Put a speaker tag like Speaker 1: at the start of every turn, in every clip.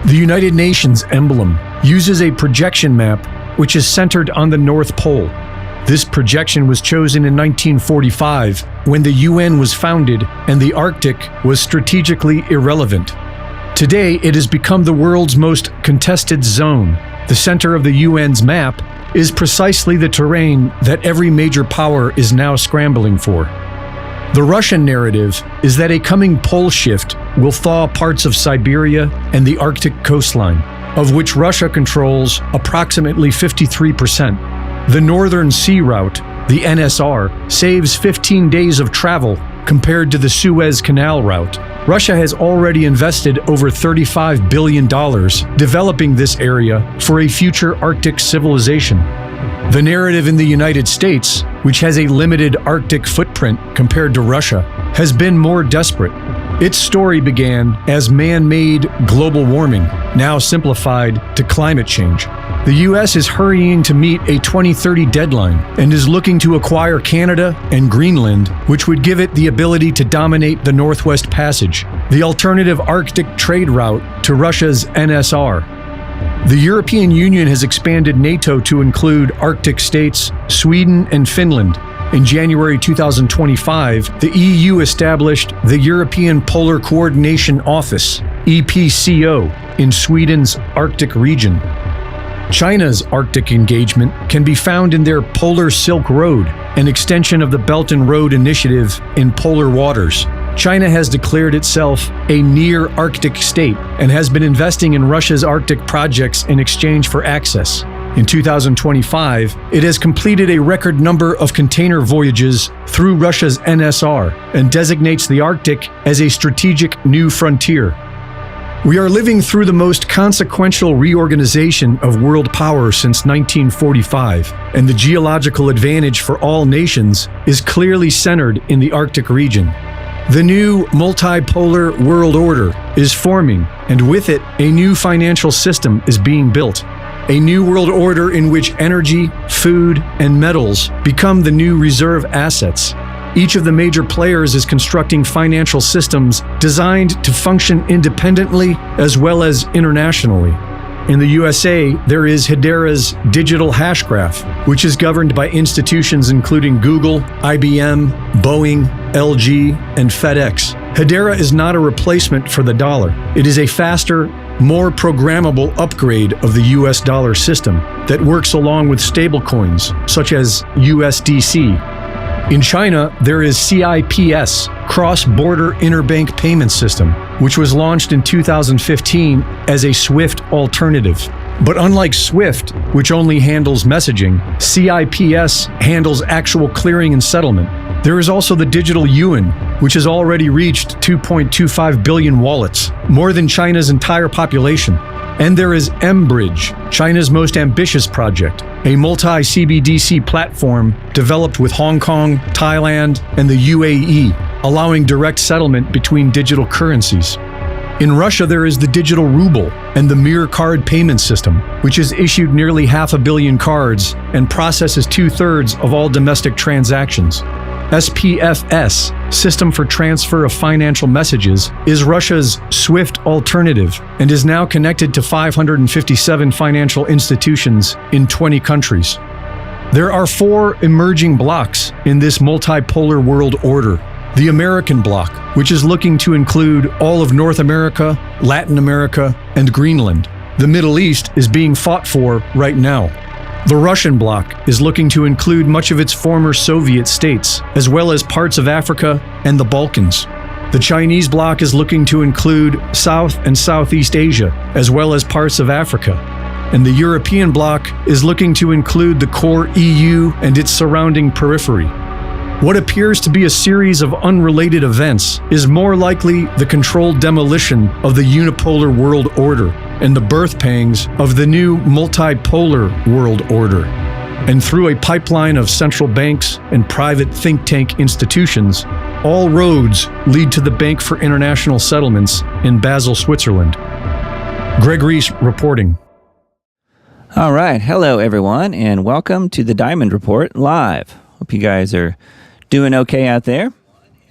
Speaker 1: The United Nations emblem uses a projection map which is centered on the North Pole. This projection was chosen in 1945 when the UN was founded and the Arctic was strategically irrelevant. Today, it has become the world's most contested zone. The center of the UN's map is precisely the terrain that every major power is now scrambling for. The Russian narrative is that a coming pole shift will thaw parts of Siberia and the Arctic coastline, of which Russia controls approximately 53%. The Northern Sea Route, the NSR, saves 15 days of travel compared to the Suez Canal route. Russia has already invested over $35 billion developing this area for a future Arctic civilization. The narrative in the United States, which has a limited Arctic footprint compared to Russia, has been more desperate. Its story began as man-made global warming, now simplified to climate change. The U.S. is hurrying to meet a 2030 deadline and is looking to acquire Canada and Greenland, which would give it the ability to dominate the Northwest Passage, the alternative Arctic trade route to Russia's NSR. The European Union has expanded NATO to include Arctic states, Sweden and Finland. In January 2025, the EU established the European Polar Coordination Office, EPCO, in Sweden's Arctic region. China's Arctic engagement can be found in their Polar Silk Road, an extension of the Belt and Road Initiative in polar waters. China has declared itself a near-Arctic state and has been investing in Russia's Arctic projects in exchange for access. In 2025, it has completed a record number of container voyages through Russia's NSR and designates the Arctic as a strategic new frontier. We are living through the most consequential reorganization of world power since 1945, and the geological advantage for all nations is clearly centered in the Arctic region. The new multipolar world order is forming, and with it, a new financial system is being built. A new world order in which energy, food, and metals become the new reserve assets. Each of the major players is constructing financial systems designed to function independently as well as internationally. In the USA, there is Hedera's digital hash graph, which is governed by institutions including Google, IBM, Boeing, LG, and FedEx. Hedera is not a replacement for the dollar. It is a faster, more programmable upgrade of the US dollar system that works along with stablecoins, such as USDC. In China, there is CIPS, Cross-Border Interbank Payment System, which was launched in 2015 as a SWIFT alternative. But unlike SWIFT, which only handles messaging, CIPS handles actual clearing and settlement. There is also the digital yuan, which has already reached 2.25 billion wallets, more than China's entire population. And there is mBridge, China's most ambitious project, a multi-CBDC platform developed with Hong Kong, Thailand, and the UAE, allowing direct settlement between digital currencies. In Russia, there is the digital ruble and the Mir card payment system, which has issued nearly 500 million cards and processes 2/3 of all domestic transactions. SPFS, System for Transfer of Financial Messages, is Russia's SWIFT alternative and is now connected to 557 financial institutions in 20 countries. There are 4 emerging blocks in this multipolar world order. The American bloc, which is looking to include all of North America, Latin America, and Greenland. The Middle East is being fought for right now. The Russian bloc is looking to include much of its former Soviet states, as well as parts of Africa and the Balkans. The Chinese bloc is looking to include South and Southeast Asia, as well as parts of Africa. And the European bloc is looking to include the core EU and its surrounding periphery. What appears to be a series of unrelated events is more likely the controlled demolition of the unipolar world order and the birth pangs of the new multipolar world order. And through a pipeline of central banks and private think tank institutions, all roads lead to the Bank for International Settlements in Basel, Switzerland. Greg Reese reporting.
Speaker 2: All right. Hello, everyone, and welcome to the Diamond Report Live. Hope you guys are doing okay out there.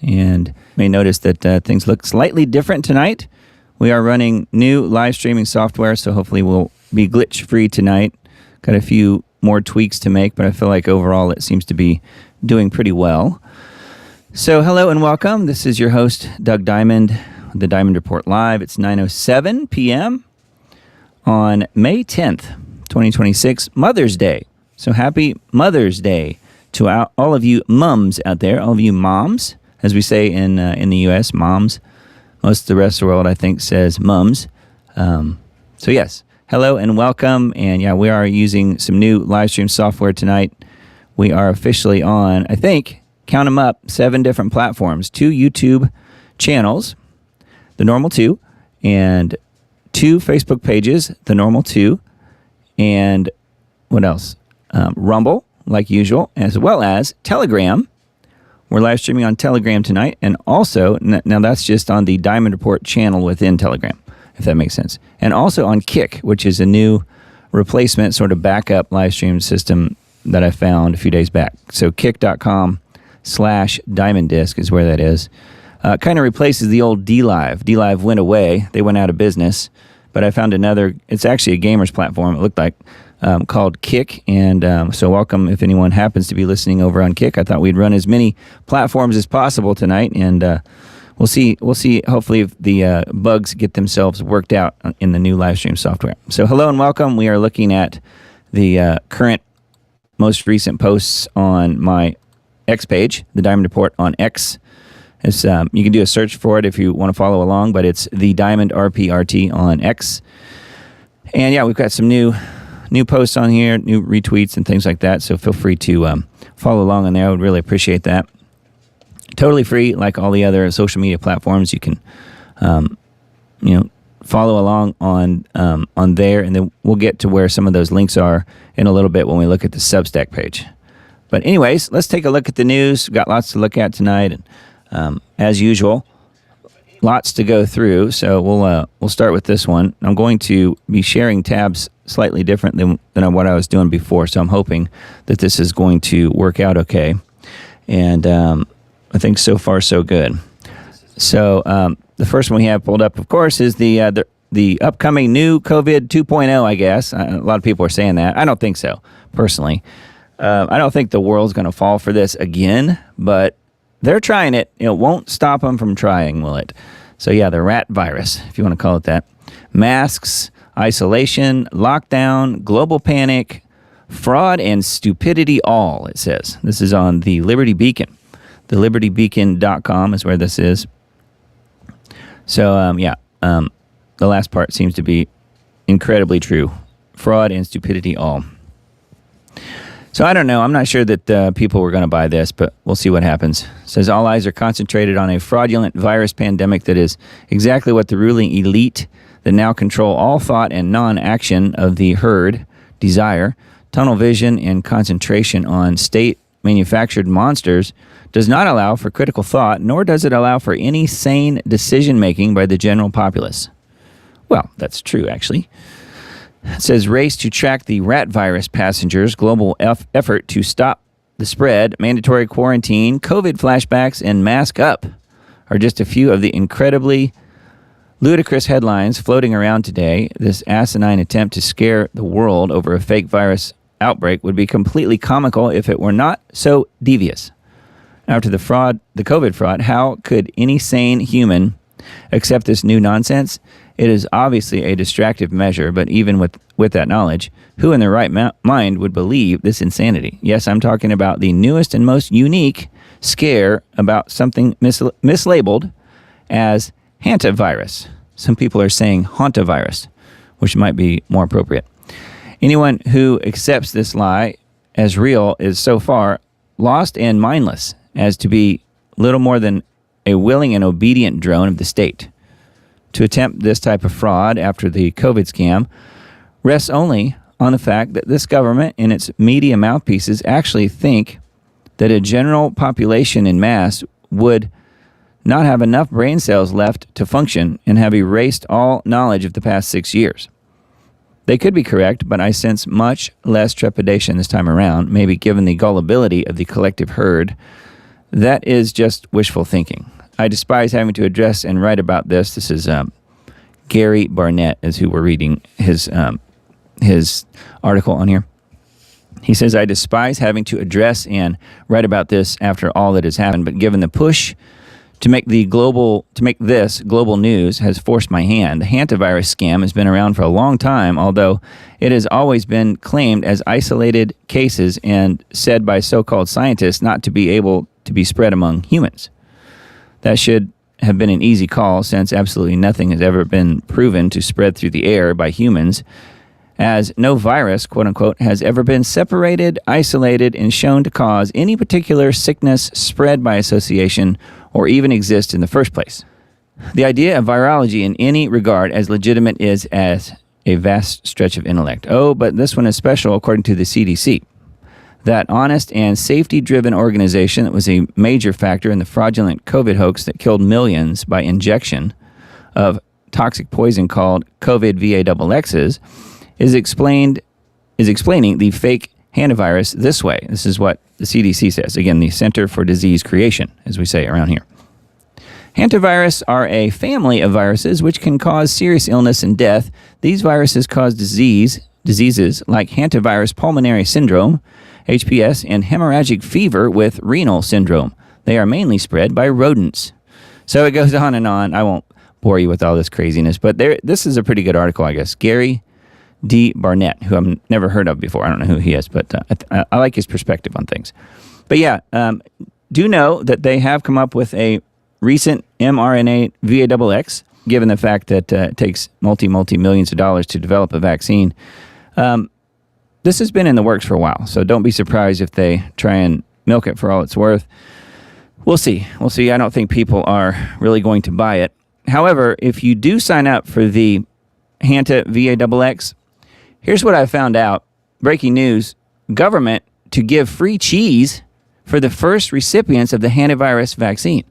Speaker 2: And you may notice that things look slightly different tonight. We are running new live streaming software, so hopefully we'll be glitch-free tonight. Got a few more tweaks to make, but I feel like overall it seems to be doing pretty well. So hello and welcome. This is your host, Doug Diamond, with the Diamond Report Live. It's 9:07 p.m. on May 10th, 2026, Mother's Day. So happy Mother's Day to all of you mums out there, all of you moms, as we say in the U.S., moms. Most of the rest of the world, I think, says mums. So yes, hello and welcome. And yeah, we are using some new live stream software tonight. We are officially on, I think, count them up, 7 different platforms, 2 YouTube channels, the normal 2, and 2 Facebook pages, the normal 2, and what else? Rumble, like usual, as well as Telegram. We're live streaming on Telegram tonight, and also, now that's just on the Diamond Report channel within Telegram, if that makes sense. And also on Kick, which is a new replacement sort of backup live stream system that I found a few days back. So kick.com/diamonddisc is where that is. Kind of replaces the old DLive. DLive went away. They went out of business. But I found another, it's actually a gamer's platform, it looked like, called Kick. And so welcome if anyone happens to be listening over on Kick. I thought we'd run as many platforms as possible tonight. And we'll see hopefully if the bugs get themselves worked out in the new live stream software. So hello and welcome. We are looking at the current most recent posts on my X page, the Diamond Report on X. It's, you can do a search for it if you want to follow along, but it's the Diamond RPRT on X. And yeah, we've got some new posts on here, new retweets and things like that. So feel free to follow along on there. I would really appreciate that. Totally free, like all the other social media platforms. You can, follow along on there, and then we'll get to where some of those links are in a little bit when we look at the Substack page. But anyways, let's take a look at the news. We've got lots to look at tonight, and as usual, lots to go through. So we'll start with this one. I'm going to be sharing tabs slightly different than what I was doing before. So I'm hoping that this is going to work out okay. And I think so far so good. So the first one we have pulled up, of course, is the upcoming new COVID 2.0, I guess. A lot of people are saying that. I don't think so, personally. I don't think the world's going to fall for this again, but they're trying it. It won't stop them from trying, will it? So yeah, the rat virus, if you want to call it that. Masks, isolation, lockdown, global panic, fraud, and stupidity all, it says. This is on the Liberty Beacon. The libertybeacon.com is where this is. So, the last part seems to be incredibly true. Fraud and stupidity all. So I don't know. I'm not sure that people were going to buy this, but we'll see what happens. It says all eyes are concentrated on a fraudulent virus pandemic that is exactly what the ruling elite that now control all thought and non-action of the herd desire. Tunnel vision and concentration on state-manufactured monsters does not allow for critical thought, nor does it allow for any sane decision-making by the general populace. Well, that's true, actually. It says race to track the rat virus passengers, global effort to stop the spread, mandatory quarantine, COVID flashbacks, and mask up are just a few of the incredibly ludicrous headlines floating around today. This asinine attempt to scare the world over a fake virus outbreak would be completely comical if it were not so devious. After the COVID fraud, how could any sane human accept this new nonsense? It is obviously a distractive measure, but even with that knowledge, who in their right mind would believe this insanity? Yes, I'm talking about the newest and most unique scare about something mislabeled as hantavirus. Some people are saying hantavirus, which might be more appropriate. Anyone who accepts this lie as real is so far lost and mindless as to be little more than a willing and obedient drone of the state. To attempt this type of fraud after the COVID scam rests only on the fact that this government and its media mouthpieces actually think that a general population en masse would not have enough brain cells left to function and have erased all knowledge of the past 6 years. They could be correct, but I sense much less trepidation this time around, maybe given the gullibility of the collective herd. That is just wishful thinking. I despise having to address and write about this. This is Gary Barnett is who we're reading his article on here. He says, I despise having to address and write about this after all that has happened, but given the push to make this global news has forced my hand. The hantavirus scam has been around for a long time, although it has always been claimed as isolated cases and said by so-called scientists not to be able to be spread among humans. That should have been an easy call, since absolutely nothing has ever been proven to spread through the air by humans, as no virus, quote-unquote, has ever been separated, isolated, and shown to cause any particular sickness spread by association or even exist in the first place. The idea of virology in any regard as legitimate is as a vast stretch of intellect. Oh, but this one is special according to the CDC. That honest and safety-driven organization that was a major factor in the fraudulent COVID hoax that killed millions by injection of toxic poison called COVID VAXXs is explaining the fake hantavirus this way. This is what the CDC says. Again, the Center for Disease Creation, as we say around here. Hantavirus are a family of viruses which can cause serious illness and death. These viruses cause diseases like hantavirus pulmonary syndrome, HPS, and hemorrhagic fever with renal syndrome. They are mainly spread by rodents. So it goes on and on. I won't bore you with all this craziness, but this is a pretty good article, I guess. Gary D. Barnett, who I've never heard of before. I don't know who he is, but I like his perspective on things. But yeah, do know that they have come up with a recent mRNA VAXX, given the fact that it takes multi-millions of dollars to develop a vaccine. This has been in the works for a while, so don't be surprised if they try and milk it for all it's worth. We'll see. I don't think people are really going to buy it. However, if you do sign up for the Hanta VAXX, here's what I found out. Breaking news. Government to give free cheese for the first recipients of the hantavirus vaccine.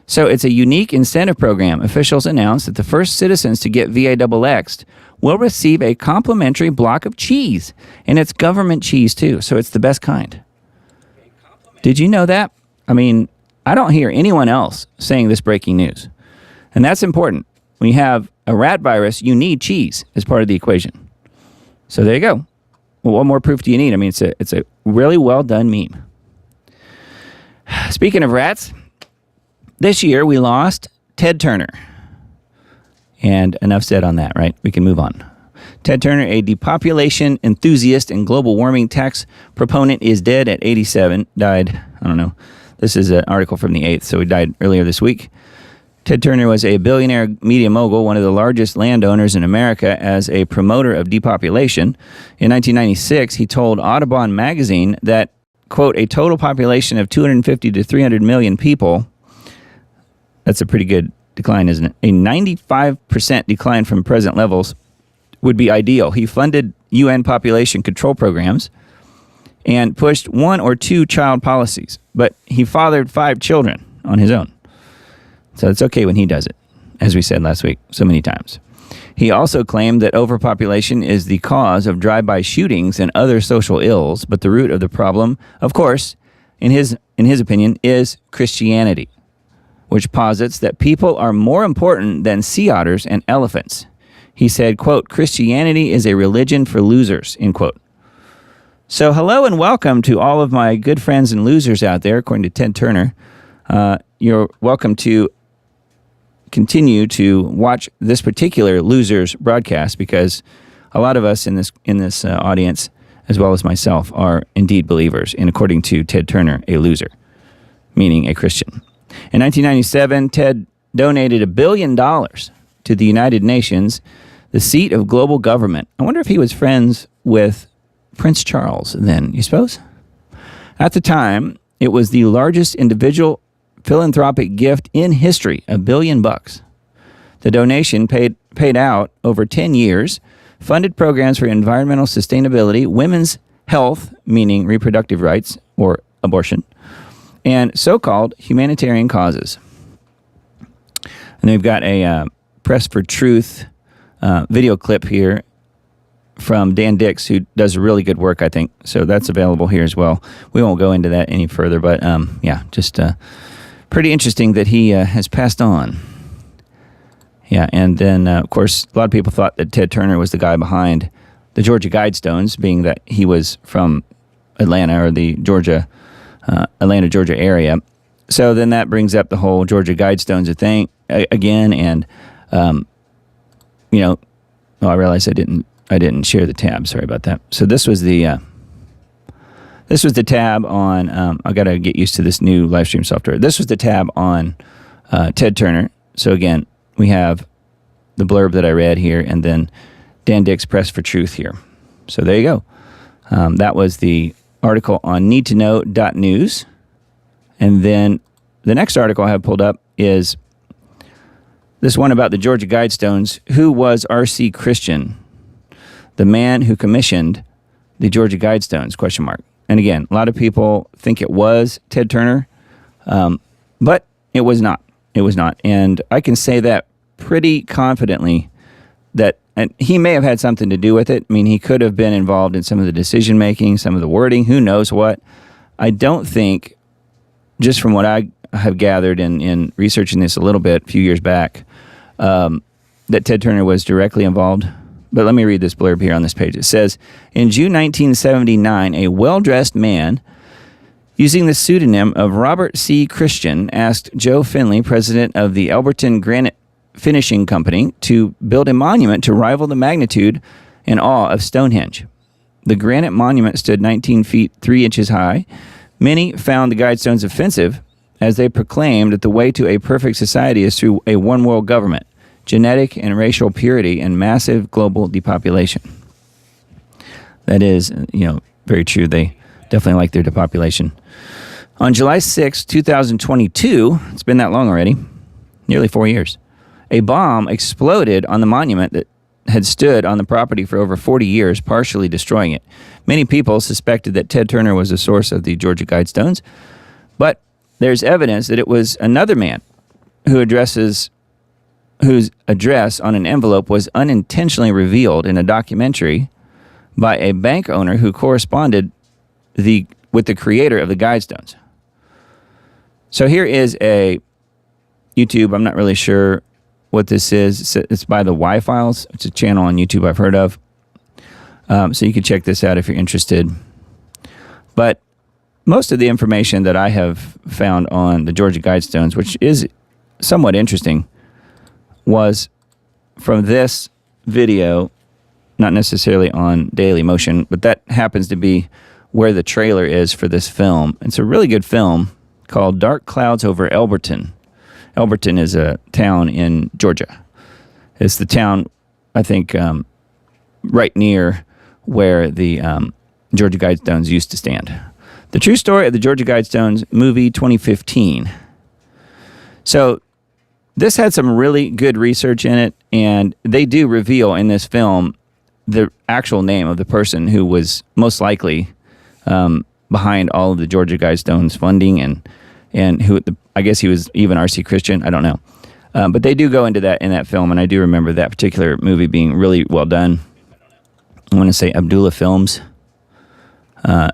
Speaker 2: So it's a unique incentive program. Officials announced that the first citizens to get VAXXed will receive a complimentary block of cheese. And it's government cheese, too. So it's the best kind. Did you know that? I mean, I don't hear anyone else saying this breaking news. And that's important. When you have a rat virus, you need cheese as part of the equation. So there you go. Well, what more proof do you need? I mean, it's a really well done meme. Speaking of rats, this year we lost Ted Turner. And enough said on that, right? We can move on. Ted Turner, a depopulation enthusiast and global warming tax proponent, is dead at 87. Died, I don't know. This is an article from the 8th, so he died earlier this week. Ted Turner was a billionaire media mogul, one of the largest landowners in America as a promoter of depopulation. In 1996, he told Audubon magazine that, quote, a total population of 250 to 300 million people, that's a pretty good decline, isn't it? A 95% decline from present levels would be ideal. He funded UN population control programs and pushed 1 or 2 child policies, but he fathered 5 children on his own. So it's okay when he does it, as we said last week so many times. He also claimed that overpopulation is the cause of drive-by shootings and other social ills, but the root of the problem, of course, in his opinion, is Christianity, which posits that people are more important than sea otters and elephants. He said, quote, Christianity is a religion for losers, end quote. So hello and welcome to all of my good friends and losers out there, according to Ted Turner. You're welcome to continue to watch this particular losers broadcast, because a lot of us in this audience, as well as myself, are indeed believers, and according to Ted Turner, a loser, meaning a Christian. In 1997, Ted donated $1 billion to the United Nations, the seat of global government. I wonder if he was friends with Prince Charles then, you suppose? At the time, it was the largest individual philanthropic gift in history, $1 billion. The donation paid out over 10 years, funded programs for environmental sustainability, women's health, meaning reproductive rights or abortion, and so-called humanitarian causes. And they've got a Press for Truth video clip here from Dan Dix, who does really good work, I think. So that's available here as well. We won't go into that any further, but just pretty interesting that he has passed on. Yeah, and then, of course, a lot of people thought that Ted Turner was the guy behind the Georgia Guidestones, being that he was from Atlanta or the Atlanta, Georgia area. So then that brings up the whole Georgia Guidestones thing again, and I realized I didn't share the tab. Sorry about that. So this was the tab on. I got to get used to this new live stream software. This was the tab on Ted Turner. So again, we have the blurb that I read here, and then Dan Dick's Press for Truth here. So there you go. That was the article on needtoknow.news. And then the next article I have pulled up is this one about the Georgia Guidestones. Who was R.C. Christian, the man who commissioned the Georgia Guidestones, ? And again, a lot of people think it was Ted Turner, but it was not. It was not. And I can say that pretty confidently that and he may have had something to do with it. I mean, he could have been involved in some of the decision-making, some of the wording, who knows what. I don't think, just from what I have gathered in researching this a little bit a few years back, that Ted Turner was directly involved. But let me read this blurb here on this page. It says, in June 1979, a well-dressed man using the pseudonym of Robert C. Christian asked Joe Finley, president of the Elberton Granite Finishing Company, to build a monument to rival the magnitude and awe of Stonehenge. The granite monument stood 19 feet 3 inches high. Many found the Guidestones offensive, as they proclaimed that the way to a perfect society is through a one-world government, genetic and racial purity, and massive global depopulation. That is, very true. They definitely like their depopulation. On July 6, 2022, it's been that long already, nearly 4 years, a bomb exploded on the monument that had stood on the property for over 40 years, partially destroying it. Many people suspected that Ted Turner was the source of the Georgia Guidestones, but there's evidence that it was another man whose address on an envelope was unintentionally revealed in a documentary by a bank owner who corresponded with the creator of the Guidestones. So here is a YouTube. I'm not really sure what this is. It's by the Y-Files. It's a channel on YouTube I've heard of. So you can check this out if you're interested. But most of the information that I have found on the Georgia Guidestones, which is somewhat interesting, was from this video, not necessarily on Daily Motion, but that happens to be where the trailer is for this film. It's a really good film called Dark Clouds Over Elberton. Elberton is a town in Georgia. It's the town, I think, right near where the Georgia Guidestones used to stand. The True Story of the Georgia Guidestones movie 2015. So this had some really good research in it, and they do reveal in this film the actual name of the person who was most likely behind all of the Georgia Guidestones funding, and who I guess he was even R.C. Christian. I don't know. But they do go into that in that film, and I do remember that particular movie being really well done. I want to say Abdullah Films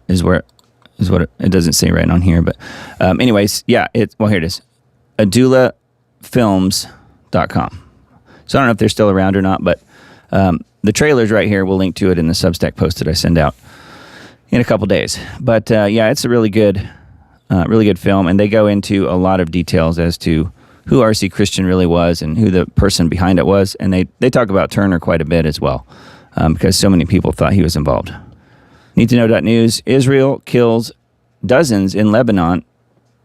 Speaker 2: is what it doesn't say right on here. But anyways, yeah, here it is. AbdullahFilms.com. So I don't know if they're still around or not, but the trailer's right here. We'll link to it in the Substack post that I send out in a couple days. But yeah, it's a really good film, and they go into a lot of details as to who R.C. Christian really was and who the person behind it was, and they talk about Turner quite a bit as well, because so many people thought he was involved. Need to know.news, Israel kills dozens in Lebanon.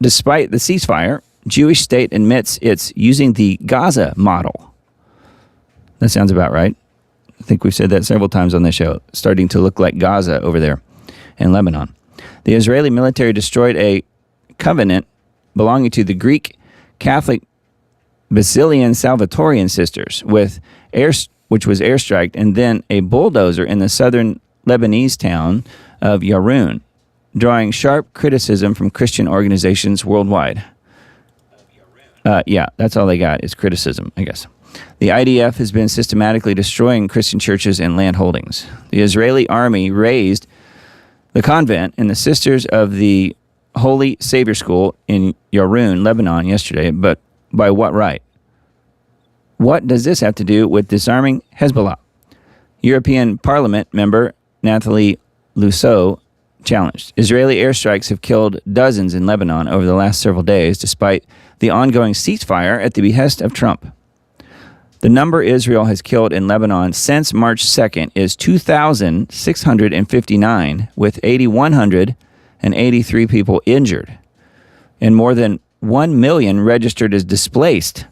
Speaker 2: Despite the ceasefire, Jewish state admits it's using the Gaza model. That sounds about right. I think we've said that several times on this show, starting to look like Gaza over there in Lebanon. The Israeli military destroyed a covenant belonging to the Greek Catholic Basilian Salvatorian sisters, which was airstriked, and then a bulldozer in the southern Lebanese town of Yaroun, drawing sharp criticism from Christian organizations worldwide. Yeah, that's all they got is criticism, I guess. The IDF has been systematically destroying Christian churches and land holdings. The Israeli army razed the convent and the Sisters of the Holy Savior School in Yaroun, Lebanon, yesterday, but by what right? what does this have to do with disarming Hezbollah? European Parliament member Nathalie Loiseau challenged. Israeli airstrikes have killed dozens in Lebanon over the last several days, despite the ongoing ceasefire at the behest of Trump. The number Israel has killed in Lebanon since March 2nd is 2,659, with 8,183 people injured, and more than 1 million registered as displaced.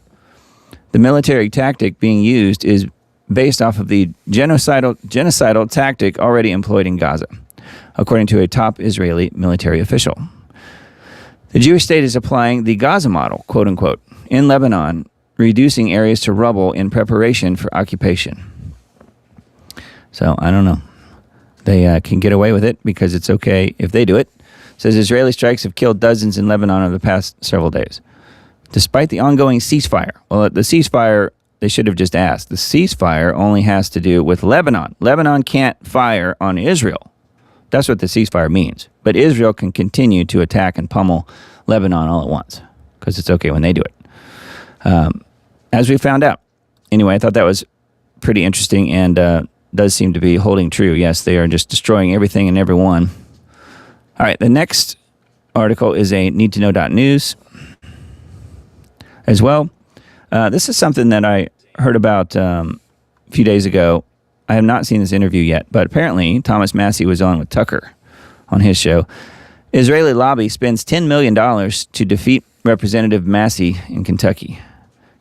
Speaker 2: The military tactic being used is based off of the genocidal tactic already employed in Gaza, according to a top Israeli military official. The Jewish state is applying the Gaza model, quote unquote, in Lebanon, reducing areas to rubble in preparation for occupation. So, I don't know. They can get away with it because it's okay if they do it. It says Israeli strikes have killed dozens in Lebanon over the past several days. Despite the ongoing ceasefire. Well, the ceasefire, they should have just asked. The ceasefire only has to do with Lebanon. Lebanon can't fire on Israel. That's what the ceasefire means. But Israel can continue to attack and pummel Lebanon all at once because it's okay when they do it. As we found out. Anyway, I thought that was pretty interesting and does seem to be holding true. Yes, they are just destroying everything and everyone. All right, the next article is a needtoknow.news as well. This is something that I heard about a few days ago. I have not seen this interview yet, but apparently Thomas Massey was on with Tucker on his show. Israeli lobby spends $10 million to defeat Representative Massey in Kentucky.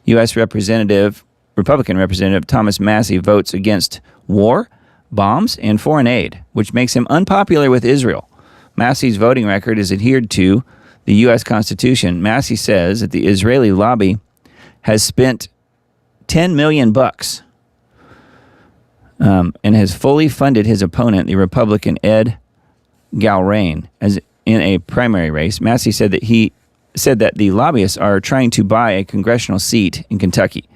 Speaker 2: U.S. Republican Representative Thomas Massey votes against war, bombs, and foreign aid, which makes him unpopular with Israel. Massey's voting record is adhered to the U.S. Constitution. Massey says that the Israeli lobby has spent $10 million and has fully funded his opponent, the Republican Ed Galrain, as in a primary race. Massey said that the lobbyists are trying to buy a congressional seat in Kentucky.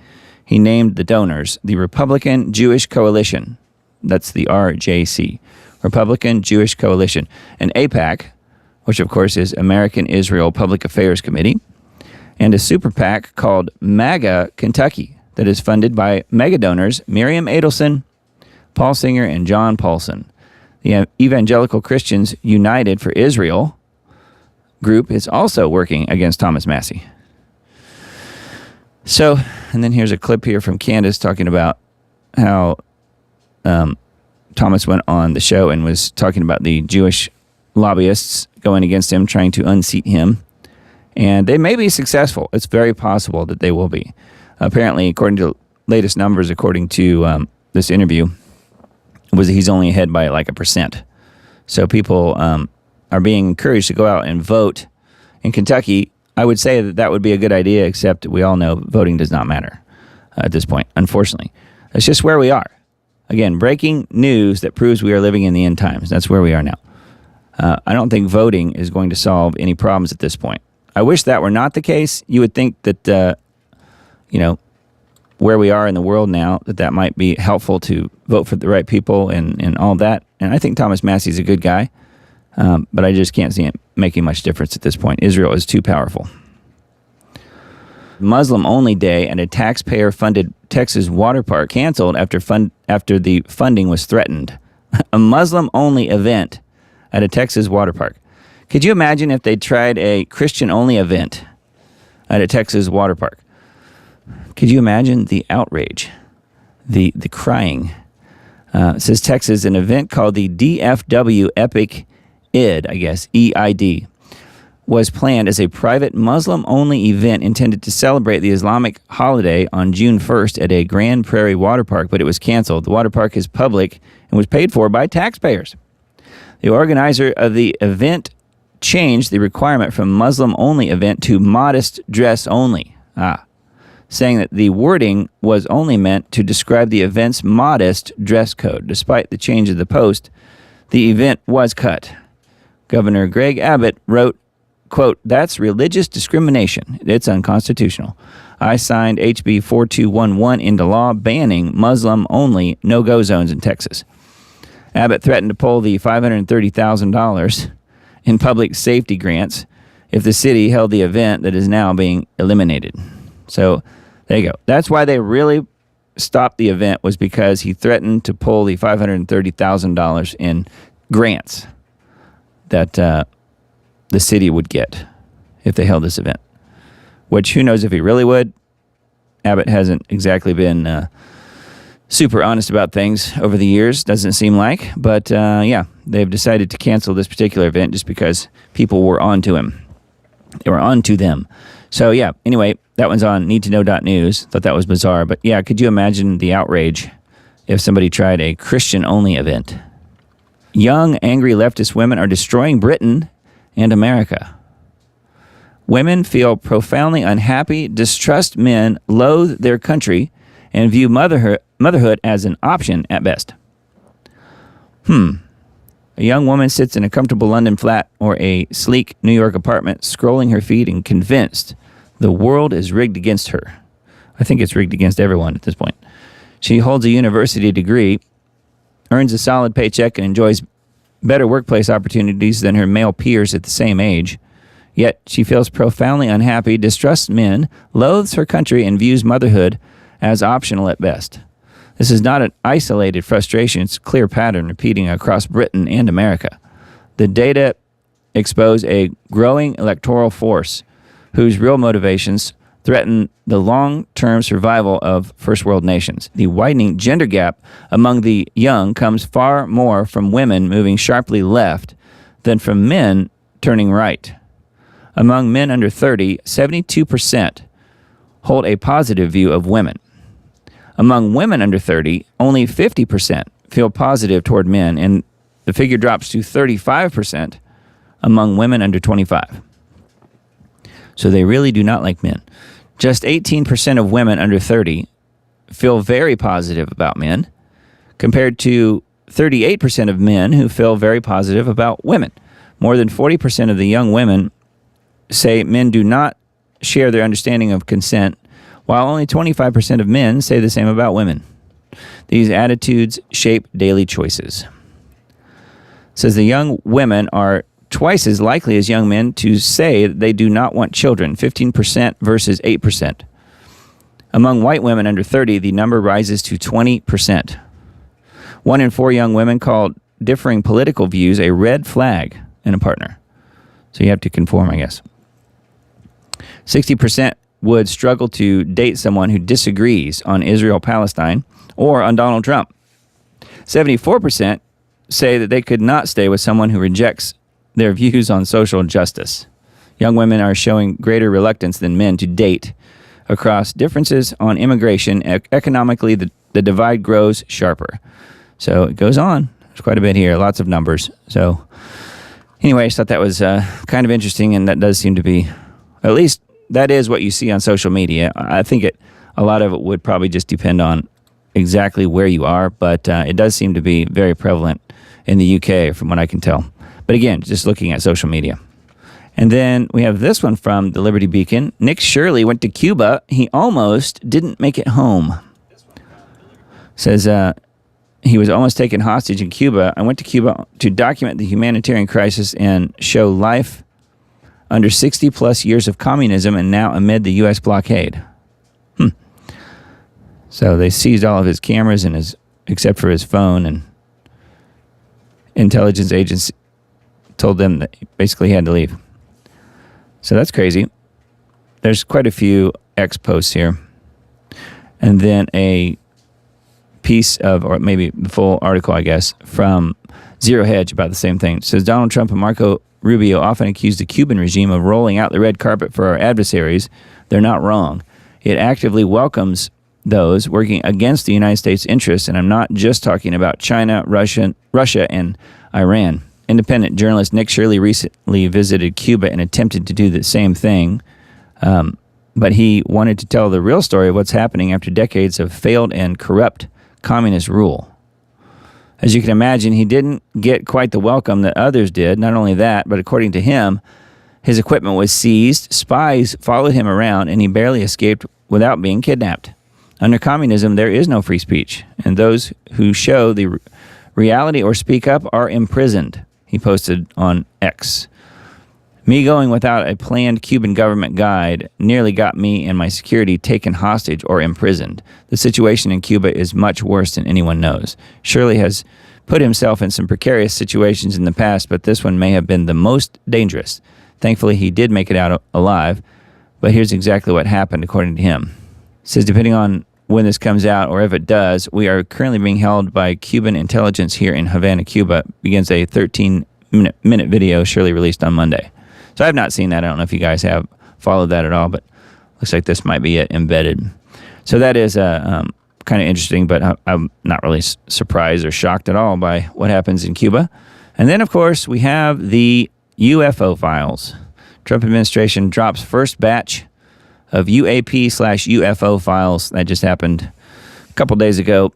Speaker 2: He named the donors the Republican Jewish Coalition. That's the RJC, Republican Jewish Coalition, and AIPAC, which of course is American Israel Public Affairs Committee, and a super PAC called MAGA Kentucky that is funded by mega donors Miriam Adelson, Paul Singer, and John Paulson. The Evangelical Christians United for Israel group is also working against Thomas Massey. So, and then here's a clip here from Candace talking about how Thomas went on the show and was talking about the Jewish lobbyists going against him, trying to unseat him. And they may be successful. It's very possible that they will be. Apparently, according to latest numbers, according to this interview, was that he's only ahead by like 1%. So people are being encouraged to go out and vote in Kentucky. I would say that would be a good idea, except we all know voting does not matter at this point, unfortunately. That's just where we are. Again, breaking news that proves we are living in the end times. That's where we are now. I don't think voting is going to solve any problems at this point. I wish that were not the case. You would think that, where we are in the world now, that might be helpful to vote for the right people and all that. And I think Thomas Massey's a good guy, but I just can't see it making much difference at this point. Israel is too powerful. Muslim-only day at a taxpayer-funded Texas water park canceled after the funding was threatened. A Muslim-only event at a Texas water park. Could you imagine if they tried a Christian-only event at a Texas water park? Could you imagine the outrage, the crying? It says Texas, an event called the DFW Epic Eid, I guess, EID, was planned as a private Muslim-only event intended to celebrate the Islamic holiday on June 1st at a Grand Prairie water park, but it was canceled. The water park is public and was paid for by taxpayers. The organizer of the event changed the requirement from Muslim-only event to modest dress only, saying that the wording was only meant to describe the event's modest dress code. Despite the change of the post, the event was cut. Governor Greg Abbott wrote, quote, "That's religious discrimination. It's unconstitutional. I signed HB 4211 into law banning Muslim-only no-go zones in Texas." Abbott threatened to pull the $530,000 in public safety grants if the city held the event that is now being eliminated. So There you go. That's why they really stopped the event, was because he threatened to pull the $530,000 in grants that the city would get if they held this event. Which, who knows if he really would. Abbott hasn't exactly been super honest about things over the years, doesn't seem like. But yeah, they've decided to cancel this particular event just because people were on to him. They were on to them. So yeah, anyway, that one's on needtoknow.news. Thought that was bizarre. But yeah, could you imagine the outrage if somebody tried a Christian-only event? Young, angry leftist women are destroying Britain and America. Women feel profoundly unhappy, distrust men, loathe their country, and view motherhood as an option at best. A young woman sits in a comfortable London flat or a sleek New York apartment, scrolling her feed and convinced the world is rigged against her. I think it's rigged against everyone at this point. She holds a university degree, earns a solid paycheck, and enjoys better workplace opportunities than her male peers at the same age. Yet she feels profoundly unhappy, distrusts men, loathes her country, and views motherhood as optional at best. This is not an isolated frustration. It's a clear pattern repeating across Britain and America. The data expose a growing electoral force whose real motivations threaten the long-term survival of first world nations. The widening gender gap among the young comes far more from women moving sharply left than from men turning right. Among men under 30, 72% hold a positive view of women. Among women under 30, only 50% feel positive toward men, and the figure drops to 35% among women under 25. So they really do not like men. Just 18% of women under 30 feel very positive about men, compared to 38% of men who feel very positive about women. More than 40% of the young women say men do not share their understanding of consent, while only 25% of men say the same about women. These attitudes shape daily choices. It says the young women are twice as likely as young men to say that they do not want children, 15% versus 8%. Among white women under 30, the number rises to 20%. 1 in 4 young women call differing political views a red flag in a partner. So you have to conform, I guess. 60% would struggle to date someone who disagrees on Israel-Palestine or on Donald Trump. 74% say that they could not stay with someone who rejects their views on social justice. Young women are showing greater reluctance than men to date. Across differences on immigration, economically, the divide grows sharper. So it goes on. There's quite a bit here, lots of numbers. So anyway, I just thought that was kind of interesting, and that does seem to be, at least that is what you see on social media. I think a lot of it would probably just depend on exactly where you are, but it does seem to be very prevalent in the UK from what I can tell. But again, just looking at social media. And then we have this one from the Liberty Beacon. Nick Shirley went to Cuba. He almost didn't make it home. Says he was almost taken hostage in Cuba. I went to Cuba to document the humanitarian crisis and show life under 60-plus years of communism and now amid the U.S. blockade. So they seized all of his cameras and except for his phone, and intelligence agents told them that basically he had to leave. So that's crazy. There's quite a few X posts here. And then a piece of, or maybe the full article, I guess, from Zero Hedge about the same thing. It says Donald Trump and Marco Rubio often accuse the Cuban regime of rolling out the red carpet for our adversaries. They're not wrong. It actively welcomes those working against the United States' interests, and I'm not just talking about China, Russia, and Iran. Independent journalist Nick Shirley recently visited Cuba and attempted to do the same thing, but he wanted to tell the real story of what's happening after decades of failed and corrupt communist rule. As you can imagine, he didn't get quite the welcome that others did. Not only that, but according to him, his equipment was seized, spies followed him around, and he barely escaped without being kidnapped. Under communism, there is no free speech, and those who show the reality or speak up are imprisoned, he posted on X. Me going without a planned Cuban government guide nearly got me and my security taken hostage or imprisoned. The situation in Cuba is much worse than anyone knows. Shirley has put himself in some precarious situations in the past, but this one may have been the most dangerous. Thankfully, he did make it out alive, but here's exactly what happened according to him. It says, depending on when this comes out, or if it does, we are currently being held by Cuban intelligence here in Havana, Cuba, begins a 13-minute video Shirley released on Monday. So I have not seen that. I don't know if you guys have followed that at all, but looks like this might be it embedded. So that is kind of interesting, but I'm not really surprised or shocked at all by what happens in Cuba. And then, of course, we have the UFO files. Trump administration drops first batch of UAP/UFO files. That just happened a couple days ago,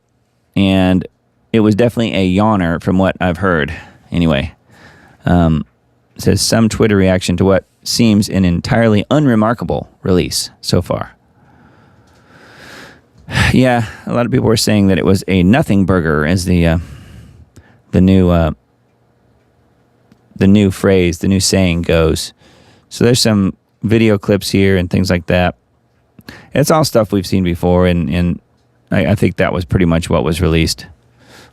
Speaker 2: and it was definitely a yawner from what I've heard. Anyway, it says some Twitter reaction to what seems an entirely unremarkable release so far. Yeah, a lot of people were saying that it was a nothing burger, as the new phrase, the new saying goes. So there's some video clips here and things like that. It's all stuff we've seen before, and I think that was pretty much what was released.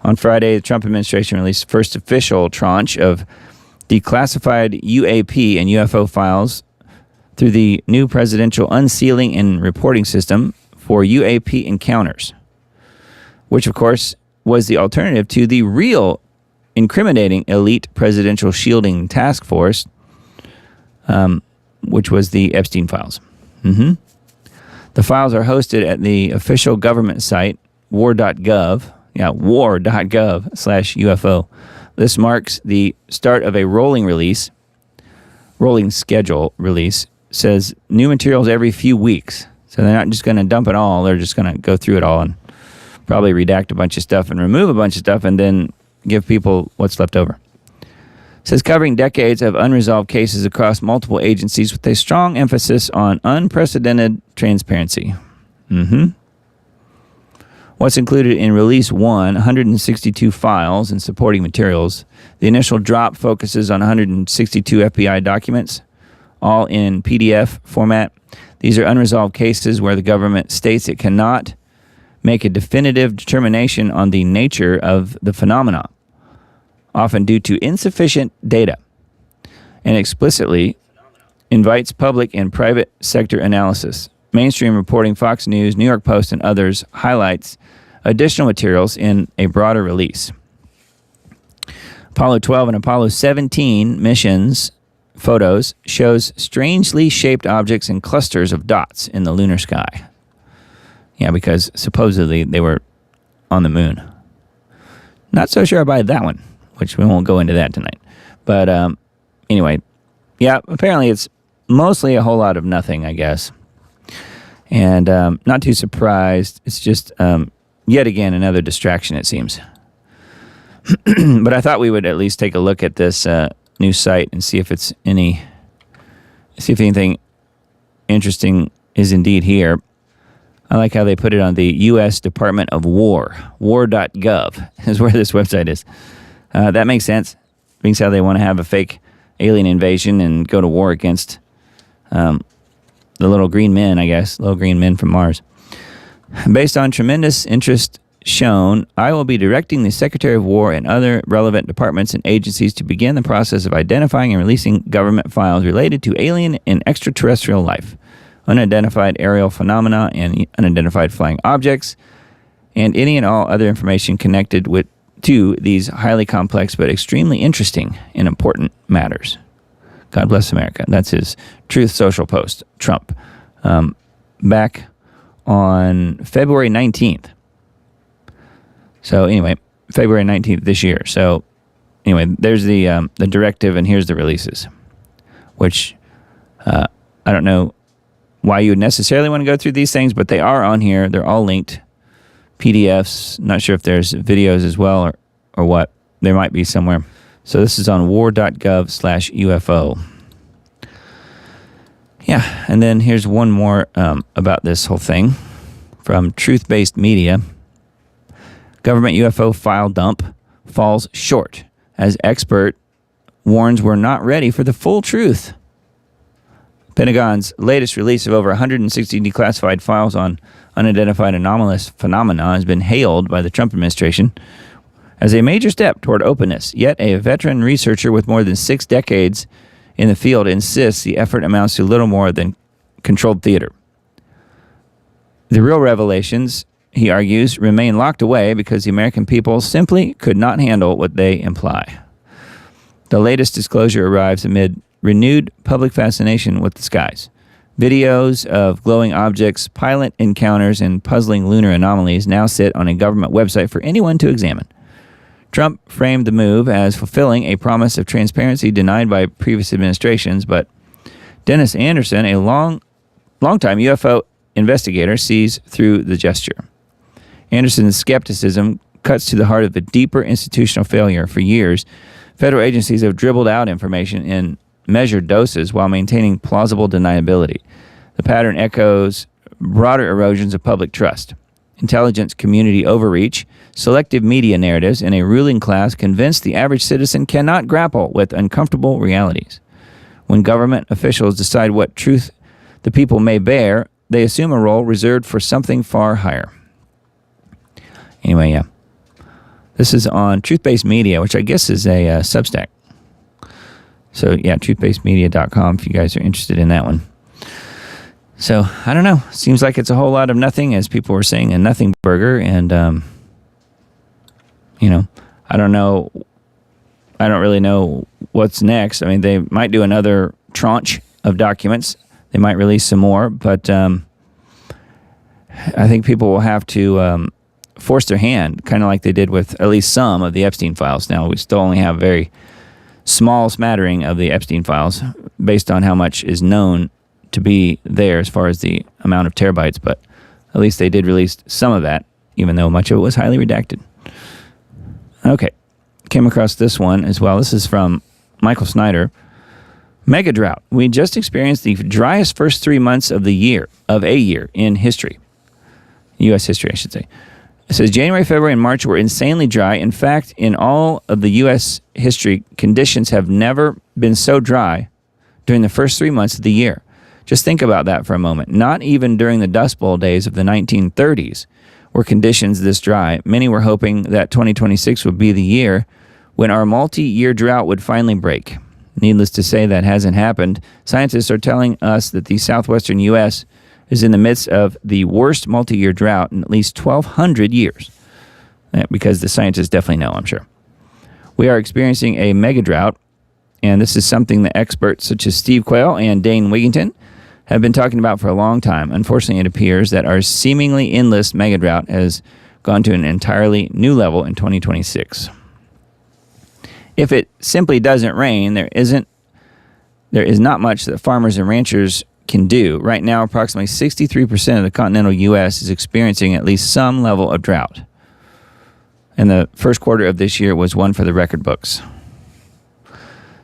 Speaker 2: On Friday, the Trump administration released the first official tranche of declassified UAP and UFO files through the new presidential unsealing and reporting system for UAP encounters, which, of course, was the alternative to the real incriminating elite presidential shielding task force, which was the Epstein files. The files are hosted at the official government site, war.gov. Yeah, war.gov/UFO. This marks the start of a rolling schedule release. Says new materials every few weeks. So they're not just going to dump it all. They're just going to go through it all and probably redact a bunch of stuff and remove a bunch of stuff and then give people what's left over. It says covering decades of unresolved cases across multiple agencies with a strong emphasis on unprecedented transparency. What's included in Release 1, 162 files and supporting materials. The initial drop focuses on 162 FBI documents, all in PDF format. These are unresolved cases where the government states it cannot make a definitive determination on the nature of the phenomena, often due to insufficient data, and explicitly invites public and private sector analysis. Mainstream reporting, Fox News, New York Post, and others highlights additional materials in a broader release. Apollo 12 and Apollo 17 missions photos shows strangely shaped objects and clusters of dots in the lunar sky. Yeah, because supposedly they were on the moon. Not so sure about that one, which we won't go into that tonight. But anyway, yeah, apparently it's mostly a whole lot of nothing, I guess. And not too surprised. It's just yet again another distraction, it seems. But I thought we would at least take a look at this new site and see if anything interesting is indeed here. I like how they put it on the U.S. Department of War. War.gov is where this website is. That makes sense. Being how they want to have a fake alien invasion and go to war against the little green men, I guess. Little green men from Mars. Based on tremendous interest shown, I will be directing the Secretary of War and other relevant departments and agencies to begin the process of identifying and releasing government files related to alien and extraterrestrial life, unidentified aerial phenomena and unidentified flying objects, and any and all other information connected to these highly complex but extremely interesting and important matters. God bless America. That's his Truth Social post, Trump, back on February 19th. So anyway, February 19th this year. So anyway, there's the directive, and here's the releases, which I don't know why you would necessarily want to go through these things, but they are on here. They're all linked. PDFs. Not sure if there's videos as well or what. There might be somewhere. So this is on war.gov/UFO. Yeah, and then here's one more about this whole thing from Truth-Based Media. Government UFO file dump falls short as expert warns we're not ready for the full truth. Pentagon's latest release of over 160 declassified files on unidentified anomalous phenomena has been hailed by the Trump administration as a major step toward openness. Yet a veteran researcher with more than 6 decades in the field insists the effort amounts to little more than controlled theater. The real revelations, he argues, remain locked away because the American people simply could not handle what they imply. The latest disclosure arrives amid renewed public fascination with the skies. Videos of glowing objects, pilot encounters, and puzzling lunar anomalies now sit on a government website for anyone to examine. Trump framed the move as fulfilling a promise of transparency denied by previous administrations, but Dennis Anderson, a longtime UFO investigator, sees through the gesture. Anderson's skepticism cuts to the heart of the deeper institutional failure. For years, federal agencies have dribbled out information in measured doses while maintaining plausible deniability. The pattern echoes broader erosions of public trust, intelligence community overreach, selective media narratives, and a ruling class convinced the average citizen cannot grapple with uncomfortable realities. When government officials decide what truth the people may bear, they assume a role reserved for something far higher. Anyway, yeah. This is on Truth-Based Media, which I guess is a Substack. So, yeah, truthbasedmedia.com if you guys are interested in that one. So, I don't know. Seems like it's a whole lot of nothing, as people were saying, a nothing burger. And, I don't know. I don't really know what's next. I mean, they might do another tranche of documents. They might release some more. But I think people will have to force their hand, kind of like they did with at least some of the Epstein files. Now, we still only have a very small smattering of the Epstein files based on how much is known to be there as far as the amount of terabytes, but at least they did release some of that, even though much of it was highly redacted. Okay, came across this one as well. This is from Michael Snyder. Mega drought. We just experienced the driest first 3 months of a year in history. U.S. history, I should say. It says January, February, and March were insanely dry. In fact, in all of the U.S. history, conditions have never been so dry during the first 3 months of the year. Just think about that for a moment. Not even during the Dust Bowl days of the 1930s were conditions this dry. Many were hoping that 2026 would be the year when our multi-year drought would finally break. Needless to say, that hasn't happened. Scientists are telling us that the southwestern U.S. is in the midst of the worst multi-year drought in at least 1,200 years. Because the scientists definitely know, I'm sure. We are experiencing a mega drought, and this is something that experts such as Steve Quayle and Dane Wigington have been talking about for a long time. Unfortunately, it appears that our seemingly endless mega drought has gone to an entirely new level in 2026. If it simply doesn't rain, there is not much that farmers and ranchers can do. Right now, approximately 63% of the continental U.S. is experiencing at least some level of drought. And the first quarter of this year was one for the record books.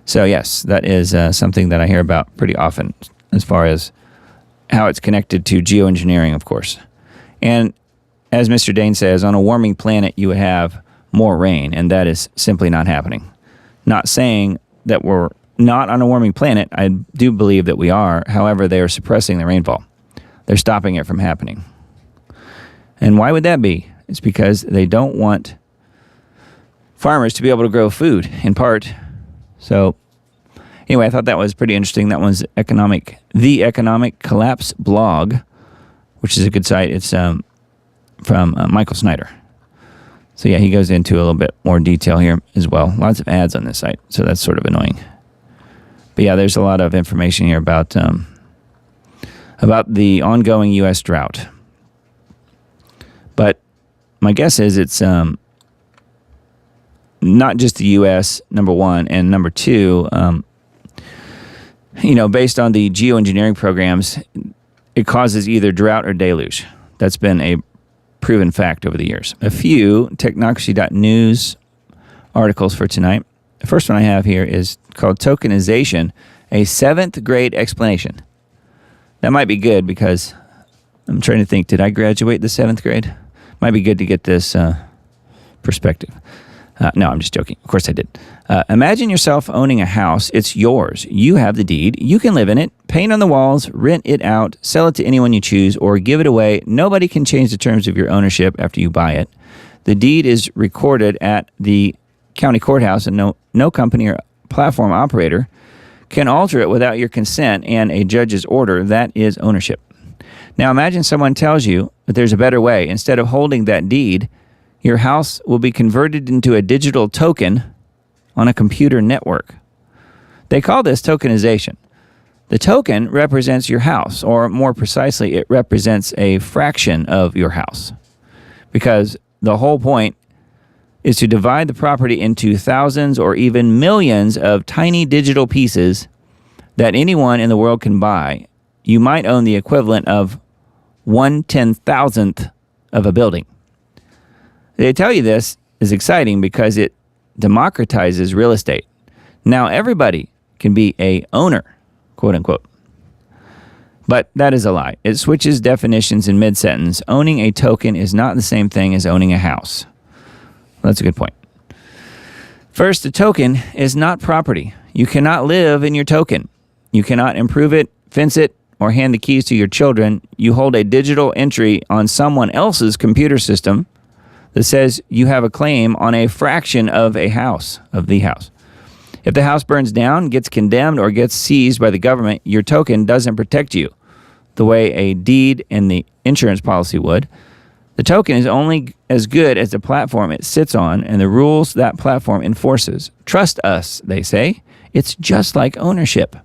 Speaker 2: So yes, that is something that I hear about pretty often as far as how it's connected to geoengineering, of course. And as Mr. Dane says, on a warming planet, you would have more rain, and that is simply not happening. Not saying that we're not on a warming planet. I do believe that we are. However, they are suppressing the rainfall. They're stopping it from happening. And why would that be? It's because they don't want farmers to be able to grow food, in part. So, anyway, I thought that was pretty interesting. That one's the Economic Collapse blog, which is a good site. It's from Michael Snyder. So, yeah, he goes into a little bit more detail here as well. Lots of ads on this site, so that's sort of annoying. But yeah, there's a lot of information here about the ongoing U.S. drought. But my guess is it's not just the U.S., number one, and number two, based on the geoengineering programs, it causes either drought or deluge. That's been a proven fact over the years. A few technocracy.news articles for tonight. The first one I have here is called Tokenization, a 7th grade explanation. That might be good because I'm trying to think, did I graduate the 7th grade? Might be good to get this perspective. No, I'm just joking. Of course I did. Imagine yourself owning a house. It's yours. You have the deed. You can live in it, paint on the walls, rent it out, sell it to anyone you choose, or give it away. Nobody can change the terms of your ownership after you buy it. The deed is recorded at the county courthouse, and no company or platform operator can alter it without your consent and a judge's order. That is ownership. Now imagine someone tells you that there's a better way. Instead of holding that deed, your house will be converted into a digital token on a computer network. They call this tokenization. The token represents your house, or more precisely, it represents a fraction of your house. Because the whole point is to divide the property into thousands or even millions of tiny digital pieces that anyone in the world can buy. You might own the equivalent of 1/10,000th of a building. They tell you this is exciting because it democratizes real estate. Now everybody can be a owner, quote unquote. But that is a lie. It switches definitions in mid-sentence. Owning a token is not the same thing as owning a house. That's a good point. First, a token is not property. You cannot live in your token. You cannot improve it, fence it, or hand the keys to your children. You hold a digital entry on someone else's computer system that says you have a claim on a fraction of a house, of the house. If the house burns down, gets condemned, or gets seized by the government, your token doesn't protect you the way a deed and the insurance policy would. The token is only as good as the platform it sits on and the rules that platform enforces. Trust us, they say. It's just like ownership.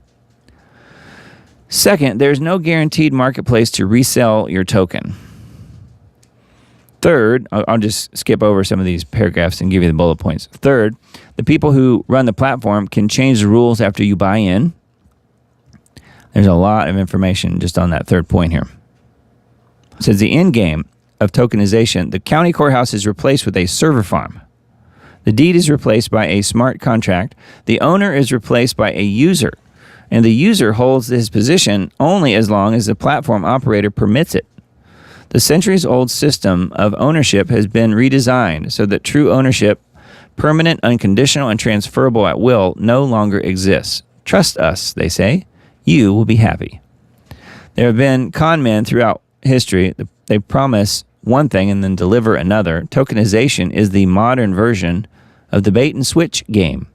Speaker 2: Second, there's no guaranteed marketplace to resell your token. Third, I'll just skip over some of these paragraphs and give you the bullet points. Third, the people who run the platform can change the rules after you buy in. There's a lot of information just on that third point here. It says the end game of tokenization, the county courthouse is replaced with a server farm. The deed is replaced by a smart contract. The owner is replaced by a user. And the user holds his position only as long as the platform operator permits it. The centuries-old system of ownership has been redesigned so that true ownership, permanent, unconditional, and transferable at will, no longer exists. Trust us, they say. You will be happy. There have been con men throughout history. They promise one thing and then deliver another. Tokenization is the modern version of the bait-and-switch game.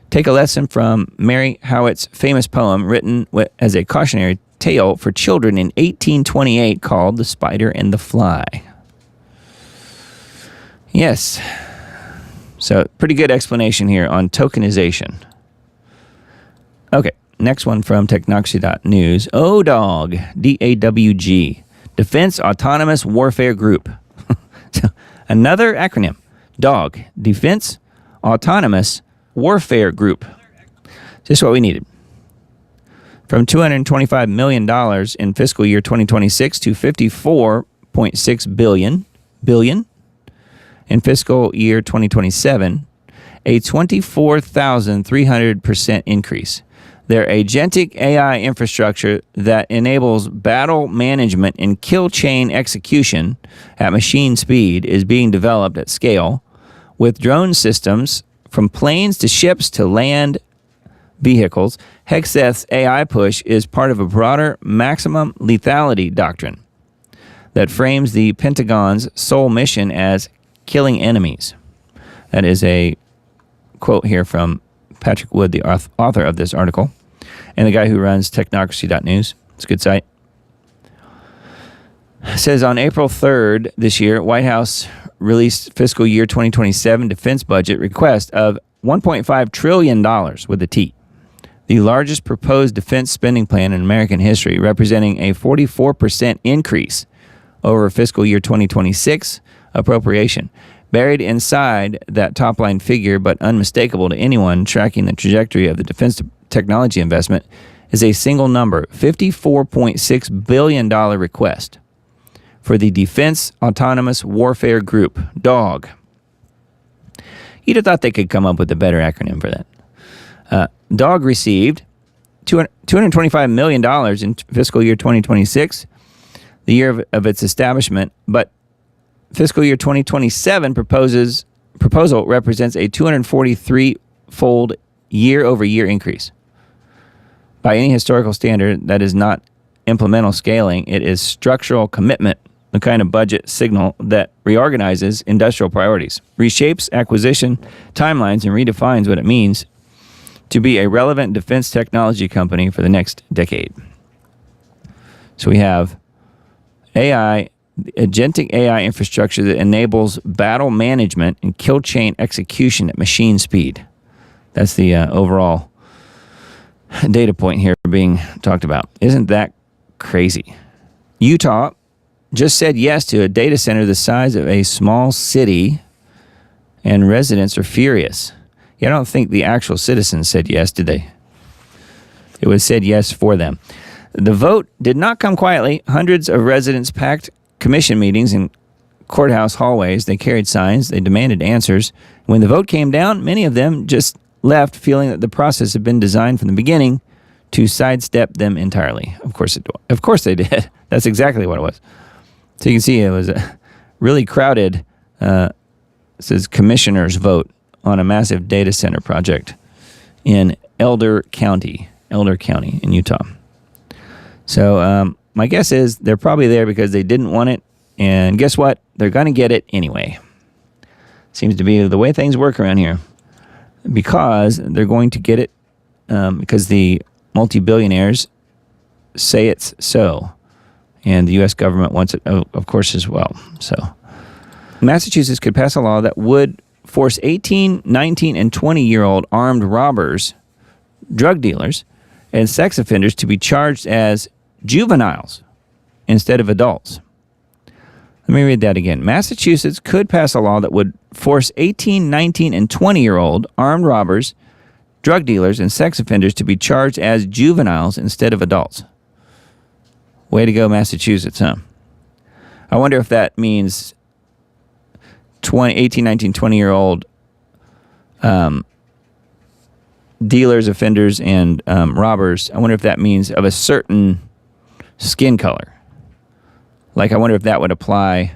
Speaker 2: Take a lesson from Mary Howitt's famous poem written as a cautionary tale for children in 1828 called The Spider and the Fly. Yes. So, pretty good explanation here on tokenization. Okay, next one from technocracy.news. ODAWG, D-A-W-G, Defense Autonomous Warfare Group. So, another acronym. DAWG, Defense Autonomous Warfare Group. Just what we needed. From $225 million in fiscal year 2026 to $54.6 billion in fiscal year 2027, a 24,300% increase. Their agentic AI infrastructure that enables battle management and kill chain execution at machine speed is being developed at scale with drone systems from planes to ships to land vehicles. Hegseth's AI push is part of a broader maximum lethality doctrine that frames the Pentagon's sole mission as killing enemies. That is a quote here from Patrick Wood, the author of this article, and the guy who runs technocracy.news. It's a good site. It says on April 3rd this year, White House released fiscal year 2027 defense budget request of $1.5 trillion with a T. The largest proposed defense spending plan in American history, representing a 44% increase over fiscal year 2026 appropriation. Buried inside that top-line figure, but unmistakable to anyone tracking the trajectory of the defense technology investment, is a single number, $54.6 billion request for the Defense Autonomous Warfare Group, DAWG. You'd have thought they could come up with a better acronym for that. DAWG received $225 million in fiscal year 2026, the year of its establishment, but fiscal year 2027 proposes proposal represents a 243-fold year-over-year increase. By any historical standard, that is not implemental scaling. It is structural commitment, the kind of budget signal that reorganizes industrial priorities, reshapes acquisition timelines, and redefines what it means to be a relevant defense technology company for the next decade. So we have AI, agentic AI infrastructure that enables battle management and kill chain execution at machine speed. That's the overall data point here being talked about. Isn't that crazy? Utah just said yes to a data center the size of a small city, and residents are furious. Yeah, I don't think the actual citizens said yes, did they? It was said yes for them. The vote did not come quietly. Hundreds of residents packed commission meetings in courthouse hallways. They carried signs. They demanded answers. When the vote came down, many of them just left feeling that the process had been designed from the beginning to sidestep them entirely. Of course they did. That's exactly what it was. So you can see it was a really crowded, it says commissioner's vote on a massive data center project in Elder County in Utah. So my guess is they're probably there because they didn't want it, and guess what? They're going to get it anyway. Seems to be the way things work around here, because they're going to get it because the multi-billionaires say it's so, and the U.S. government wants it, of course, as well. So Massachusetts could pass a law that would force 18, 19, and 20-year-old armed robbers, drug dealers, and sex offenders to be charged as juveniles instead of adults. Let me read that again. Massachusetts could pass a law that would force 18, 19, and 20-year-old armed robbers, drug dealers, and sex offenders to be charged as juveniles instead of adults. Way to go, Massachusetts, huh? I wonder if that means 18, 19, 20-year-old dealers, offenders, and robbers. I wonder if that means of a certain skin color. Like, I wonder if that would apply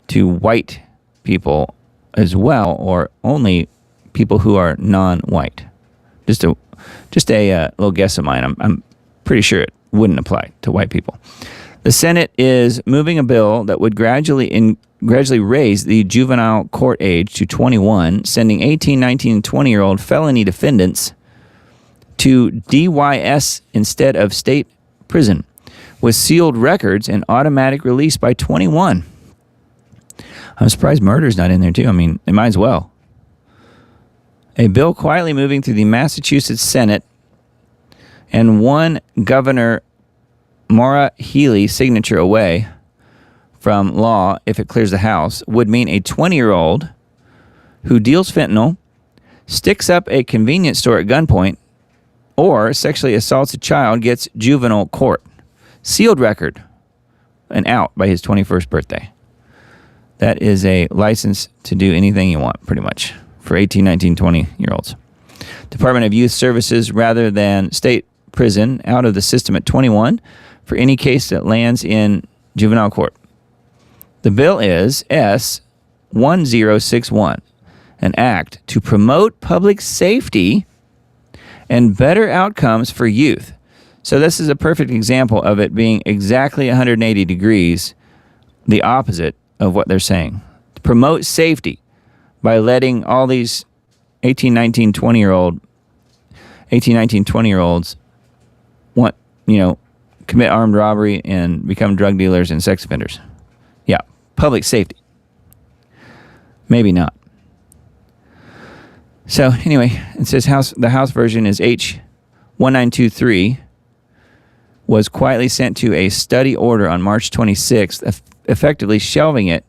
Speaker 2: to white people as well, or only people who are non-white. Just a little guess of mine. I'm pretty sure it wouldn't apply to white people. The Senate is moving a bill that would gradually raise the juvenile court age to 21, sending 18, 19, and 20-year-old felony defendants to DYS instead of state prison, with sealed records and automatic release by 21. I'm surprised murder's not in there, too. I mean, it might as well. A bill quietly moving through the Massachusetts Senate and one Governor Maura Healey's signature away from law, if it clears the House, would mean a 20-year-old who deals fentanyl, sticks up a convenience store at gunpoint, or sexually assaults a child gets juvenile court. Sealed record and out by his 21st birthday. That is a license to do anything you want, pretty much, for 18, 19, 20-year-olds. Department of Youth Services rather than state prison out of the system at 21 for any case that lands in juvenile court. The bill is S1061, an act to promote public safety and better outcomes for youth. So this is a perfect example of it being exactly 180 degrees the opposite of what they're saying. To promote safety by letting all these 18, 19, 20-year-olds want, commit armed robbery and become drug dealers and sex offenders. Yeah, public safety. Maybe not. So anyway, it says the House version is H1923, was quietly sent to a study order on March 26th, effectively shelving it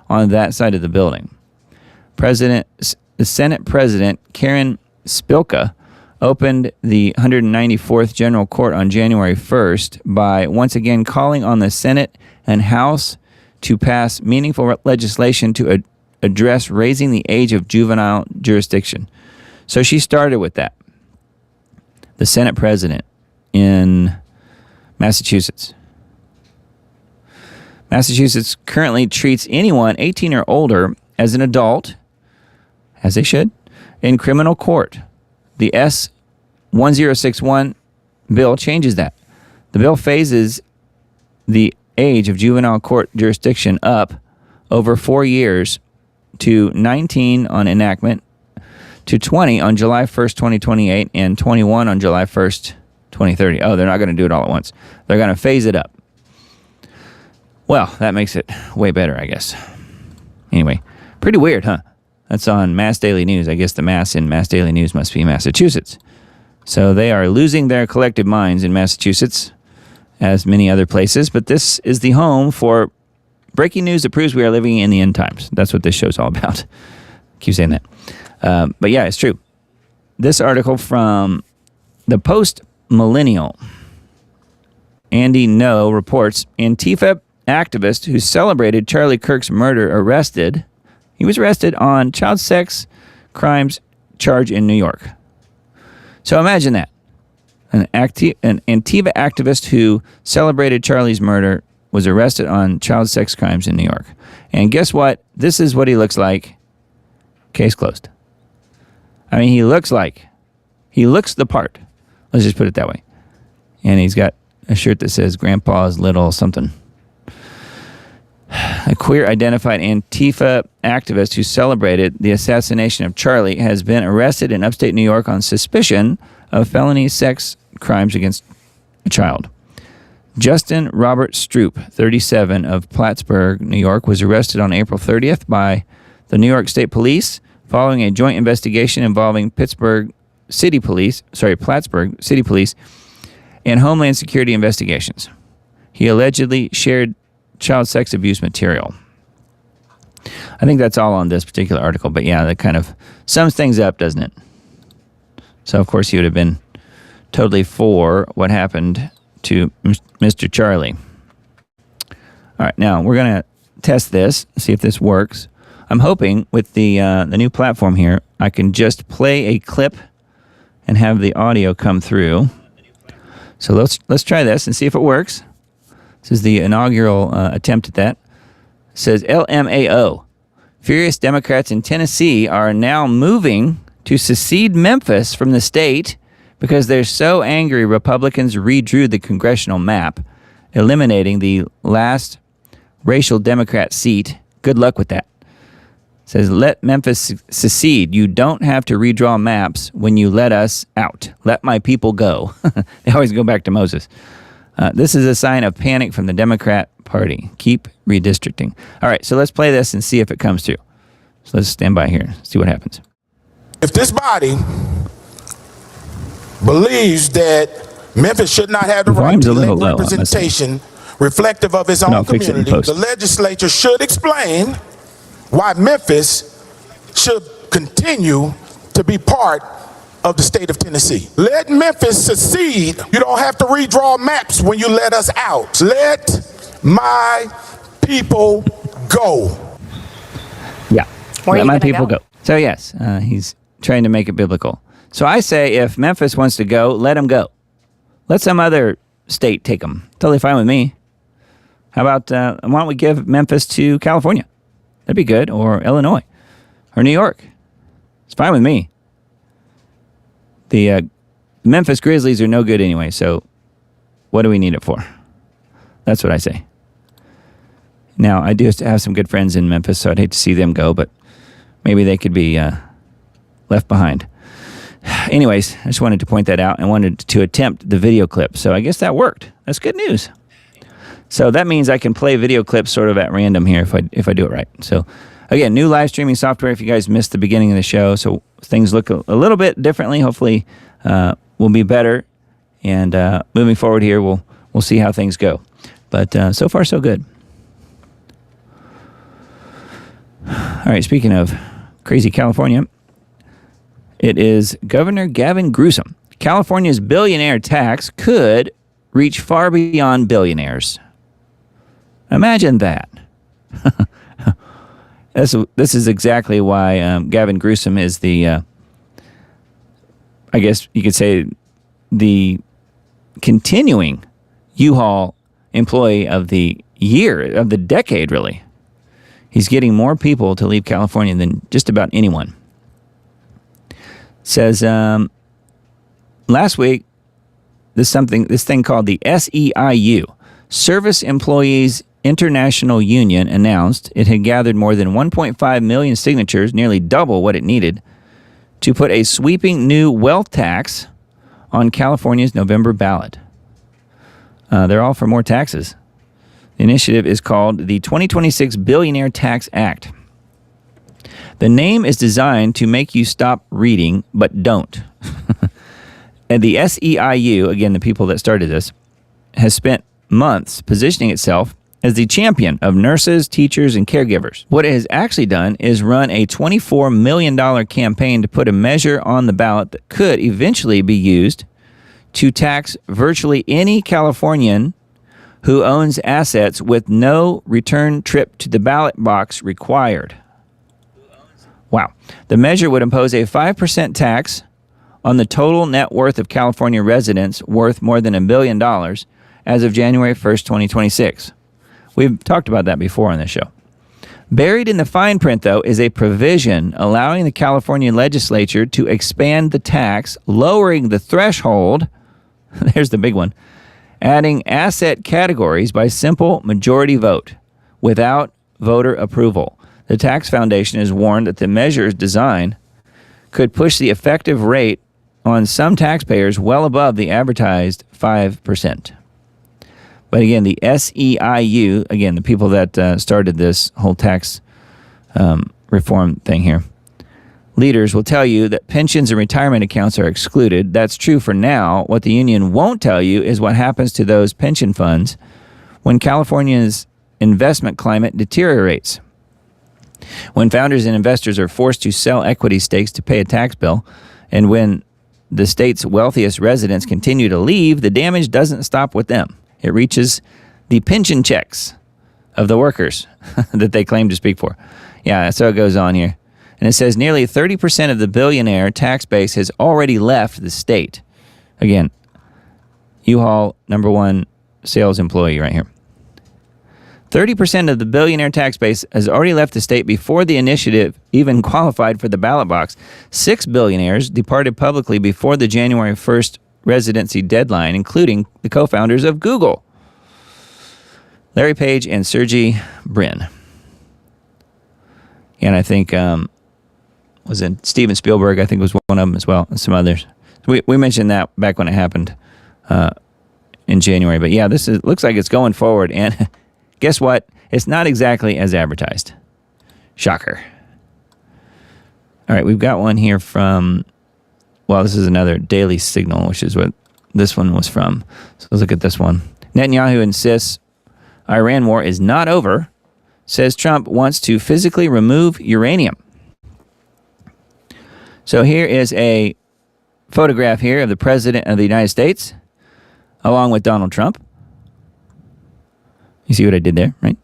Speaker 2: on that side of the building. The Senate President, Karen Spilka, opened the 194th General Court on January 1st by once again calling on the Senate and House to pass meaningful legislation to address raising the age of juvenile jurisdiction. So she started with that. The Senate President in Massachusetts. Massachusetts currently treats anyone 18 or older as an adult as they should, in criminal court. The S1061 bill changes that. The bill phases the age of juvenile court jurisdiction up over 4 years to 19 on enactment, to 20 on July 1st, 2028, and 21 on July 1st, 2030. Oh, they're not going to do it all at once. They're going to phase it up. Well, that makes it way better, I guess. Anyway, pretty weird, huh? That's on Mass Daily News. I guess the Mass in Mass Daily News must be Massachusetts. So they are losing their collective minds in Massachusetts, as many other places. But this is the home for breaking news that proves we are living in the end times. That's what this show's all about. Keep saying that. But yeah, it's true. This article from the Post-Millennial, Andy No reports, Antifa activist who celebrated Charlie Kirk's murder arrested. He was arrested on child sex crimes charge in New York. So imagine that. An Antifa activist who celebrated Charlie's murder was arrested on child sex crimes in New York. And guess what? This is what he looks like. Case closed. I mean, he looks the part. Let's just put it that way. And he's got a shirt that says Grandpa's Little something. A queer-identified Antifa activist who celebrated the assassination of Charlie has been arrested in upstate New York on suspicion of felony sex crimes against a child. Justin Robert Stroop, 37, of Plattsburgh, New York, was arrested on April 30th by the New York State Police following a joint investigation involving Plattsburgh City Police, and Homeland Security investigations. He allegedly shared child sex abuse material. I think that's all on this particular article, but yeah, that kind of sums things up, doesn't it? So, of course, he would have been totally for what happened to Mr. Charlie. All right, now we're going to test this, see if this works. I'm hoping with the new platform here, I can just play a clip and have the audio come through. So let's try this and see if it works. This is the inaugural attempt at that. It says LMAO. Furious Democrats in Tennessee are now moving to secede Memphis from the state because they're so angry Republicans redrew the congressional map, eliminating the last racial Democrat seat. Good luck with that. It says, let Memphis secede. You don't have to redraw maps when you let us out. Let my people go. They always go back to Moses. This is a sign of panic from the Democrat Party. Keep redistricting. All right, so let's play this and see if it comes through. So let's stand by here, see what happens.
Speaker 3: If this body believes that Memphis should not have the right to elect representation reflective of its own community, the legislature should explain why Memphis should continue to be part of the state of Tennessee. Let Memphis secede. You don't have to redraw maps when you let us out. Let my people go.
Speaker 2: Yeah, let my people go. So yes, he's trying to make it biblical. So I say if Memphis wants to go, let him go. Let some other state take him. Totally fine with me. How about, why don't we give Memphis to California? That'd be good. Or Illinois. Or New York. It's fine with me. The Memphis Grizzlies are no good anyway, so what do we need it for? That's what I say. Now, I do have some good friends in Memphis, so I'd hate to see them go, but maybe they could be left behind. Anyways, I just wanted to point that out and wanted to attempt the video clip, so I guess that worked. That's good news. So that means I can play video clips sort of at random here if I do it right. So again, new live streaming software if you guys missed the beginning of the show. So things look a little bit differently. Hopefully will be better. And moving forward here, we'll see how things go. But so far, so good. All right, speaking of crazy California, it is Governor Gavin Newsom. California's billionaire tax could reach far beyond billionaires. Imagine that. This is exactly why Gavin Newsom is the, I guess you could say, the continuing U-Haul employee of the year, of the decade, really. He's getting more people to leave California than just about anyone. says last week, this thing called the SEIU, Service Employees International Union, announced it had gathered more than 1.5 million signatures, nearly double what it needed, to put a sweeping new wealth tax on California's November ballot. They're all for more taxes. The initiative is called the 2026 Billionaire Tax Act. The name is designed to make you stop reading, but don't. And the SEIU, again, the people that started this, has spent months positioning itself as the champion of nurses, teachers, and caregivers. What it has actually done is run a $24 million campaign to put a measure on the ballot that could eventually be used to tax virtually any Californian who owns assets with no return trip to the ballot box required. Wow. The measure would impose a 5% tax on the total net worth of California residents worth more than $1 billion as of January 1st, 2026. We've talked about that before on this show. Buried in the fine print, though, is a provision allowing the California legislature to expand the tax, lowering the threshold, there's the big one, adding asset categories by simple majority vote without voter approval. The Tax Foundation has warned that the measure's design could push the effective rate on some taxpayers well above the advertised 5%. But again, the SEIU, again, the people that started this whole tax reform thing here, leaders will tell you that pensions and retirement accounts are excluded. That's true for now. What the union won't tell you is what happens to those pension funds when California's investment climate deteriorates. When founders and investors are forced to sell equity stakes to pay a tax bill, and when the state's wealthiest residents continue to leave, the damage doesn't stop with them. It reaches the pension checks of the workers that they claim to speak for. Yeah, so it goes on here. And it says nearly 30% of the billionaire tax base has already left the state. Again, U-Haul, number one sales employee right here. 30% of the billionaire tax base has already left the state before the initiative even qualified for the ballot box. 6 billionaires departed publicly before the January 1st residency deadline, including the co-founders of Google, Larry Page and Sergey Brin. And I think, was it Steven Spielberg, I think was one of them as well, and some others. We mentioned that back when it happened in January. But yeah, looks like it's going forward. And guess what? It's not exactly as advertised. Shocker. All right, we've got one here from, well, this is another Daily Signal, which is what this one was from. So let's look at this one. Netanyahu insists Iran war is not over, says Trump wants to physically remove uranium. So here is a photograph here of the President of the United States, along with Donald Trump. You see what I did there, right?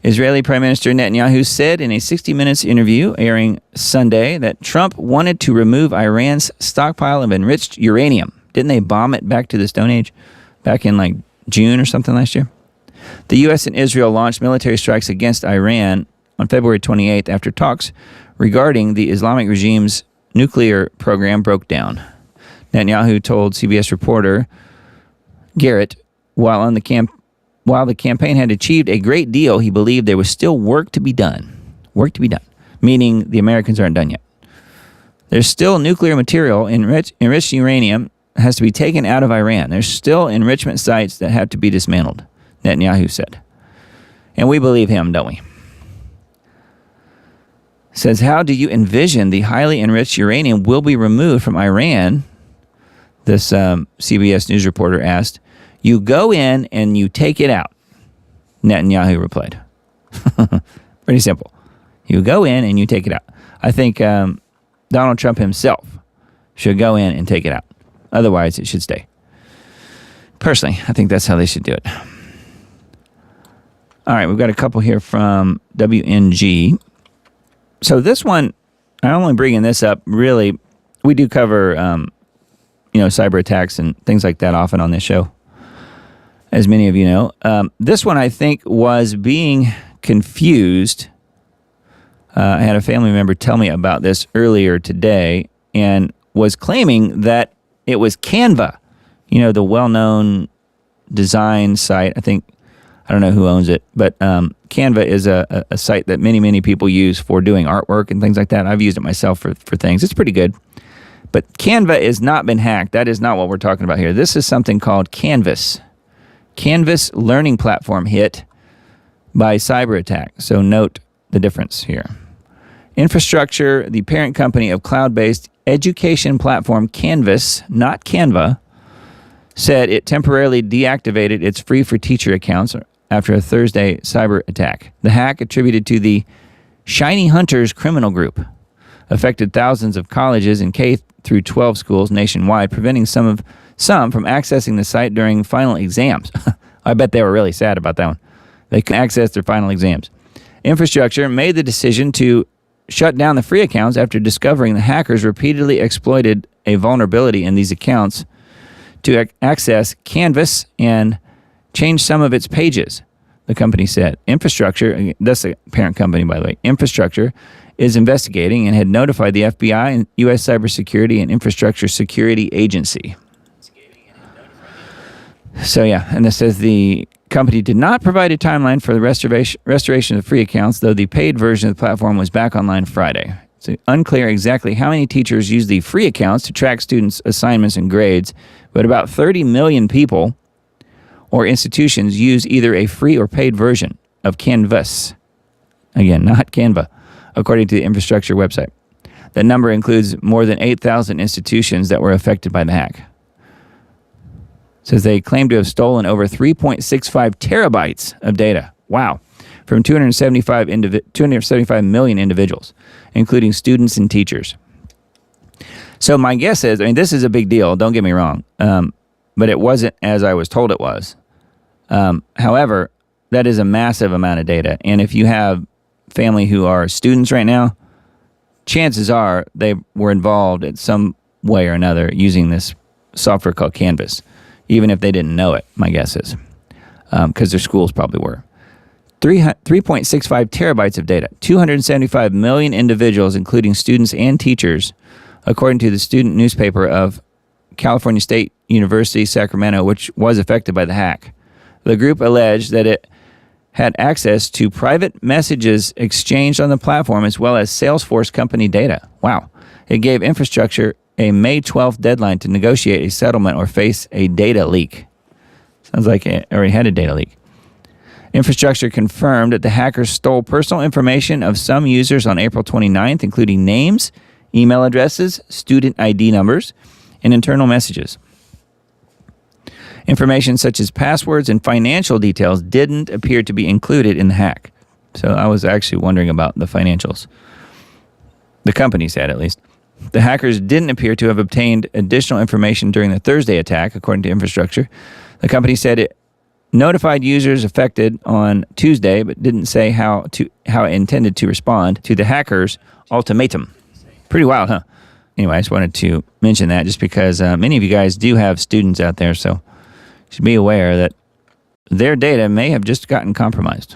Speaker 2: Israeli Prime Minister Netanyahu said in a 60 Minutes interview airing Sunday that Trump wanted to remove Iran's stockpile of enriched uranium. Didn't they bomb it back to the Stone Age back in like June or something last year? The U.S. and Israel launched military strikes against Iran on February 28th after talks regarding the Islamic regime's nuclear program broke down. Netanyahu told CBS reporter Garrett, while the campaign had achieved a great deal, he believed there was still work to be done. Work to be done, meaning the Americans aren't done yet. There's still nuclear material, enriched uranium has to be taken out of Iran. There's still enrichment sites that have to be dismantled, Netanyahu said. And we believe him, don't we? Says, how do you envision the highly enriched uranium will be removed from Iran? This CBS News reporter asked. You go in and you take it out, Netanyahu replied. Pretty simple. You go in and you take it out. I think Donald Trump himself should go in and take it out. Otherwise, it should stay. Personally, I think that's how they should do it. All right, we've got a couple here from WNG. So this one, I'm only bringing this up, really, we do cover, cyber attacks and things like that often on this show, as many of you know. This one, I think, was being confused. I had a family member tell me about this earlier today, and was claiming that it was Canva, the well-known design site. I don't know who owns it, but Canva is a site that many, many people use for doing artwork and things like that. I've used it myself for things. It's pretty good. But Canva has not been hacked. That is not what we're talking about here. This is something called Canvas. Canvas learning platform hit by cyber attack. So note the difference here. Infrastructure, the parent company of cloud-based education platform Canvas, not Canva, said it temporarily deactivated its free for teacher accounts after a Thursday cyber attack. The hack, attributed to the Shiny Hunters criminal group, affected thousands of colleges and K through 12 schools nationwide, preventing some from accessing the site during final exams. I bet they were really sad about that one. They couldn't access their final exams. Infrastructure made the decision to shut down the free accounts after discovering the hackers repeatedly exploited a vulnerability in these accounts to access Canvas and change some of its pages, the company said. Infrastructure, that's the parent company, by the way, Infrastructure is investigating and had notified the FBI and U.S. Cybersecurity and Infrastructure Security Agency. So yeah, and this says the company did not provide a timeline for the restoration of free accounts, though the paid version of the platform was back online Friday. It's unclear exactly how many teachers use the free accounts to track students' assignments and grades, but about 30 million people or institutions use either a free or paid version of Canvas. Again, not Canva, according to the infrastructure website. That number includes more than 8,000 institutions that were affected by the hack. It says they claim to have stolen over 3.65 terabytes of data. Wow. From 275 million individuals, including students and teachers. So my guess is, this is a big deal, don't get me wrong, but it wasn't as I was told it was. However, that is a massive amount of data, and if you have family who are students right now, chances are they were involved in some way or another using this software called Canvas, even if they didn't know it, my guess is, because their schools probably were. 3.65 terabytes of data, 275 million individuals, including students and teachers, according to the student newspaper of California State University, Sacramento, which was affected by the hack. The group alleged that it had access to private messages exchanged on the platform as well as Salesforce company data. Wow. It gave Infrastructure a May 12th deadline to negotiate a settlement or face a data leak. Sounds like it already had a data leak. Infrastructure confirmed that the hackers stole personal information of some users on April 29th, including names, email addresses, student ID numbers, and internal messages. Information such as passwords and financial details didn't appear to be included in the hack. So I was actually wondering about the financials. The company said, at least. The hackers didn't appear to have obtained additional information during the Thursday attack, according to Infrastructure. The company said it notified users affected on Tuesday, but didn't say how it intended to respond to the hackers' ultimatum. Pretty wild, huh? Anyway, I just wanted to mention that just because many of you guys do have students out there, so you should be aware that their data may have just gotten compromised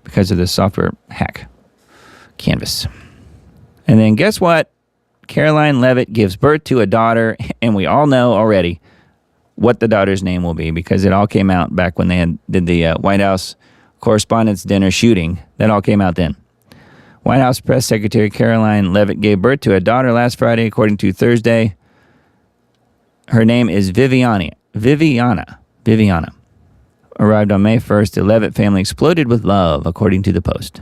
Speaker 2: because of this software hack, Canvas. And then guess what? Caroline Leavitt gives birth to a daughter, and we all know already what the daughter's name will be because it all came out back when they did the White House Correspondents' Dinner shooting. That all came out then. White House Press Secretary Caroline Leavitt gave birth to a daughter last Friday, according to Thursday. Her name is Viviana. Arrived on May 1st, the Leavitt family exploded with love, according to the Post.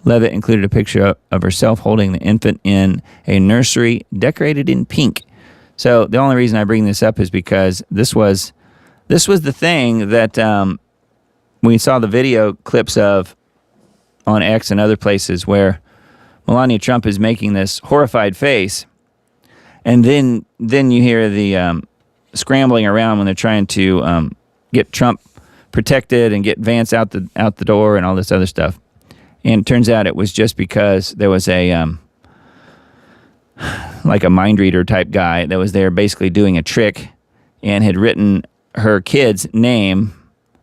Speaker 2: Leavitt included a picture of herself holding the infant in a nursery decorated in pink. So the only reason I bring this up is because this was the thing that we saw the video clips of on X and other places where Melania Trump is making this horrified face, and then you hear the scrambling around when they're trying to get Trump protected and get Vance out the door and all this other stuff. And it turns out it was just because there was a like a mind reader type guy that was there basically doing a trick and had written her kid's name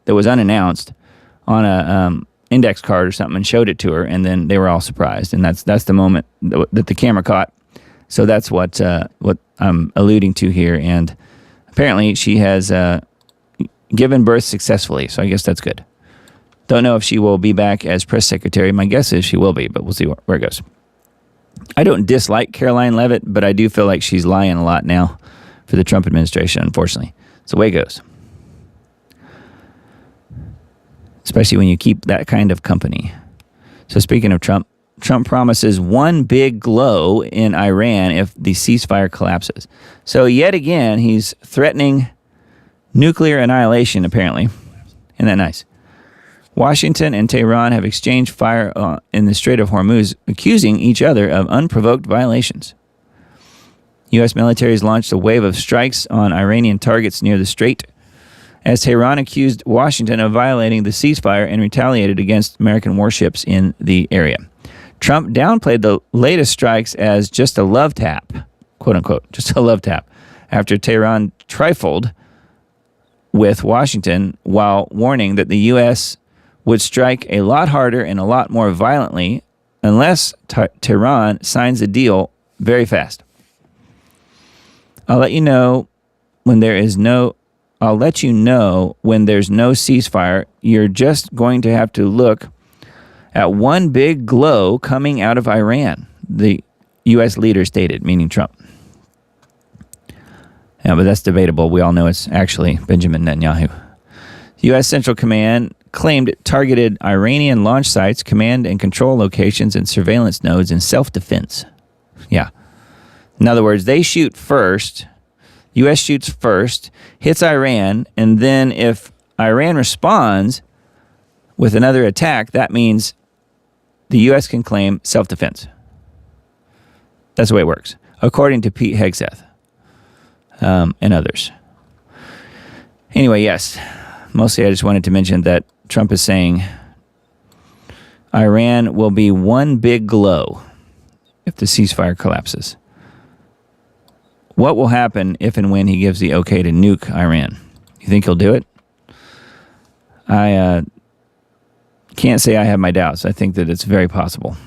Speaker 2: that was unannounced on a index card or something and showed it to her, and then they were all surprised. And that's the moment that the camera caught. So that's what I'm alluding to here. And apparently she has given birth successfully, so I guess that's good. Don't know if she will be back as press secretary. My guess is she will be, but we'll see where it goes. I don't dislike Caroline Leavitt, but I do feel like she's lying a lot now for the Trump administration, unfortunately. It's the way it goes. Especially when you keep that kind of company. So speaking of Trump, Trump promises one big glow in Iran if the ceasefire collapses. So yet again, he's threatening nuclear annihilation, apparently. Isn't that nice? Washington and Tehran have exchanged fire in the Strait of Hormuz, accusing each other of unprovoked violations. U.S. military has launched a wave of strikes on Iranian targets near the strait, as Tehran accused Washington of violating the ceasefire and retaliated against American warships in the area. Trump downplayed the latest strikes as just a love tap, quote unquote, just a love tap, after Tehran trifled with Washington while warning that the U.S. would strike a lot harder and a lot more violently unless Tehran signs a deal very fast. I'll let you know when there's no ceasefire. You're just going to have to look at one big glow coming out of Iran, the U.S. leader stated, meaning Trump. Yeah, but that's debatable. We all know it's actually Benjamin Netanyahu. U.S. Central Command claimed it targeted Iranian launch sites, command and control locations, and surveillance nodes in self-defense. Yeah. In other words, they shoot first, U.S. shoots first, hits Iran, and then if Iran responds with another attack, that means the U.S. can claim self-defense. That's the way it works, according to Pete Hegseth and others. Anyway, yes, mostly I just wanted to mention that Trump is saying Iran will be one big glow if the ceasefire collapses. What will happen if and when he gives the okay to nuke Iran? You think he'll do it? I can't say I have my doubts. I think that it's very possible.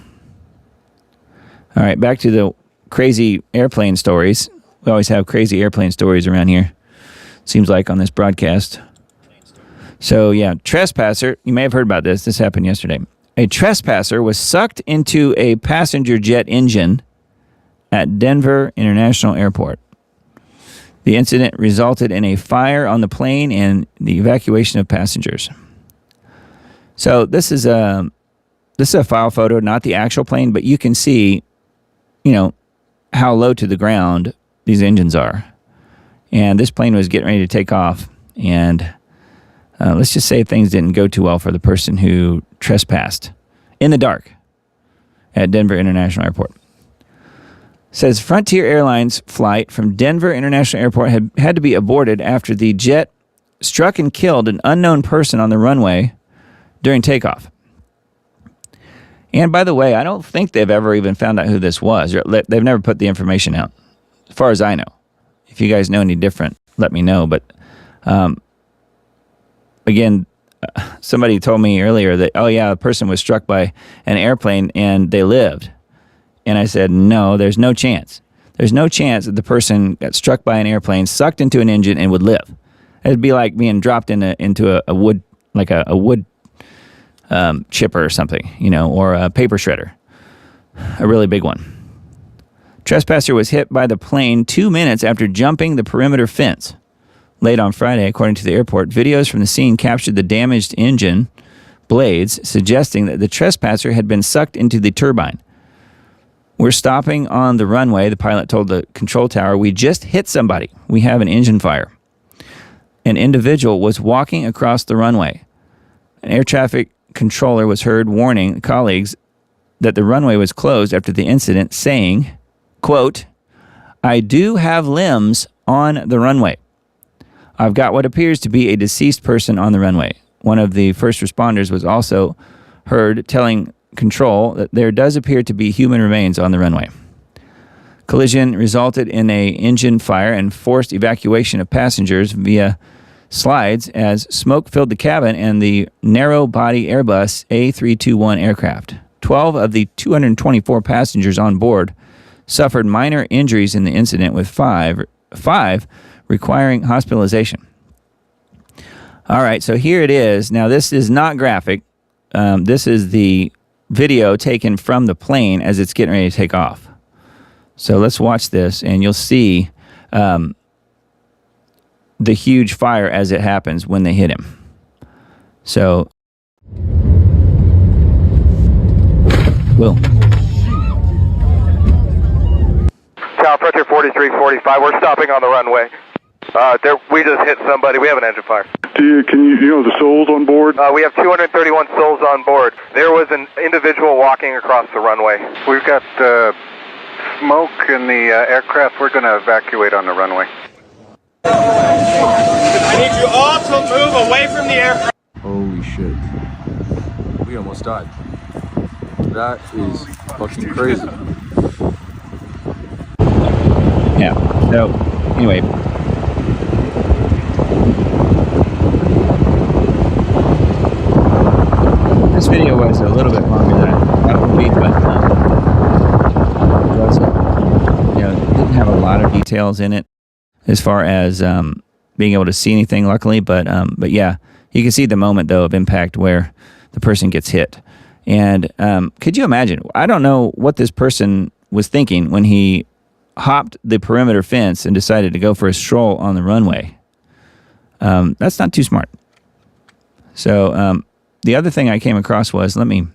Speaker 2: All right, back to the crazy airplane stories. We always have crazy airplane stories around here, seems like, on this broadcast. So, yeah, trespasser. You may have heard about this. This happened yesterday. A trespasser was sucked into a passenger jet engine at Denver International Airport. The incident resulted in a fire on the plane and the evacuation of passengers. So this is a file photo, not the actual plane, but you can see, how low to the ground these engines are. And this plane was getting ready to take off, and let's just say things didn't go too well for the person who trespassed in the dark at Denver International Airport. Says Frontier Airlines flight from Denver International Airport had to be aborted after the jet struck and killed an unknown person on the runway during takeoff. And by the way, I don't think they've ever even found out who this was. They've never put the information out, as far as I know. If you guys know any different, let me know. But again, somebody told me earlier that, a person was struck by an airplane and they lived. And I said, no, there's no chance. There's no chance that the person got struck by an airplane, sucked into an engine, and would live. It'd be like being dropped into a wood, like a wood chipper or something, or a paper shredder, a really big one. Trespasser was hit by the plane 2 minutes after jumping the perimeter fence. Late on Friday, according to the airport, videos from the scene captured the damaged engine blades, suggesting that the trespasser had been sucked into the turbine. We're stopping on the runway, the pilot told the control tower. We just hit somebody. We have an engine fire. An individual was walking across the runway. An air traffic controller was heard warning colleagues that the runway was closed after the incident, saying, quote, I do have limbs on the runway. I've got what appears to be a deceased person on the runway. One of the first responders was also heard telling control that there does appear to be human remains on the runway. Collision resulted in an engine fire and forced evacuation of passengers via slides as smoke filled the cabin and the narrow-body Airbus A321 aircraft. 12 of the 224 passengers on board suffered minor injuries in the incident, with five requiring hospitalization. All right, so here it is. Now, this is not graphic. This is the video taken from the plane as it's getting ready to take off. So let's watch this, and you'll see the huge fire as it happens when they hit him. So, Will.
Speaker 4: Tower Frontier 4345, we're stopping on the runway. We just hit somebody. We have an engine fire.
Speaker 5: You know the souls on board?
Speaker 4: We have 231 souls on board. There was an individual walking across the runway.
Speaker 6: We've got smoke in the aircraft. We're going to evacuate on the runway.
Speaker 4: I need you all to move away from the aircraft.
Speaker 7: Holy shit. We almost died. That is fucking crazy.
Speaker 2: Yeah, so anyway. This video was a little bit longer than I thought it would be, but didn't have a lot of details in it as far as being able to see anything, luckily. But yeah, you can see the moment, though, of impact where the person gets hit. And could you imagine? I don't know what this person was thinking when he hopped the perimeter fence and decided to go for a stroll on the runway. That's not too smart. So the other thing I came across was, let me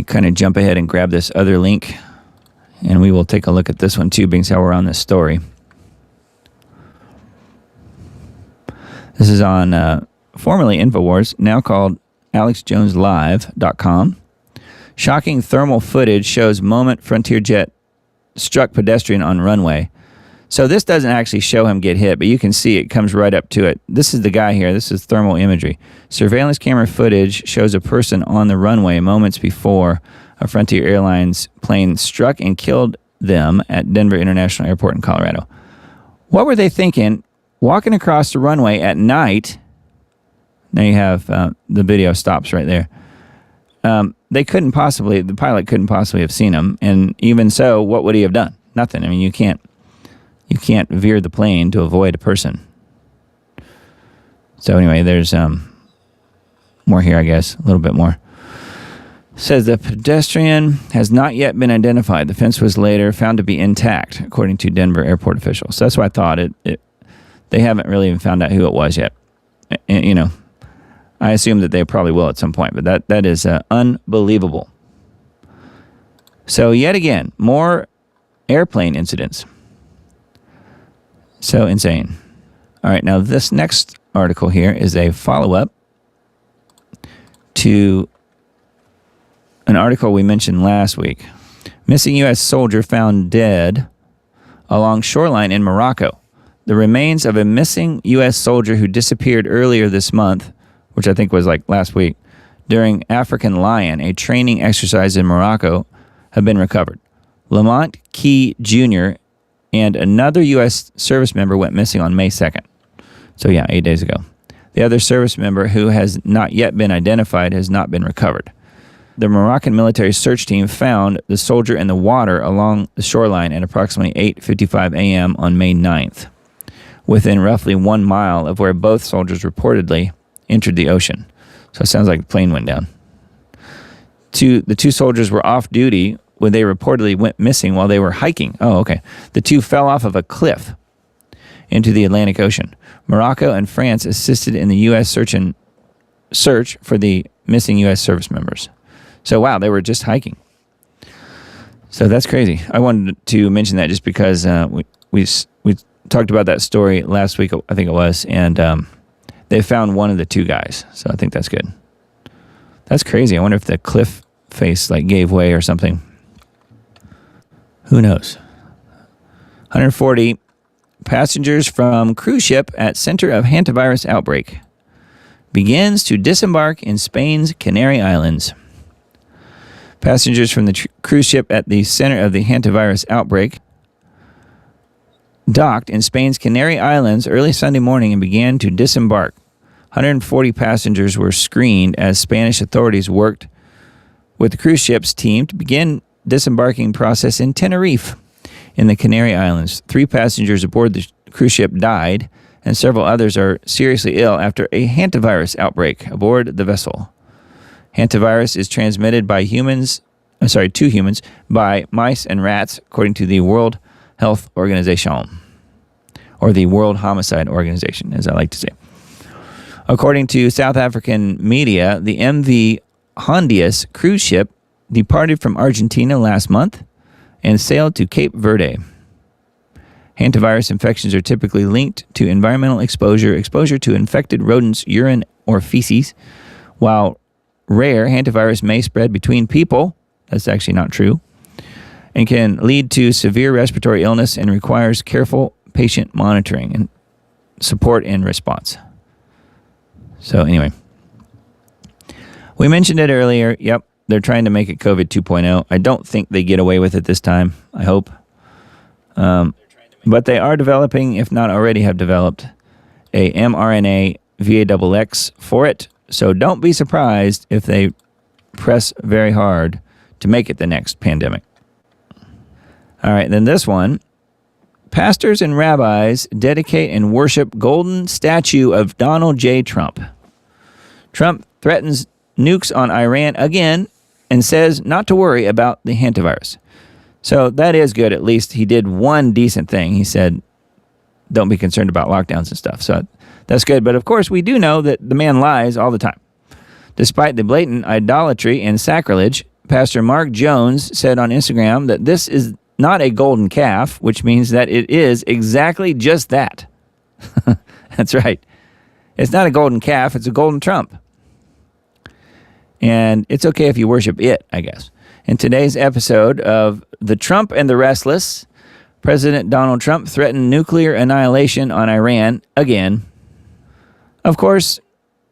Speaker 2: kind of jump ahead and grab this other link, and we will take a look at this one too, being how we're on this story. This is on formerly InfoWars, now called AlexJonesLive.com. Shocking thermal footage shows moment Frontier jet struck pedestrian on runway. So this doesn't actually show him get hit, but you can see it comes right up to it. This is the guy here. This is thermal imagery. Surveillance camera footage shows a person on the runway moments before a Frontier Airlines plane struck and killed them at Denver International Airport in Colorado. What were they thinking walking across the runway at night? Now you have the video stops right there. The pilot couldn't possibly have seen him, and even so, what would he have done? Nothing. I mean, you can't veer the plane to avoid a person. So anyway, there's more here, I guess, a little bit more. It says the pedestrian has not yet been identified. The fence was later found to be intact, according to Denver airport officials. So that's what I thought. They haven't really even found out who it was yet. And, I assume that they probably will at some point, but that is unbelievable. So yet again, more airplane incidents. So insane. All right, now this next article here is a follow-up to an article we mentioned last week. Missing U.S. soldier found dead along shoreline in Morocco. The remains of a missing U.S. soldier who disappeared earlier this month, which I think was like last week, during African Lion, a training exercise in Morocco, have been recovered. Lamont Key Jr. and another U.S. service member went missing on May 2nd. So yeah, 8 days ago. The other service member, who has not yet been identified, has not been recovered. The Moroccan military search team found the soldier in the water along the shoreline at approximately 8:55 a.m. on May 9th, within roughly 1 mile of where both soldiers reportedly entered the ocean. So it sounds like the plane went down. The two soldiers were off duty when they reportedly went missing while they were hiking. Oh, okay. The two fell off of a cliff into the Atlantic Ocean. Morocco and France assisted in the U.S. search for the missing U.S. service members. So, wow, they were just hiking. So that's crazy. I wanted to mention that just because we talked about that story last week, I think it was, and they found one of the two guys. So I think that's good. That's crazy. I wonder if the cliff face gave way or something. Who knows? 140 passengers from cruise ship at center of hantavirus outbreak begins to disembark in Spain's Canary Islands. Passengers from the cruise ship at the center of the hantavirus outbreak docked in Spain's Canary Islands early Sunday morning and began to disembark. 140 passengers were screened as Spanish authorities worked with the cruise ship's team to begin disembarking process in Tenerife. in the Canary Islands. 3 passengers aboard the cruise ship died, and several others are seriously ill after a hantavirus outbreak aboard the vessel. Hantavirus is transmitted by to humans by mice and rats, according to the World Health Organization, or the World Homicide Organization, as I like to say. According to South African media, the MV Hondius cruise ship departed from Argentina last month and sailed to Cape Verde. Hantavirus infections are typically linked to environmental exposure to infected rodents' urine or feces. While rare, hantavirus may spread between people. That's actually not true. And can lead to severe respiratory illness and requires careful patient monitoring and support and response. So anyway, we mentioned it earlier. Yep, they're trying to make it COVID 2.0. I don't think they get away with it this time. I hope. But they are developing, if not already have developed, a mRNA VAXX for it. So don't be surprised if they press very hard to make it the next pandemic. All right, then this one. Pastors and rabbis dedicate and worship golden statue of Donald J. Trump. Trump threatens nukes on Iran again and says not to worry about the hantavirus. So that is good. At least he did one decent thing. He said, don't be concerned about lockdowns and stuff. So that's good. But of course, we do know that the man lies all the time. Despite the blatant idolatry and sacrilege, Pastor Mark Jones said on Instagram that this is not a golden calf, which means that it is exactly just that. That's right. It's not a golden calf, it's a golden Trump. And it's okay if you worship it, I guess. In today's episode of The Trump and the Restless, President Donald Trump threatened nuclear annihilation on Iran again. Of course,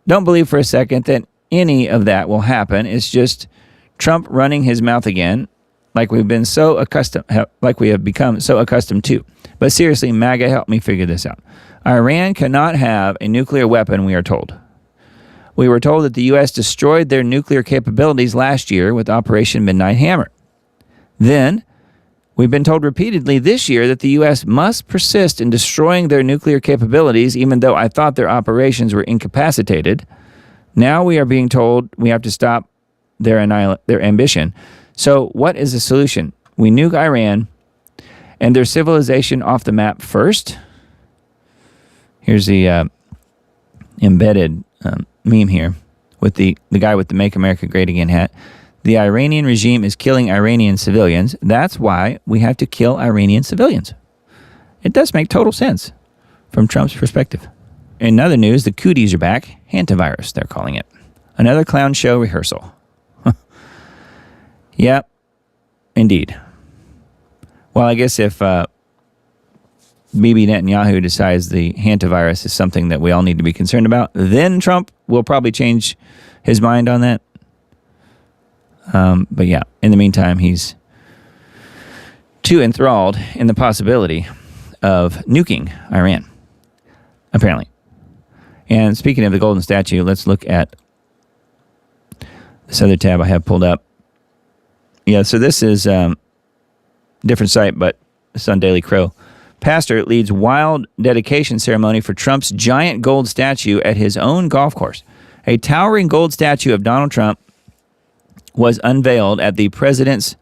Speaker 2: don't believe for a second that any of that will happen. It's just Trump running his mouth again, like we have become so accustomed to. But seriously, MAGA, help me figure this out. Iran cannot have a nuclear weapon, we are told. We were told that the U.S. destroyed their nuclear capabilities last year with Operation Midnight Hammer. Then, we've been told repeatedly this year that the U.S. must persist in destroying their nuclear capabilities, even though I thought their operations were incapacitated. Now we are being told we have to stop their ambition. So what is the solution? We nuke Iran and their civilization off the map first. Here's the embedded meme here with the guy with the Make America Great Again hat. The Iranian regime is killing Iranian civilians. That's why we have to kill Iranian civilians. It does make total sense from Trump's perspective. In other news, the cooties are back. Hantavirus, they're calling it. Another clown show rehearsal. Yep, indeed. Well, I guess if Bibi Netanyahu decides the hantavirus is something that we all need to be concerned about, then Trump will probably change his mind on that. But yeah, in the meantime, he's too enthralled in the possibility of nuking Iran, apparently. And speaking of the golden statue, let's look at this other tab I have pulled up. Yeah, so this is different site, but it's on Daily Crow. Pastor leads wild dedication ceremony for Trump's giant gold statue at his own golf course. A towering gold statue of Donald Trump was unveiled at the president's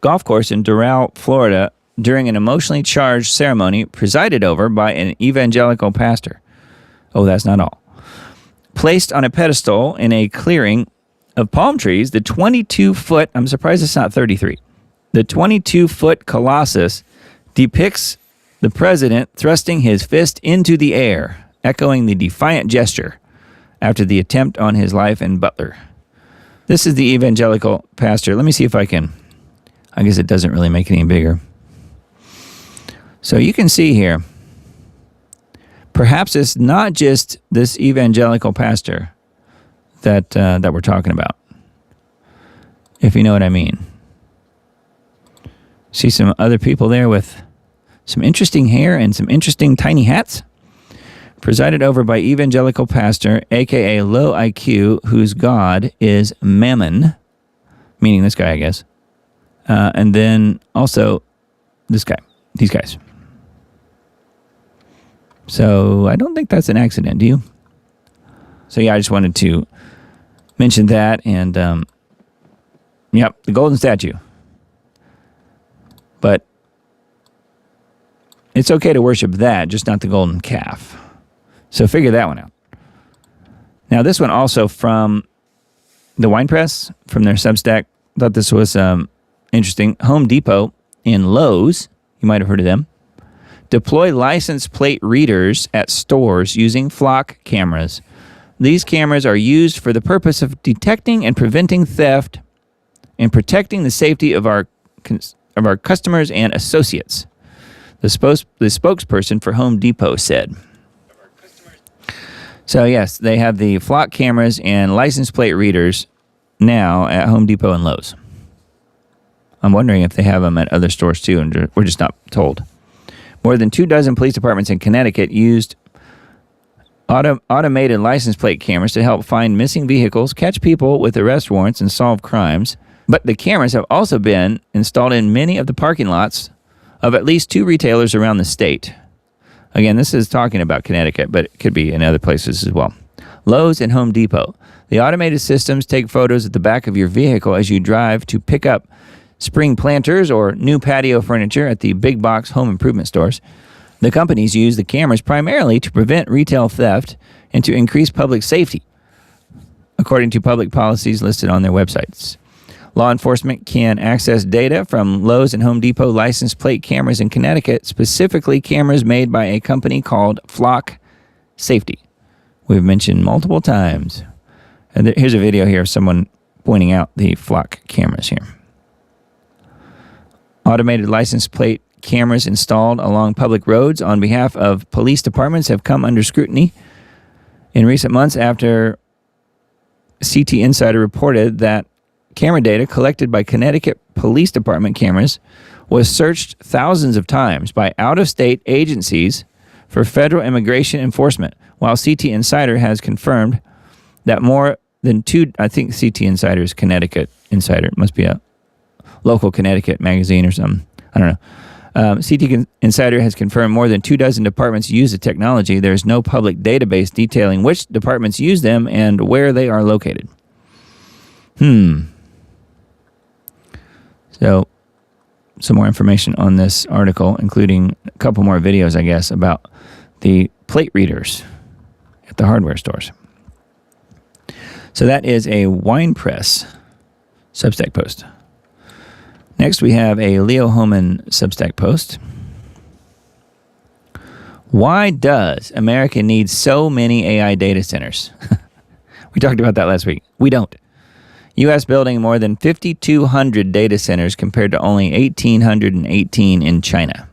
Speaker 2: golf course in Doral, Florida, during an emotionally charged ceremony presided over by an evangelical pastor. Oh, that's not all. Placed on a pedestal in a clearing of palm trees, the 22-foot, I'm surprised it's not 33, the 22-foot colossus depicts the president thrusting his fist into the air, echoing the defiant gesture after the attempt on his life in Butler. This is the evangelical pastor. Let me see if I guess it doesn't really make it any bigger. So you can see here, perhaps it's not just this evangelical pastor that we're talking about, if you know what I mean. See some other people there with some interesting hair and some interesting tiny hats, presided over by evangelical pastor, a.k.a. low IQ, whose god is Mammon, meaning this guy, I guess. And then also this guy. These guys. So I don't think that's an accident, do you? So yeah, I just wanted to mention that. And yep, the golden statue. But it's okay to worship that, just not the golden calf. So figure that one out. Now this one also from the Wine Press, from their Substack. Thought this was interesting. Home Depot and Lowe's, you might have heard of them, deploy license plate readers at stores using flock cameras. These cameras are used for the purpose of detecting and preventing theft and protecting the safety of our customers and associates. The spokesperson for Home Depot said. So yes, they have the flock cameras and license plate readers now at Home Depot and Lowe's. I'm wondering if they have them at other stores too, and we're just not told. More than 24 police departments in Connecticut used automated license plate cameras to help find missing vehicles, catch people with arrest warrants, and solve crimes. But the cameras have also been installed in many of the parking lots of at least 2 retailers around the state. Again, this is talking about Connecticut, but it could be in other places as well. Lowe's and Home Depot. The automated systems take photos at the back of your vehicle as you drive to pick up spring planters or new patio furniture at the big box home improvement stores. The companies use the cameras primarily to prevent retail theft and to increase public safety, according to public policies listed on their websites. Law enforcement can access data from Lowe's and Home Depot license plate cameras in Connecticut, specifically cameras made by a company called Flock Safety. We've mentioned multiple times. And here's a video here of someone pointing out the Flock cameras here. Automated license plate cameras installed along public roads on behalf of police departments have come under scrutiny in recent months after CT Insider reported that camera data collected by Connecticut Police Department cameras was searched thousands of times by out-of-state agencies for federal immigration enforcement, while CT Insider has confirmed that more than 2, I think CT Insider is Connecticut Insider. It must be a local Connecticut magazine or something. I don't know. CT Insider has confirmed more than 24 departments use the technology. There is no public database detailing which departments use them and where they are located. So, some more information on this article, including a couple more videos, I guess, about the plate readers at the hardware stores. So that is a Wine Press Substack post. Next, we have a Leo Homan Substack post. Why does America need so many AI data centers? We talked about that last week. We don't. U.S. building more than 5,200 data centers compared to only 1,818 in China.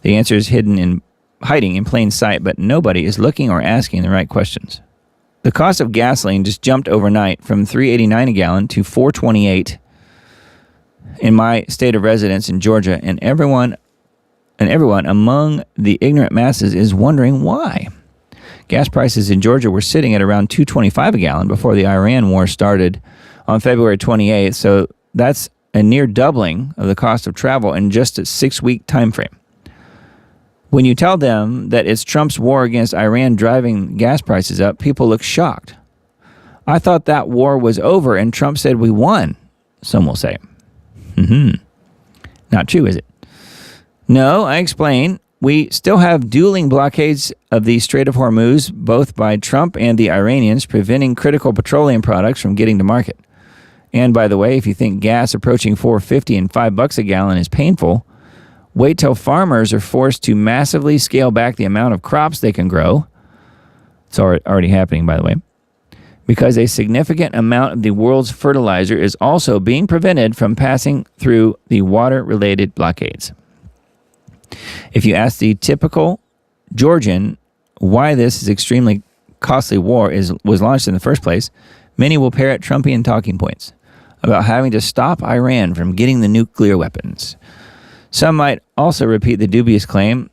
Speaker 2: The answer is hiding in plain sight, but nobody is looking or asking the right questions. The cost of gasoline just jumped overnight from $3.89 a gallon to $4.28 in my state of residence in Georgia, and everyone among the ignorant masses is wondering why. Gas prices in Georgia were sitting at around $2.25 a gallon before the Iran war started on February 28th, so that's a near doubling of the cost of travel in just a 6-week time frame. When you tell them that it's Trump's war against Iran driving gas prices up, people look shocked. I thought that war was over and Trump said we won, some will say. Not true, is it? No, I explain. We still have dueling blockades of the Strait of Hormuz, both by Trump and the Iranians, preventing critical petroleum products from getting to market. And by the way, if you think gas approaching $4.50 and $5 a gallon is painful, wait till farmers are forced to massively scale back the amount of crops they can grow. It's already happening, by the way. Because a significant amount of the world's fertilizer is also being prevented from passing through the water-related blockades. If you ask the typical Georgian why this extremely costly war was launched in the first place, many will parrot Trumpian talking points about having to stop Iran from getting the nuclear weapons. Some might also repeat the dubious claim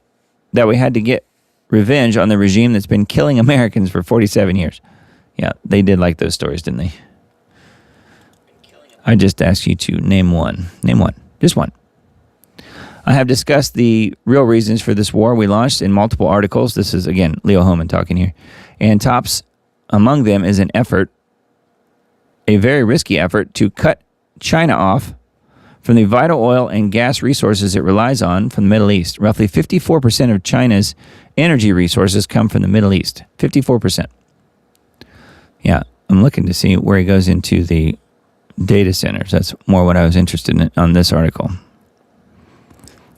Speaker 2: that we had to get revenge on the regime that's been killing Americans for 47 years. Yeah, they did like those stories, didn't they? I just asked you to name one. Name one. Just one. I have discussed the real reasons for this war we launched in multiple articles. This is, again, Leo Hohmann talking here. And tops among them is an effort, a very risky effort, to cut China off from the vital oil and gas resources it relies on from the Middle East. Roughly 54% of China's energy resources come from the Middle East. 54%. Yeah, I'm looking to see where he goes into the data centers. That's more what I was interested in on this article.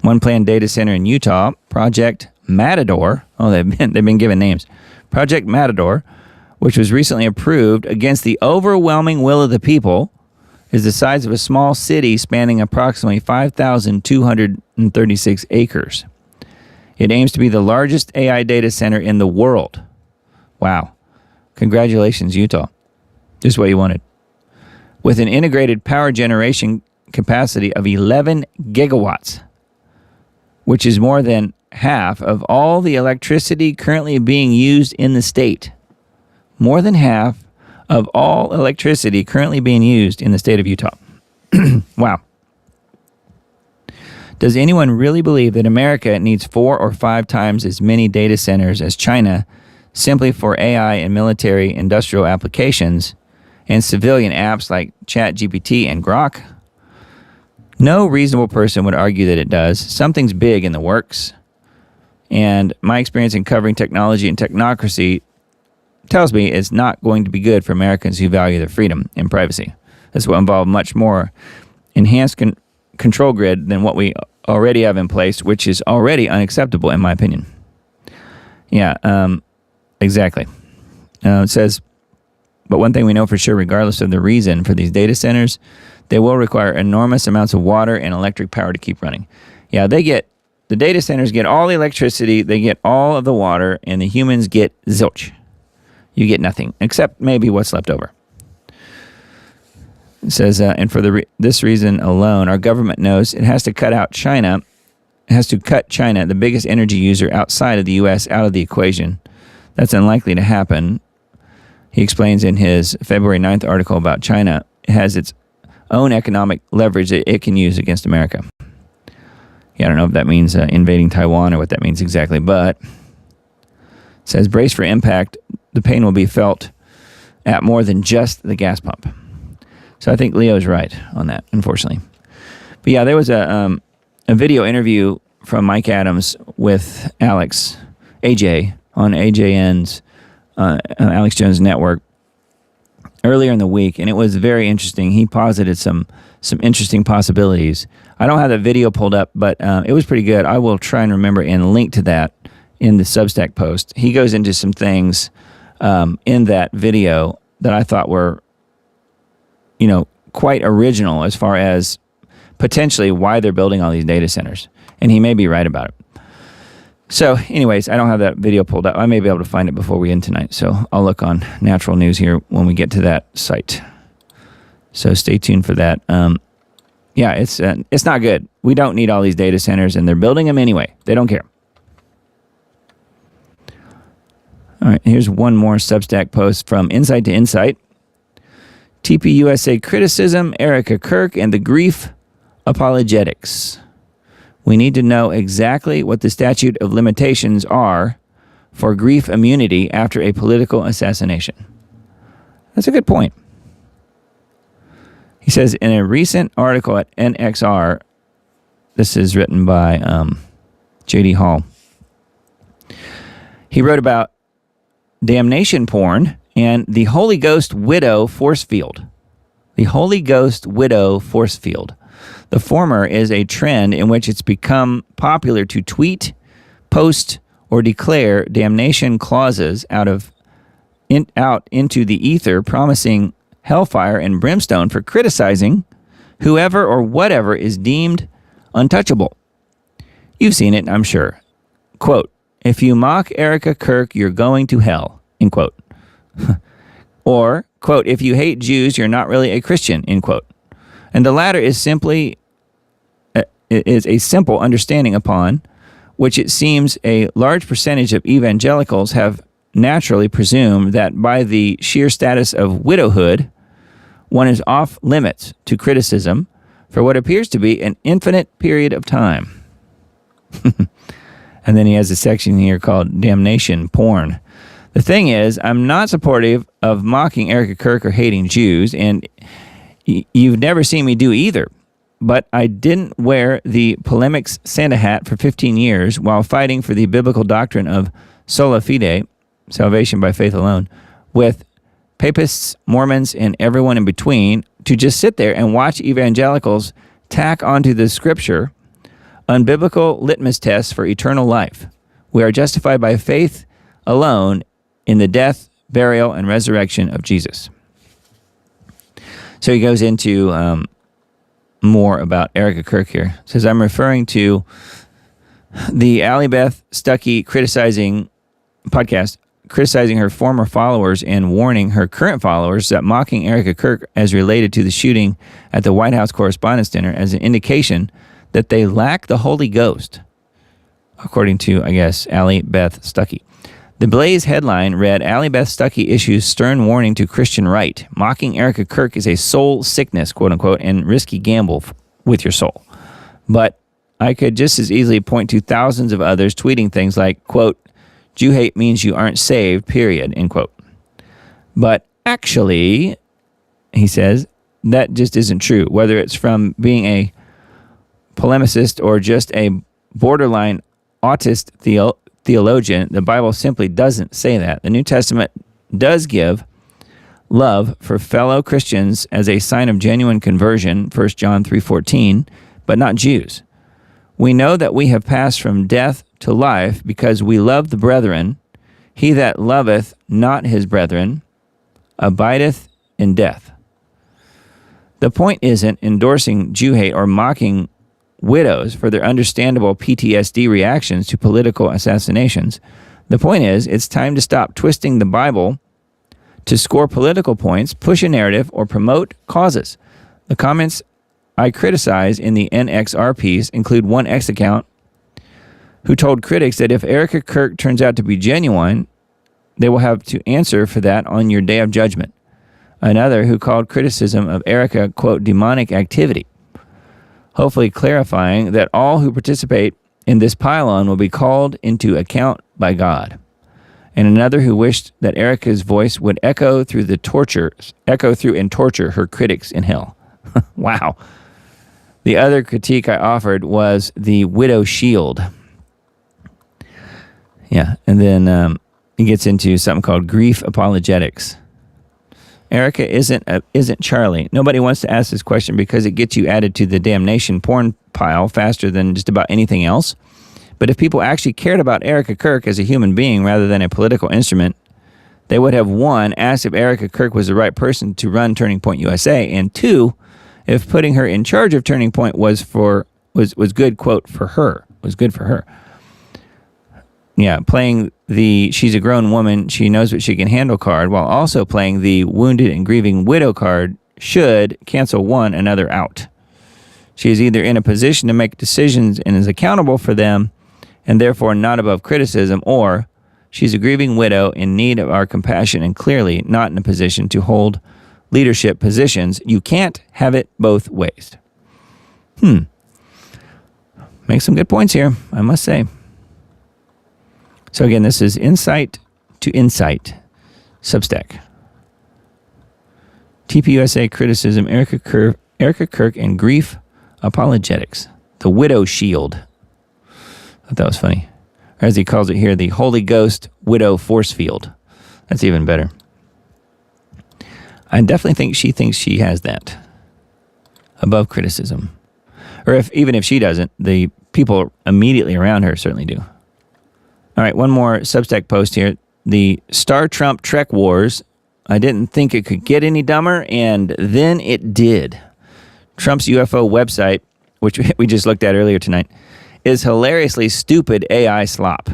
Speaker 2: One planned data center in Utah, Project Matador. Oh, they've been given names. Project Matador, which was recently approved against the overwhelming will of the people, is the size of a small city spanning approximately 5,236 acres. It aims to be the largest AI data center in the world. Wow. Congratulations, Utah. This is what you wanted. With an integrated power generation capacity of 11 gigawatts, which is more than half of all the electricity currently being used in the state. More than half of all electricity currently being used in the state of Utah. Wow. Does anyone really believe that America needs 4 or 5 times as many data centers as China simply for AI and military industrial applications and civilian apps like ChatGPT and Grok? No reasonable person would argue that it does. Something's big in the works. And my experience in covering technology and technocracy tells me it's not going to be good for Americans who value their freedom and privacy. This will involve much more enhanced control grid than what we already have in place, which is already unacceptable in my opinion. Yeah, exactly. It says, but one thing we know for sure, regardless of the reason for these data centers, they will require enormous amounts of water and electric power to keep running. Yeah, the data centers get all the electricity, they get all of the water, and the humans get zilch. You get nothing, except maybe what's left over. It says, and for this reason alone, our government knows it has to cut China, the biggest energy user outside of the U.S., out of the equation. That's unlikely to happen. He explains in his February 9th article about China, it has its own economic leverage that it can use against America. Yeah, I don't know if that means invading Taiwan or what that means exactly, but it says, brace for impact. The pain will be felt at more than just the gas pump. So I think Leo's right on that, unfortunately. But yeah, there was a video interview from Mike Adams with AJ, on AJN's Alex Jones Network earlier in the week, and it was very interesting. He posited some interesting possibilities. I don't have that video pulled up, but it was pretty good. I will try and remember and link to that in the Substack post. He goes into some things in that video that I thought were, quite original as far as potentially why they're building all these data centers. And he may be right about it. So anyways, I don't have that video pulled up. I may be able to find it before we end tonight. So I'll look on Natural News here when we get to that site. So stay tuned for that. Yeah, it's not good. We don't need all these data centers, and they're building them anyway. They don't care. All right, here's one more Substack post from Insight to Insight. TPUSA criticism, Erica Kirk, and the grief apologetics. We need to know exactly what the statute of limitations are for grief immunity after a political assassination. That's a good point. He says in a recent article at NXR, this is written by J.D. Hall, he wrote about damnation porn and the Holy Ghost widow force field. The Holy Ghost widow force field. The former is a trend in which it's become popular to tweet, post, or declare damnation clauses out into the ether, promising hellfire and brimstone for criticizing whoever or whatever is deemed untouchable. You've seen it, I'm sure. Quote, if you mock Erica Kirk, you're going to hell, end quote. Or, quote, if you hate Jews, you're not really a Christian, end quote. And the latter is a simple understanding upon which it seems a large percentage of evangelicals have naturally presumed that by the sheer status of widowhood, one is off limits to criticism for what appears to be an infinite period of time. And then he has a section here called Damnation Porn. The thing is, I'm not supportive of mocking Erica Kirk or hating Jews, and you've never seen me do either. But I didn't wear the polemics Santa hat for 15 years while fighting for the biblical doctrine of sola fide, salvation by faith alone, with papists, Mormons, and everyone in between, to just sit there and watch evangelicals tack onto the scripture unbiblical litmus tests for eternal life. We are justified by faith alone in the death, burial, and resurrection of Jesus. So he goes into more about Erica Kirk here. It says, I'm referring to the Allie Beth Stuckey podcast, criticizing her former followers and warning her current followers that mocking Erica Kirk as related to the shooting at the White House Correspondents' Dinner as an indication that they lack the Holy Ghost, according to, I guess, Allie Beth Stuckey. The Blaze headline read, Allie Beth Stuckey issues stern warning to Christian right. Mocking Erica Kirk is a soul sickness, quote unquote, and risky gamble with your soul. But I could just as easily point to thousands of others tweeting things like, quote, Jew hate means you aren't saved, period, end quote. But actually, he says, that just isn't true. Whether it's from being a polemicist or just a borderline autist theologian, the Bible simply doesn't say that. The New Testament does give love for fellow Christians as a sign of genuine conversion, 1 John 3:14, but not Jews. We know that we have passed from death to life because we love the brethren. He that loveth not his brethren abideth in death. The point isn't endorsing Jew hate or mocking widows for their understandable PTSD reactions to political assassinations. The point is, it's time to stop twisting the Bible to score political points, push a narrative, or promote causes. The comments I criticize in the NXR piece include one X account who told critics that if Erica Kirk turns out to be genuine, they will have to answer for that on your day of judgment. Another who called criticism of Erica, quote, demonic activity, hopefully clarifying that all who participate in this pile-on will be called into account by God. And another who wished that Erica's voice would echo through and torture her critics in hell. Wow. The other critique I offered was the widow shield. Yeah, and then he gets into something called grief apologetics. Erica isn't Charlie. Nobody wants to ask this question because it gets you added to the damnation porn pile faster than just about anything else. But if people actually cared about Erica Kirk as a human being rather than a political instrument, they would have, one, asked if Erica Kirk was the right person to run Turning Point USA, and two, if putting her in charge of Turning Point was good, quote, for her, was good for her. Yeah, playing the she's a grown woman, she knows what she can handle card, while also playing the wounded and grieving widow card should cancel one another out. She is either in a position to make decisions and is accountable for them, and therefore not above criticism, or she's a grieving widow in need of our compassion and clearly not in a position to hold leadership positions. You can't have it both ways. Make some good points here, I must say. So again, this is Insight to Insight, Substack. TPUSA criticism, Erica Kirk and grief apologetics. The widow shield. I thought that was funny. Or as he calls it here, the Holy Ghost widow force field. That's even better. I definitely think she thinks she has that. Above criticism. Or even if she doesn't, the people immediately around her certainly do. All right, one more Substack post here. The Star Trump Trek Wars. I didn't think it could get any dumber, and then it did. Trump's UFO website, which we just looked at earlier tonight, is hilariously stupid AI slop.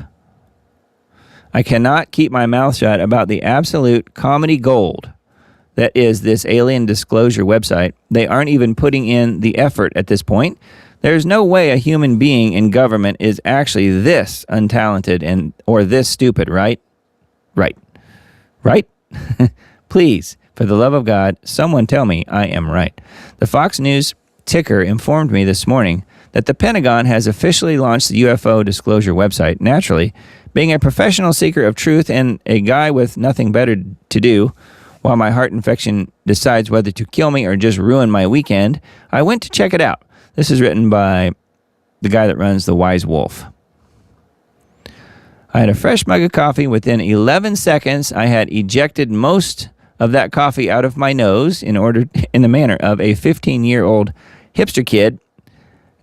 Speaker 2: I cannot keep my mouth shut about the absolute comedy gold that is this alien disclosure website. They aren't even putting in the effort at this point. There's no way a human being in government is actually this untalented or this stupid, right? Right. Please, for the love of God, someone tell me I am right. The Fox News ticker informed me this morning that the Pentagon has officially launched the UFO disclosure website. Naturally, being a professional seeker of truth and a guy with nothing better to do while my heart infection decides whether to kill me or just ruin my weekend, I went to check it out. This is written by the guy that runs the Wise Wolf. I had a fresh mug of coffee. Within 11 seconds, I had ejected most of that coffee out of my nose in the manner of a 15-year-old hipster kid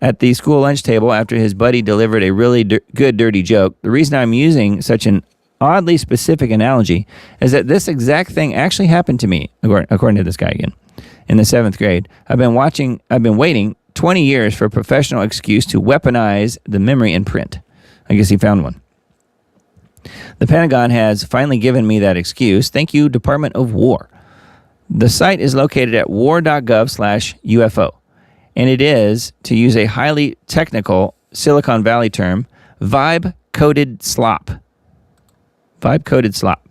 Speaker 2: at the school lunch table after his buddy delivered a really good dirty joke. The reason I'm using such an oddly specific analogy is that this exact thing actually happened to me, according to this guy again, in the 7th grade. I've been waiting 20 years for a professional excuse to weaponize the memory in print. I guess he found one. The Pentagon has finally given me that excuse. Thank you, Department of War. The site is located at war.gov/UFO, and it is, to use a highly technical Silicon Valley term, vibe-coded slop. Vibe-coded slop.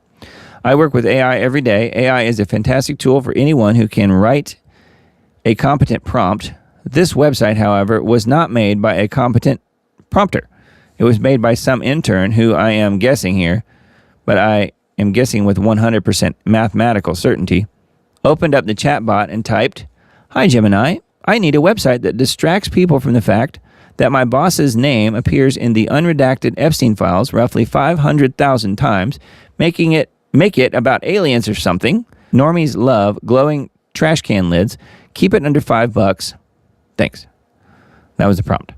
Speaker 2: I work with AI every day. AI is a fantastic tool for anyone who can write a competent prompt. This website, however, was not made by a competent prompter. It was made by some intern who I am guessing here, but I am guessing with 100% mathematical certainty, opened up the chatbot and typed, "Hi Gemini, I need a website that distracts people from the fact that my boss's name appears in the unredacted Epstein files roughly 500,000 times, make it about aliens or something. Normies love glowing trash can lids. Keep it under $5. Thanks." That was the prompt.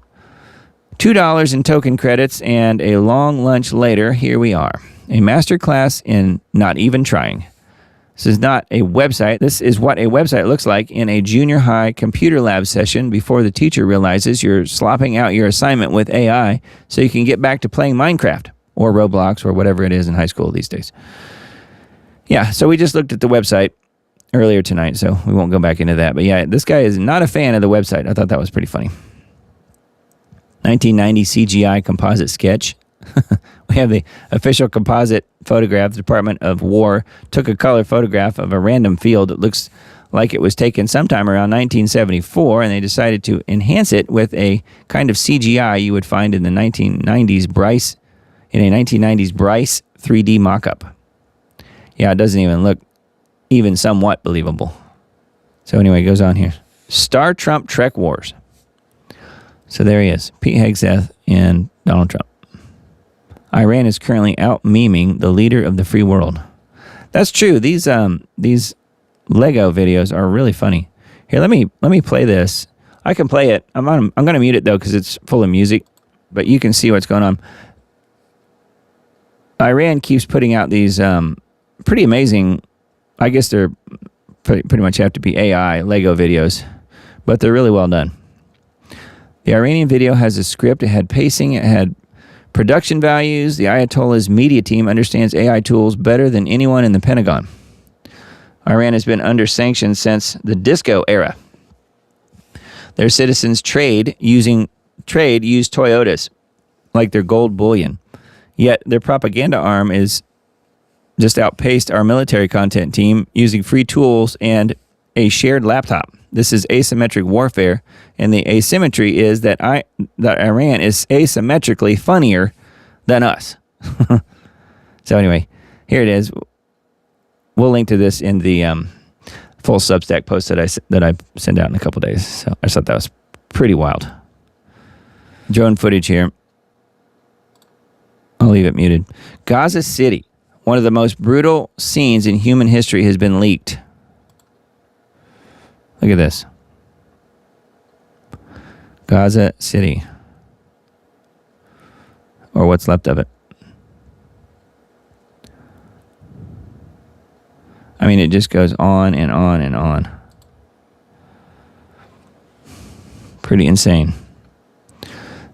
Speaker 2: $2 in token credits, and a long lunch later, here we are. A masterclass in not even trying. This is not a website. This is what a website looks like in a junior high computer lab session before the teacher realizes you're slopping out your assignment with AI so you can get back to playing Minecraft or Roblox or whatever it is in high school these days. Yeah, so we just looked at the website earlier tonight, so we won't go back into that. But yeah, this guy is not a fan of the website. I thought that was pretty funny. 1990 CGI composite sketch. We have the official composite photograph. The Department of War took a color photograph of a random field that looks like it was taken sometime around 1974, and they decided to enhance it with a kind of CGI you would find in the 1990s Bryce 3D mock-up. Yeah, it doesn't even look even somewhat believable. So anyway, it goes on here. Star Trump Trek Wars. So there he is, Pete Hegseth and Donald Trump. Iran is currently out memeing the leader of the free world. That's true. These Lego videos are really funny. Here, let me play this. I can play it. I'm going to mute it though because it's full of music, but you can see what's going on. Iran keeps putting out these pretty amazing. I guess they're pretty much have to be AI Lego videos, but they're really well done. The Iranian video has a script, it had pacing, it had production values. The Ayatollah's media team understands AI tools better than anyone in the Pentagon. Iran has been under sanctions since the disco era. Their citizens use Toyotas like their gold bullion. Yet their propaganda arm is just outpaced our military content team using free tools and a shared laptop. This is asymmetric warfare, and the asymmetry is that Iran is asymmetrically funnier than us. So anyway, here it is. We'll link to this in the full Substack post that I send out in a couple days. So I thought that was pretty wild. Drone footage here. I'll leave it muted. Gaza City, one of the most brutal scenes in human history, has been leaked. Look at this. Gaza City. Or what's left of it. I mean, it just goes on and on and on. Pretty insane.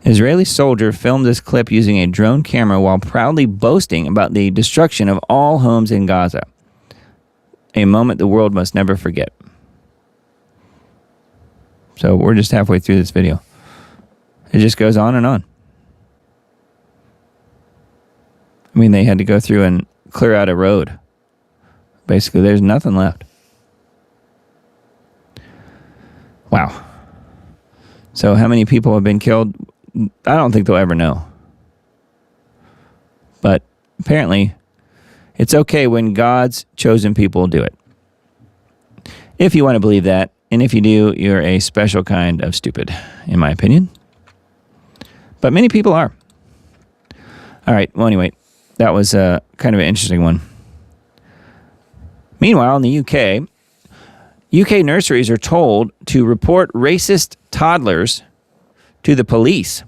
Speaker 2: Israeli soldier filmed this clip using a drone camera while proudly boasting about the destruction of all homes in Gaza. A moment the world must never forget. So we're just halfway through this video. It just goes on and on. I mean, they had to go through and clear out a road. Basically, there's nothing left. Wow. So how many people have been killed? I don't think they'll ever know. But apparently, it's okay when God's chosen people do it. If you want to believe that, and if you do, you're a special kind of stupid, in my opinion. But many people are. All right, well, anyway, that was kind of an interesting one. Meanwhile, in the UK nurseries are told to report racist toddlers to the police.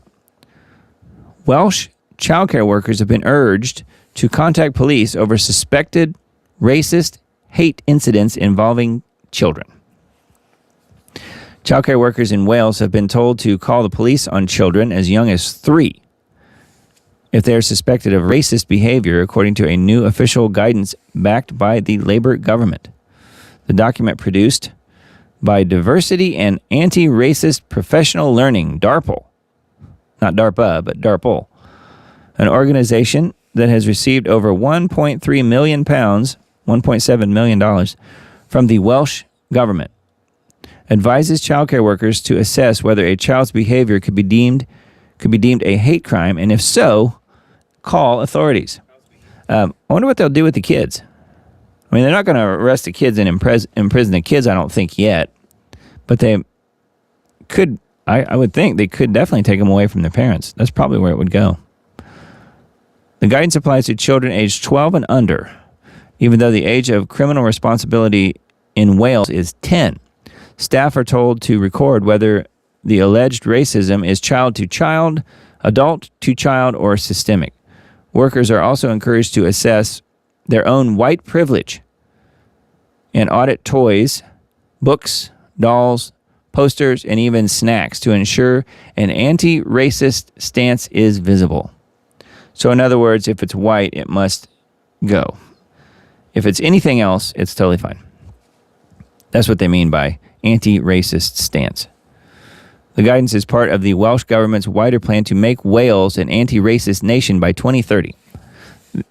Speaker 2: Welsh childcare workers have been urged to contact police over suspected racist hate incidents involving children. Childcare workers in Wales have been told to call the police on children as young as 3 if they are suspected of racist behavior, according to a new official guidance backed by the Labour government. The document produced by Diversity and Anti-Racist Professional Learning, DARPL, not DARPA, but DARPL, an organization that has received over £1.3 million, $1.7 million from the Welsh government, advises childcare workers to assess whether a child's behavior could be deemed a hate crime, and if so, call authorities. I wonder what they'll do with the kids. I mean, they're not going to arrest the kids and imprison the kids, I don't think, yet. But they could, I would think, they could definitely take them away from their parents. That's probably where it would go. The guidance applies to children aged 12 and under, even though the age of criminal responsibility in Wales is 10. Staff are told to record whether the alleged racism is child to child, adult to child, or systemic. Workers are also encouraged to assess their own white privilege and audit toys, books, dolls, posters, and even snacks to ensure an anti-racist stance is visible. So in other words, if it's white, it must go. If it's anything else, it's totally fine. That's what they mean by anti-racist stance. The guidance is part of the Welsh government's wider plan to make Wales an anti-racist nation by 2030.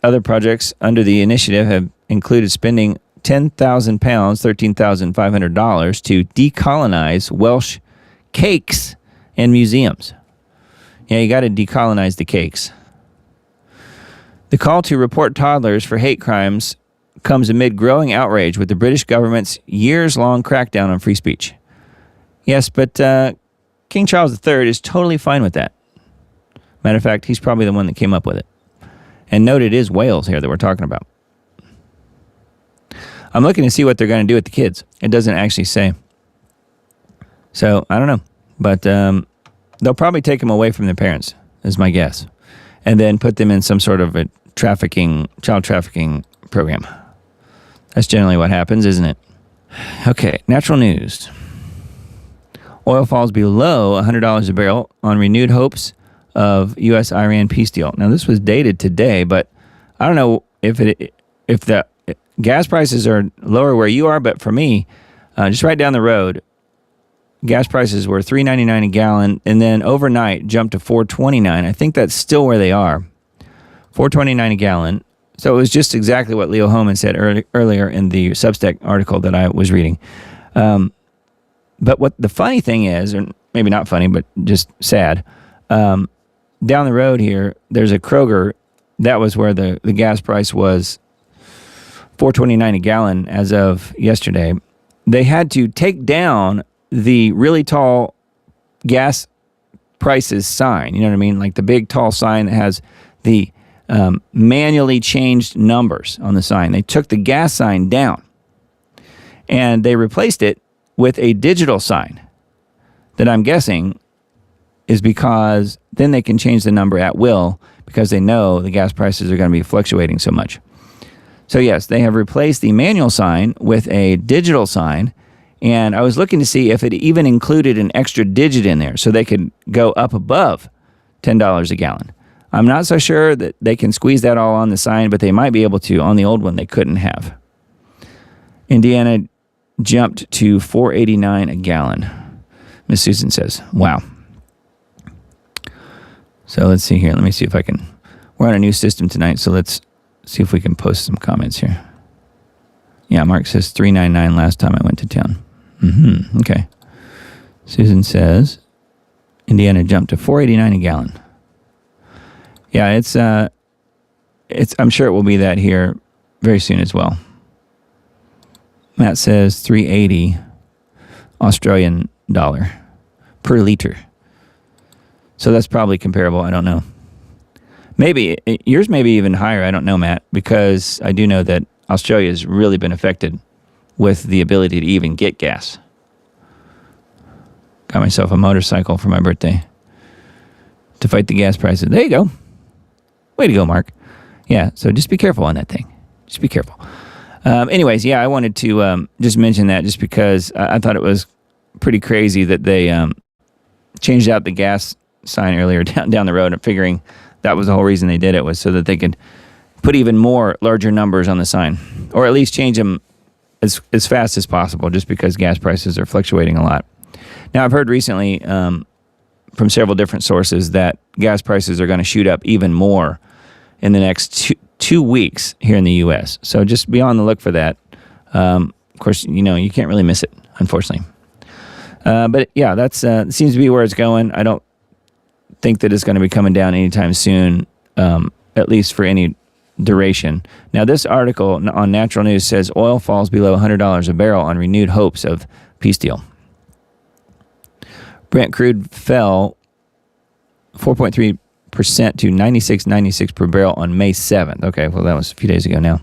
Speaker 2: Other projects under the initiative have included spending £10,000, $13,500 to decolonize Welsh cakes and museums. Yeah, you got to decolonize the cakes. The call to report toddlers for hate crimes comes amid growing outrage with the British government's years-long crackdown on free speech. Yes, but King Charles III is totally fine with that. Matter of fact, he's probably the one that came up with it. And note it is Wales here that we're talking about. I'm looking to see what they're going to do with the kids. It doesn't actually say. So, I don't know. But they'll probably take them away from their parents, is my guess. And then put them in some sort of a child trafficking program. That's generally what happens, isn't it? Okay, natural news. Oil falls below $100 a barrel on renewed hopes of U.S.-Iran peace deal. Now, this was dated today, but I don't know if the gas prices are lower where you are, but for me, just right down the road, gas prices were $3.99 a gallon, and then overnight jumped to $4.29. I think that's still where they are, $4.29 a gallon. So it was just exactly what Leo Hohmann said earlier in the Substack article that I was reading. But what the funny thing is, or maybe not funny, but just sad, down the road here, there's a Kroger. That was where the gas price was $4.29 a gallon as of yesterday. They had to take down the really tall gas prices sign. You know what I mean? Like the big tall sign that has the manually changed numbers on the sign. They took the gas sign down and they replaced it with a digital sign that I'm guessing is because then they can change the number at will because they know the gas prices are going to be fluctuating so much. So yes, they have replaced the manual sign with a digital sign, and I was looking to see if it even included an extra digit in there so they could go up above $10 a gallon. I'm not so sure that they can squeeze that all on the sign, but they might be able to. On the old one, they couldn't have. Indiana jumped to $4.89 a gallon, Miss Susan says. Wow. So let's see here. Let me see if I can. We're on a new system tonight, so let's see if we can post some comments here. Yeah, Mark says $3.99 last time I went to town. Okay. Susan says Indiana jumped to $4.89 a gallon. Yeah, it's I'm sure it will be that here very soon as well. Matt says $3.80 Australian dollar per liter. So that's probably comparable. I don't know. Maybe yours may be even higher. I don't know, Matt, because I do know that Australia has really been affected with the ability to even get gas. Got myself a motorcycle for my birthday to fight the gas prices. There you go. Way to go, Mark. Yeah, so just be careful on that thing. Just be careful. Anyways, yeah, I wanted to just mention that just because I thought it was pretty crazy that they changed out the gas sign earlier down the road, and figuring that was the whole reason they did it, was so that they could put even more larger numbers on the sign, or at least change them as fast as possible, just because gas prices are fluctuating a lot. Now, I've heard recently from several different sources that gas prices are going to shoot up even more in the next two weeks here in the U.S. So just be on the look for that. Of course, you can't really miss it, unfortunately. But yeah, that's seems to be where it's going. I don't think that it's going to be coming down anytime soon, at least for any duration. Now, this article on Natural News says oil falls below $100 a barrel on renewed hopes of peace deal. Brent crude fell 4.3% to $96.96 per barrel on May 7th. Okay, well, that was a few days ago now.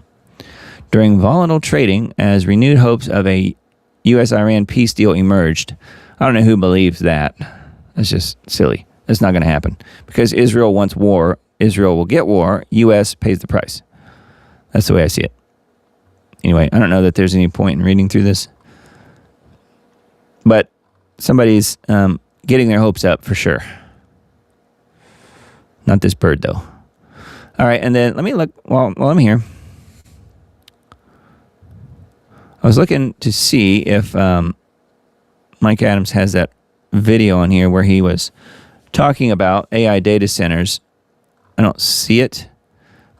Speaker 2: During volatile trading, as renewed hopes of a U.S.-Iran peace deal emerged. I don't know who believes that. That's just silly. That's not going to happen. Because Israel wants war, Israel will get war, U.S. pays the price. That's the way I see it. Anyway, I don't know that there's any point in reading through this. But somebody's getting their hopes up for sure. Not this bird, though. All right, and then let me look. Well, I'm here. I was looking to see if Mike Adams has that video on here where he was talking about AI data centers. I don't see it,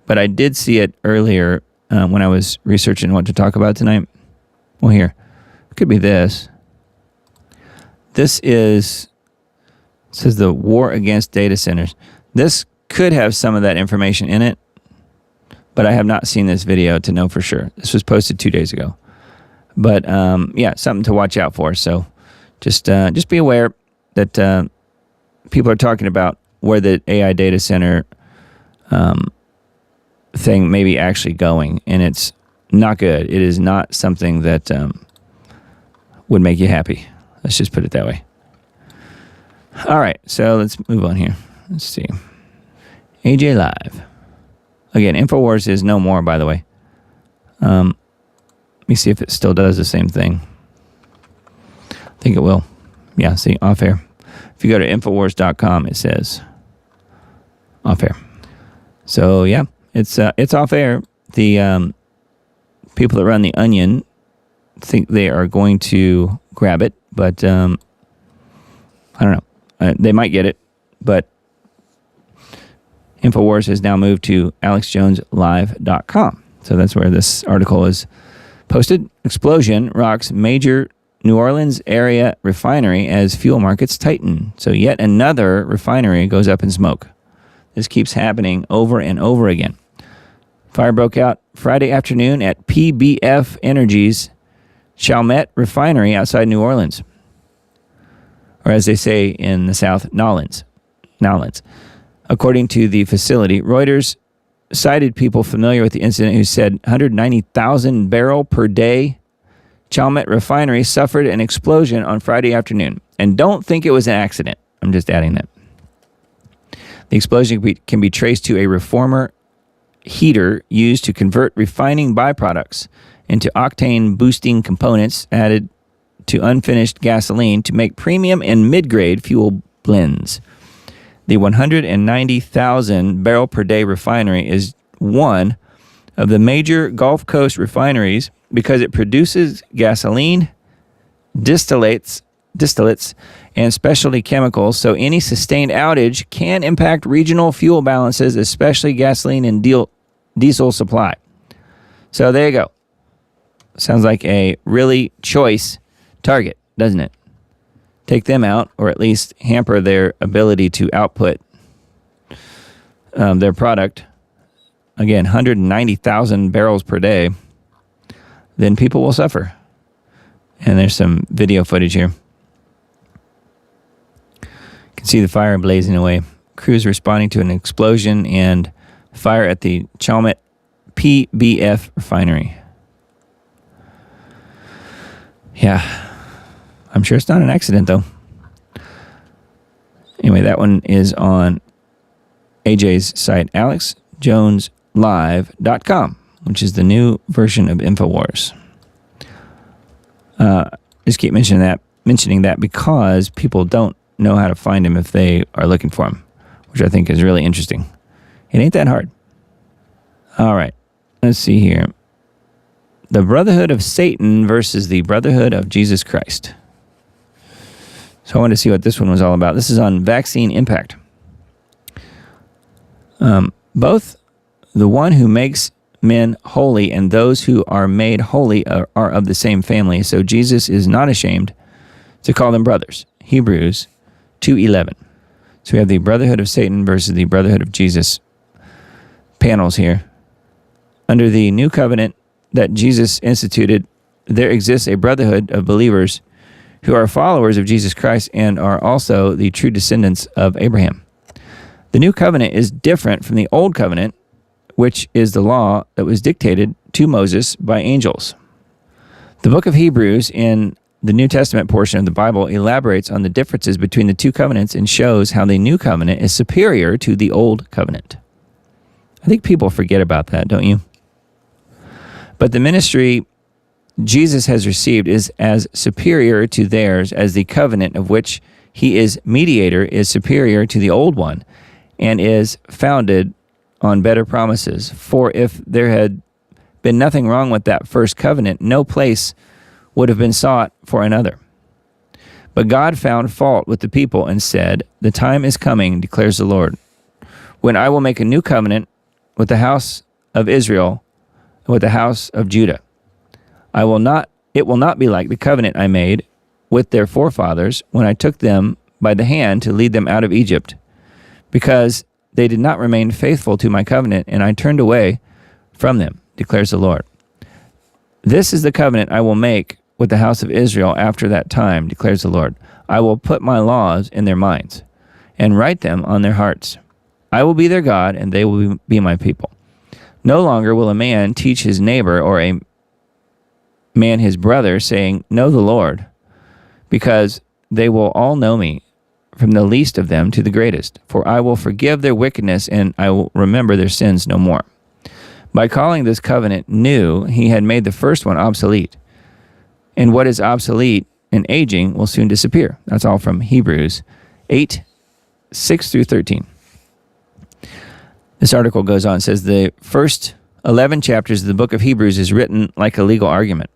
Speaker 2: but I did see it earlier when I was researching what to talk about tonight. Well, here. It could be this. This says the war against data centers. This could have some of that information in it, but I have not seen this video to know for sure. This was posted 2 days ago. But yeah, something to watch out for. So just be aware that people are talking about where the AI data center thing may be actually going, and it's not good. It is not something that would make you happy. Let's just put it that way. All right, so let's move on here. Let's see. AJ Live. Again, InfoWars is no more, by the way. Let me see if it still does the same thing. I think it will. Yeah, see, off air. If you go to Infowars.com, it says off air. So, yeah, it's off air. The people that run The Onion think they are going to grab it, but I don't know. They might get it, but InfoWars has now moved to AlexJonesLive.com. So that's where this article is posted. Explosion rocks major New Orleans area refinery as fuel markets tighten. So yet another refinery goes up in smoke. This keeps happening over and over again. Fire broke out Friday afternoon at PBF Energy's Chalmette refinery outside New Orleans. Or as they say in the South, Nolens. According to the facility, Reuters cited people familiar with the incident who said 190,000 barrel per day Chalmette refinery suffered an explosion on Friday afternoon. And don't think it was an accident. I'm just adding that. The explosion can be traced to a reformer heater used to convert refining byproducts into octane-boosting components added to unfinished gasoline to make premium and mid-grade fuel blends. The 190,000 barrel per day refinery is one of the major Gulf Coast refineries because it produces gasoline, distillates, and specialty chemicals, so any sustained outage can impact regional fuel balances, especially gasoline and diesel supply. So there you go. Sounds like a really choice target, doesn't it? take them out, or at least hamper their ability to output their product, again, 190,000 barrels per day, then people will suffer. And there's some video footage here. You can see the fire blazing away. Crews responding to an explosion and fire at the Chalmette PBF refinery. Yeah. I'm sure it's not an accident, though. Anyway, that one is on AJ's site, alexjoneslive.com, which is the new version of InfoWars. Just keep mentioning that because people don't know how to find him if they are looking for him, which I think is really interesting. It ain't that hard. All right, let's see here. The Brotherhood of Satan versus the Brotherhood of Jesus Christ. So I wanted to see what this one was all about. This is on vaccine impact. Both the one who makes men holy and those who are made holy are of the same family. So Jesus is not ashamed to call them brothers. Hebrews 2:11. So we have the Brotherhood of Satan versus the Brotherhood of Jesus panels here. Under the new covenant that Jesus instituted, there exists a brotherhood of believers who are followers of Jesus Christ and are also the true descendants of Abraham. The new covenant is different from the old covenant, which is the law that was dictated to Moses by angels. The book of Hebrews in the New Testament portion of the Bible elaborates on the differences between the two covenants and shows how the new covenant is superior to the old covenant. I think people forget about that, don't you? But the ministry Jesus has received is as superior to theirs as the covenant of which he is mediator is superior to the old one and is founded on better promises. For if there had been nothing wrong with that first covenant, no place would have been sought for another. But God found fault with the people and said, "The time is coming, declares the Lord, when I will make a new covenant with the house of Israel and with the house of Judah. It will not be like the covenant I made with their forefathers when I took them by the hand to lead them out of Egypt, because they did not remain faithful to my covenant, and I turned away from them, declares the Lord. This is the covenant I will make with the house of Israel after that time, declares the Lord. I will put my laws in their minds and write them on their hearts. I will be their God, and they will be my people. No longer will a man teach his neighbor or a man his brother, saying, 'Know the Lord,' because they will all know me, from the least of them to the greatest. For I will forgive their wickedness, and I will remember their sins no more." By calling this covenant new, he had made the first one obsolete. And what is obsolete and aging will soon disappear. That's all from Hebrews 8, 6 through 13. This article goes on, says the first 11 chapters of the book of Hebrews is written like a legal argument,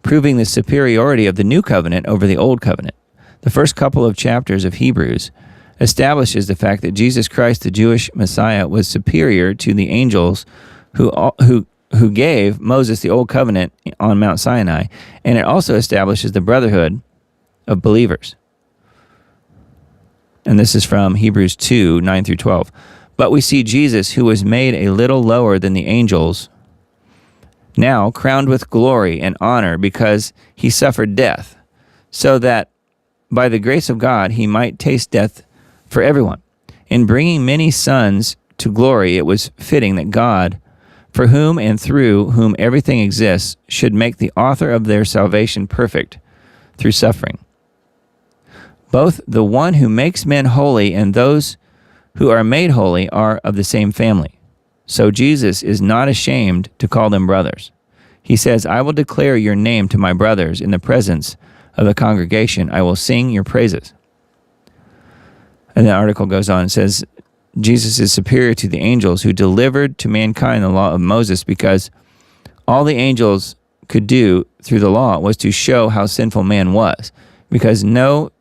Speaker 2: proving the superiority of the new covenant over the old covenant. The first couple of chapters of Hebrews establishes the fact that Jesus Christ, the Jewish Messiah, was superior to the angels who gave Moses the old covenant on Mount Sinai, and it also establishes the brotherhood of believers. And this is from Hebrews 2, 9 through 12. But we see Jesus, who was made a little lower than the angels, now crowned with glory and honor because he suffered death, so that by the grace of God he might taste death for everyone. In bringing many sons to glory, it was fitting that God, for whom and through whom everything exists, should make the author of their salvation perfect through suffering. Both the one who makes men holy and those who are made holy are of the same family. So Jesus is not ashamed to call them brothers. He says, "I will declare your name to my brothers in the presence of the congregation. I will sing your praises." And the article goes on and says, Jesus is superior to the angels who delivered to mankind the law of Moses, because all the angels could do through the law was to show how sinful man was, because no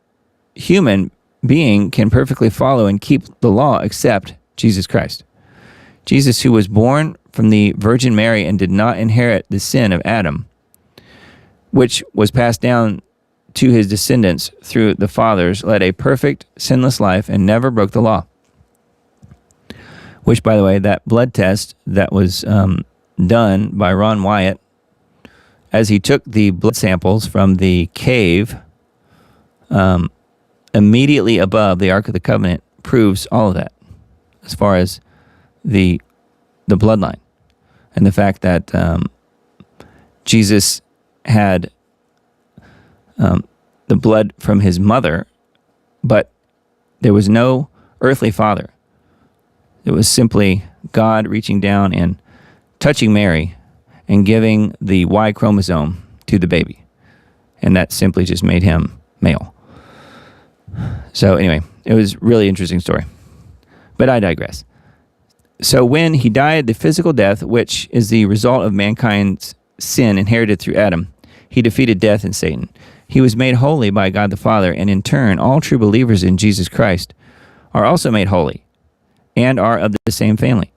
Speaker 2: human being can perfectly follow and keep the law except Jesus Christ. Jesus, who was born from the Virgin Mary and did not inherit the sin of Adam, which was passed down to his descendants through the fathers, led a perfect, sinless life and never broke the law. Which, by the way, that blood test that was done by Ron Wyatt, as he took the blood samples from the cave immediately above the Ark of the Covenant, proves all of that, as far as the bloodline and the fact that Jesus had the blood from his mother, but there was no earthly father. It was simply God reaching down and touching Mary and giving the Y chromosome to the baby. And that simply just made him male. So anyway, it was a really interesting story. But I digress. So when he died the physical death, which is the result of mankind's sin inherited through Adam, he defeated death and Satan. He was made holy by God the Father, and in turn, all true believers in Jesus Christ are also made holy and are of the same family.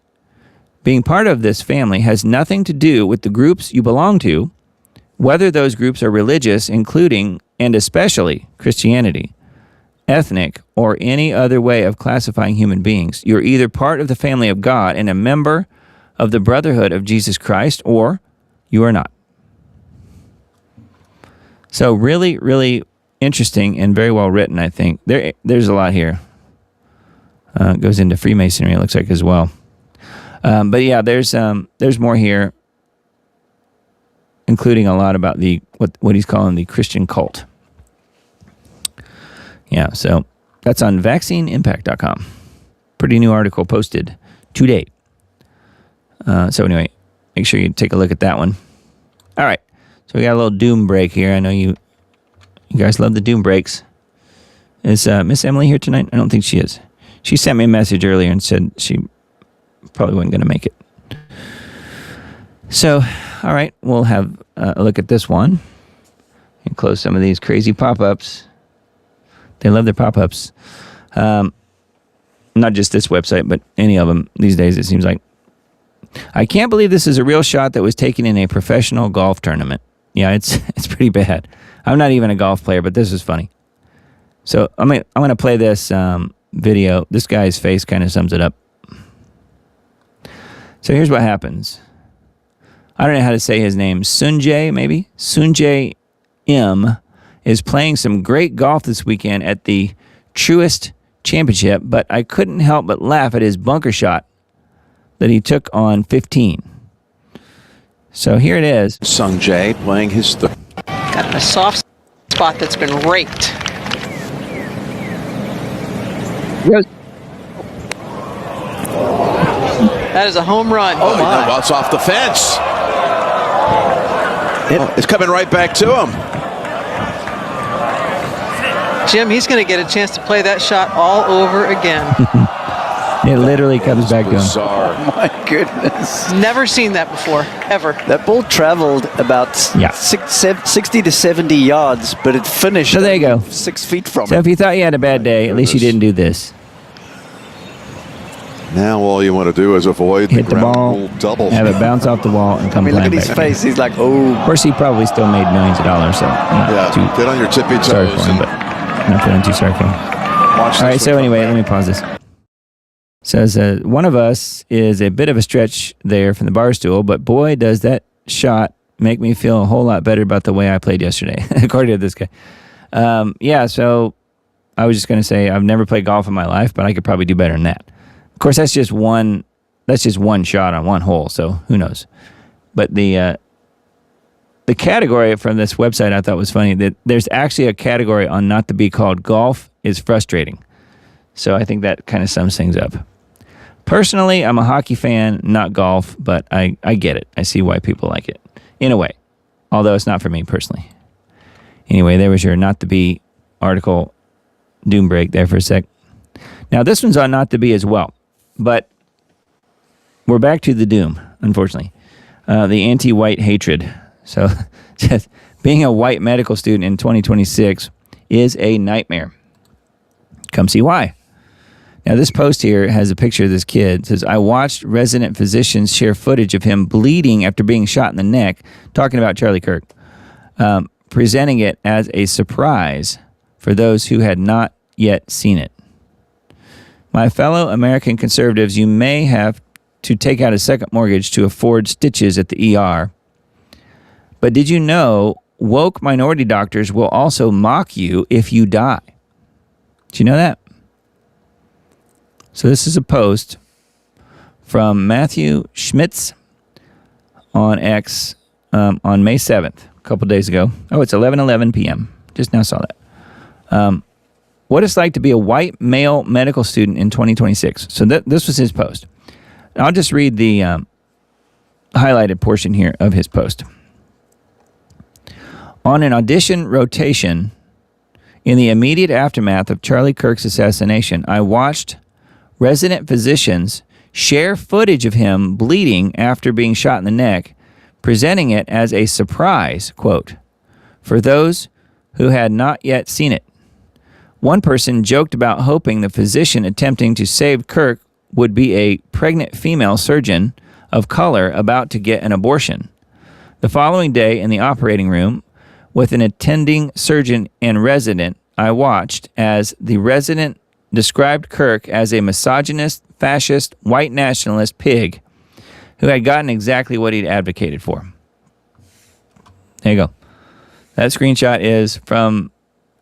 Speaker 2: Being part of this family has nothing to do with the groups you belong to, whether those groups are religious, including and especially Christianity, ethnic, or any other way of classifying human beings. You're either part of the family of God and a member of the brotherhood of Jesus Christ, or you are not. So really, really interesting and very well written, I think. There's a lot here. It goes into Freemasonry, it looks like, as well. But yeah, there's more here, including a lot about what he's calling the Christian cult. Yeah, so that's on vaccineimpact.com. Pretty new article posted today. So anyway, make sure you take a look at that one. All right, so we got a little doom break here. I know you guys love the doom breaks. Is Miss Emily here tonight? I don't think she is. She sent me a message earlier and said she probably wasn't going to make it. So, all right, we'll have a look at this one and close some of these crazy pop-ups. They love their pop-ups. Not just this website, but any of them these days, it seems like. I can't believe this is a real shot that was taken in a professional golf tournament. Yeah, it's pretty bad. I'm not even a golf player, but this is funny. So I'm going to play this video. This guy's face kind of sums it up. So here's what happens. I don't know how to say his name. Sunjae, maybe? Sunjae M is playing some great golf this weekend at the Truist Championship, but I couldn't help but laugh at his bunker shot that he took on 15. So here it is.
Speaker 8: Sunjae playing his
Speaker 9: got a soft spot that's been raked. That is a home run.
Speaker 8: Oh my. Well, it's off the fence. It's coming right back to him.
Speaker 9: Jim, he's going to get a chance to play that shot all over again.
Speaker 2: It literally comes back to him.
Speaker 10: Oh my goodness.
Speaker 9: Never seen that before, ever.
Speaker 10: That ball traveled about 60 to 70 yards, but it finished
Speaker 2: so there you go.
Speaker 10: 6 feet from
Speaker 2: So
Speaker 10: it.
Speaker 2: if you thought you had a bad day, at least you didn't do this.
Speaker 5: Now all you want to do is avoid
Speaker 2: Hit the ball,
Speaker 5: rule double.
Speaker 2: have it bounce off the wall, and come
Speaker 10: Look at his
Speaker 2: back.
Speaker 10: face. He's like, oh.
Speaker 2: Of course, he probably still made millions of dollars, so I'm not too
Speaker 5: get on your tippy toes.
Speaker 2: sorry for him, but I'm not feeling too sorry for him. All right, so anyway, let me pause this. It says, one of us is a bit of a stretch there from the bar stool, but boy, does that shot make me feel a whole lot better about the way I played yesterday, according to this guy. So I was just going to say I've never played golf in my life, but I could probably do better than that. Of course, that's just one shot on one hole, so who knows. But the category from this website I thought was funny, that there's actually a category on not to be called golf is frustrating. So I think that kind of sums things up. Personally, I'm a hockey fan, not golf, but I get it. I see why people like it, in a way, although it's not for me personally. Anyway, there was your not to be article doom break there for a sec. Now, this one's on not to be as well, but we're back to the doom, unfortunately. The anti-white hatred. So just being a white medical student in 2026 is a nightmare. Come see why. Now, this post here has a picture of this kid. It says, I watched resident physicians share footage of him bleeding after being shot in the neck, talking about Charlie Kirk. presenting it as a surprise for those who had not yet seen it. My fellow American conservatives, you may have to take out a second mortgage to afford stitches at the ER. But did you know woke minority doctors will also mock you if you die? Did you know that? So this is a post from Matthew Schmitz on X on May 7th, a couple days ago. Oh, it's 11:11 p.m. Just now saw that. What it's like to be a white male medical student in 2026. So this was his post. I'll just read the highlighted portion here of his post. On an audition rotation in the immediate aftermath of Charlie Kirk's assassination, I watched resident physicians share footage of him bleeding after being shot in the neck, presenting it as a surprise, quote, for those who had not yet seen it. One person joked about hoping the physician attempting to save Kirk would be a pregnant female surgeon of color about to get an abortion. The following day in the operating room, with an attending surgeon and resident, I watched as the resident described Kirk as a misogynist, fascist, white nationalist pig who had gotten exactly what he'd advocated for. There you go. That screenshot is from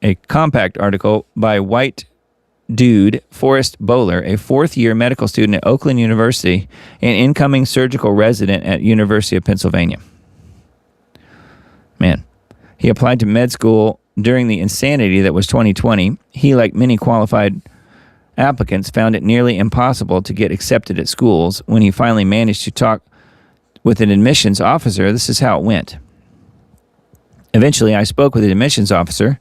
Speaker 2: a Compact article by white dude Forrest Bowler, a fourth-year medical student at Oakland University and incoming surgical resident at University of Pennsylvania. Man, he applied to med school during the insanity that was 2020. He, like many qualified applicants, found it nearly impossible to get accepted at schools. When he finally managed to talk with an admissions officer, this is how it went. Eventually, I spoke with an admissions officer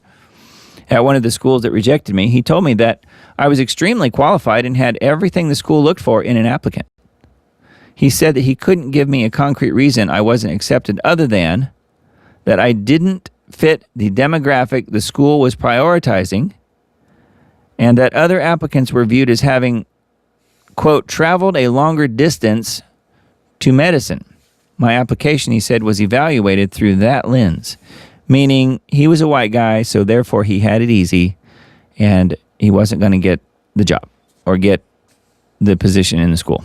Speaker 2: at one of the schools that rejected me. He told me that I was extremely qualified and had everything the school looked for in an applicant. He said that he couldn't give me a concrete reason I wasn't accepted other than that I didn't fit the demographic the school was prioritizing and that other applicants were viewed as having, quote, traveled a longer distance to medicine. My application, he said, was evaluated through that lens, meaning he was a white guy, so therefore he had it easy and he wasn't going to get the job or get the position in the school.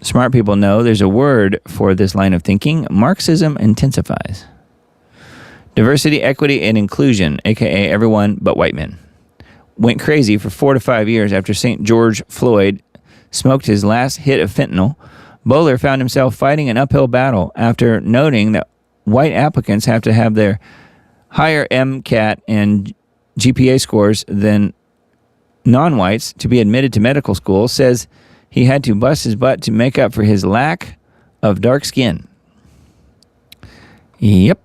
Speaker 2: Smart people know there's a word for this line of thinking. Marxism intensifies. Diversity, equity, and inclusion, a.k.a. everyone but white men, went crazy for 4 to 5 years after St. George Floyd smoked his last hit of fentanyl. Bowler found himself fighting an uphill battle after noting that white applicants have to have their higher MCAT and GPA scores than non-whites to be admitted to medical school. Says he had to bust his butt to make up for his lack of dark skin. Yep.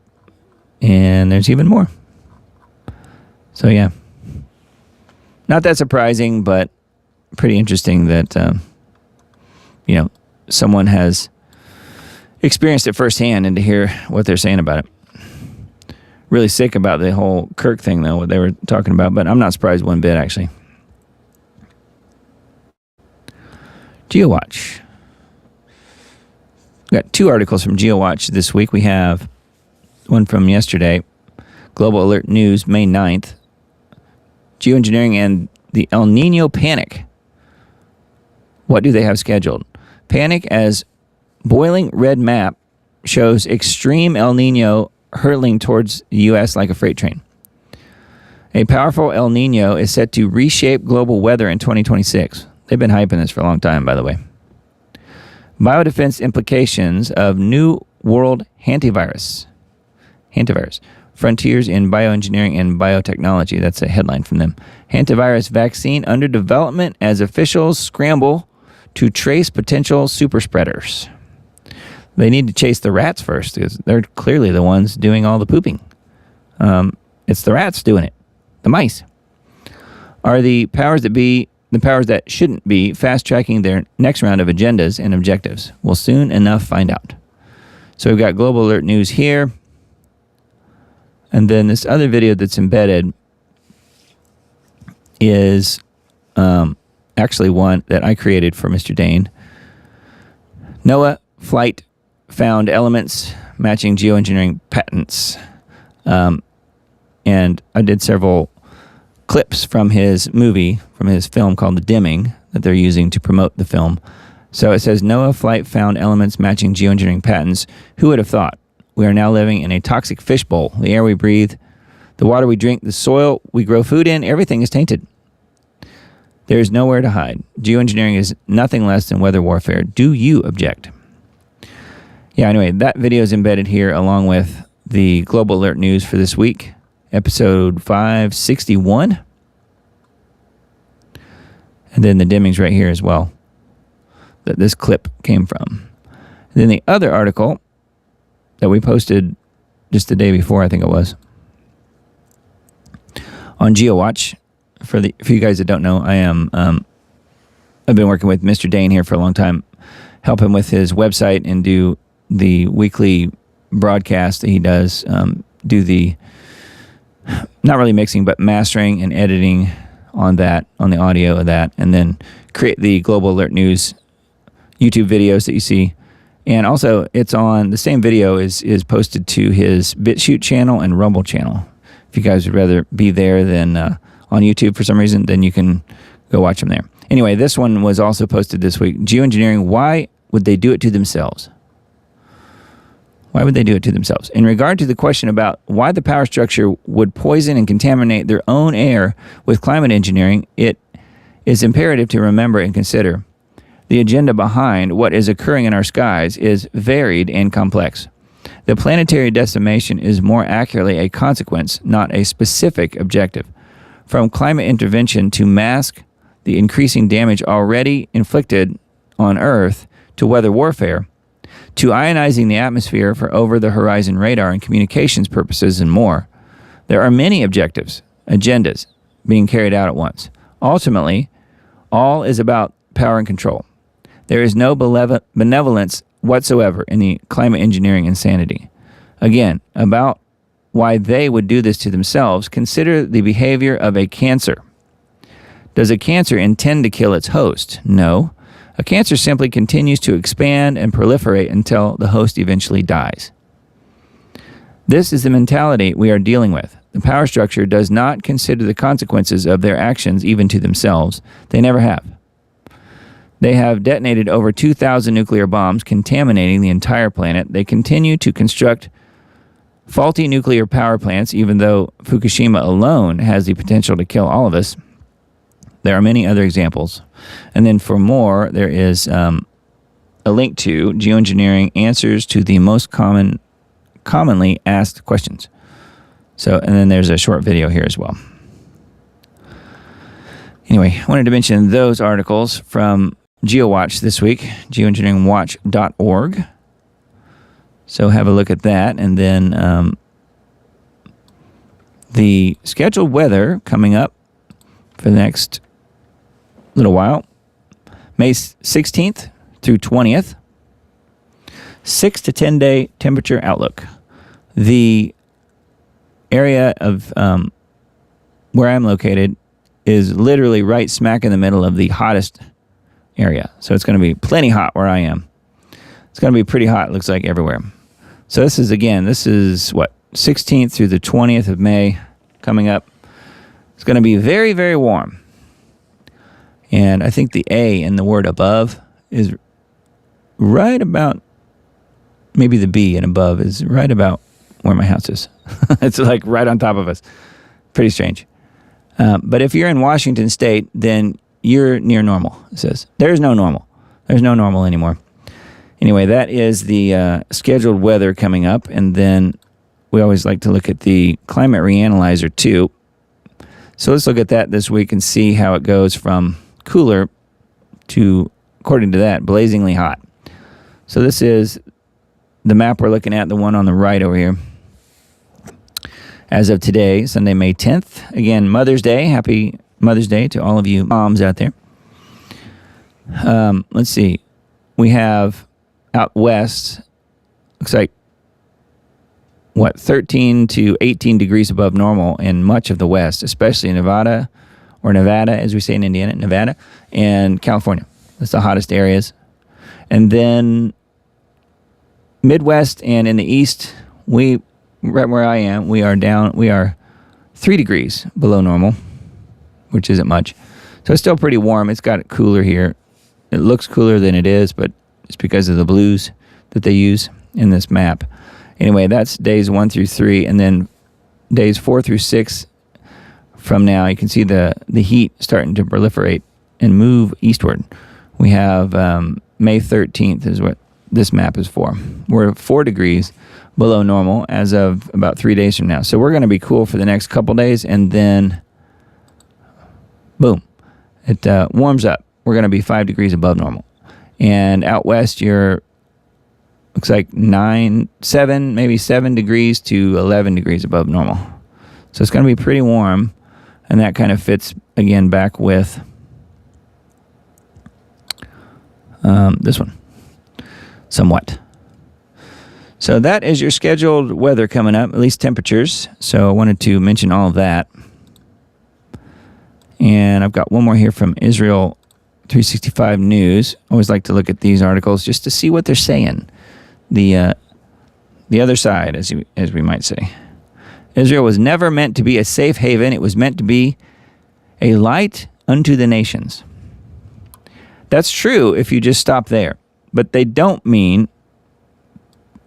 Speaker 2: And there's even more. So, yeah. Not that surprising, but pretty interesting that, someone has experienced it firsthand and to hear what they're saying about it. Really sick about the whole Kirk thing, though, what they were talking about, but I'm not surprised one bit, actually. GeoWatch. We got 2 articles from GeoWatch this week. We have one from yesterday, Global Alert News, May 9th. Geoengineering and the El Nino panic. What do they have scheduled? Panic as boiling red map shows extreme El Nino hurtling towards the U.S. like a freight train. A powerful El Nino is set to reshape global weather in 2026. They've been hyping this for a long time, by the way. Biodefense implications of new world hantavirus. Frontiers in Bioengineering and Biotechnology. That's a headline from them. Hantavirus vaccine under development as officials scramble to trace potential super spreaders. They need to chase the rats first because they're clearly the ones doing all the pooping. It's the rats doing it. The mice. Are the powers that be the powers that shouldn't be fast-tracking their next round of agendas and objectives? We'll soon enough find out. So we've got Global Alert News here. And then this other video that's embedded is actually one that I created for Mr. Dane. NOAA flight found elements matching geoengineering patents. And I did several clips from his film called The Dimming that they're using to promote the film. So it says, NOAA flight found elements matching geoengineering patents. Who would have thought? We are now living in a toxic fishbowl. The air we breathe, the water we drink, the soil we grow food in, everything is tainted. There is nowhere to hide. Geoengineering is nothing less than weather warfare. Do you object? Yeah, anyway, that video is embedded here along with the Global Alert News for this week, episode 561. And then the dimmings right here as well that this clip came from. And then the other article that we posted just the day before, I think it was, on GeoWatch. For you guys that don't know, I am I've been working with Mr. Dane here for a long time, help him with his website and do the weekly broadcast that he does, do the not really mixing but mastering and editing on that, on the audio of that, and then create the Global Alert News YouTube videos that you see. And also, it's on the same video is posted to his BitChute channel and Rumble channel. If you guys would rather be there than on YouTube for some reason, then you can go watch them there. Anyway, this one was also posted this week. Geoengineering, why would they do it to themselves? Why would they do it to themselves? In regard to the question about why the power structure would poison and contaminate their own air with climate engineering, it is imperative to remember and consider the agenda behind what is occurring in our skies is varied and complex. The planetary decimation is more accurately a consequence, not a specific objective. From climate intervention to mask the increasing damage already inflicted on Earth to weather warfare, to ionizing the atmosphere for over-the-horizon radar and communications purposes and more, there are many agendas being carried out at once. Ultimately, all is about power and control. There is no benevolence whatsoever in the climate engineering insanity. Again, about why they would do this to themselves, consider the behavior of a cancer. Does a cancer intend to kill its host? No. A cancer simply continues to expand and proliferate until the host eventually dies. This is the mentality we are dealing with. The power structure does not consider the consequences of their actions even to themselves. They never have. They have detonated over 2,000 nuclear bombs, contaminating the entire planet. They continue to construct faulty nuclear power plants, even though Fukushima alone has the potential to kill all of us. There are many other examples. And then for more, there is a link to Geoengineering Answers to the Most Commonly Asked Questions. So, and then there's a short video here as well. Anyway, I wanted to mention those articles from GeoWatch this week, geoengineeringwatch.org. So have a look at that. And then the scheduled weather coming up for the next little while, May 16th through 20th, 6 to 10 day temperature outlook. The area of where I'm located is literally right smack in the middle of the hottest area. So it's going to be plenty hot where I am. It's going to be pretty hot, it looks like, everywhere. So this is what, 16th through the 20th of May coming up. It's going to be very, very warm. And I think the A in the word above is right about, maybe the B in above is right about where my house is. It's like right on top of us. Pretty strange. But if you're in Washington State, then you're near normal, it says. There's no normal. There's no normal anymore. Anyway, that is the scheduled weather coming up. And then we always like to look at the climate reanalyzer too. So let's look at that this week and see how it goes from cooler to, according to that, blazingly hot. So this is the map we're looking at, the one on the right over here. As of today, Sunday, May 10th. Again, Mother's Day. Happy Mother's Day to all of you moms out there. Let's see. We have out west, looks like, 13 to 18 degrees above normal in much of the west, especially in Nevada, as we say in Indiana, Nevada, and California. That's the hottest areas. And then Midwest and in the east, right where I am, we are 3 degrees below normal, which isn't much. So it's still pretty warm. It's got it cooler here. It looks cooler than it is, but it's because of the blues that they use in this map. Anyway, that's days 1 through 3, and then days 4 through 6 from now, you can see the heat starting to proliferate and move eastward. We have May 13th is what this map is for. We're 4 degrees below normal as of about 3 days from now. So we're going to be cool for the next couple days, and then, boom, it warms up. We're going to be 5 degrees above normal. And out west, looks like 7 degrees to 11 degrees above normal. So it's going to be pretty warm, and that kind of fits, again, back with this one, somewhat. So that is your scheduled weather coming up, at least temperatures. So I wanted to mention all of that. And I've got one more here from Israel 365 News. I always like to look at these articles just to see what they're saying. The other side, as we might say. Israel was never meant to be a safe haven. It was meant to be a light unto the nations. That's true if you just stop there. But they don't mean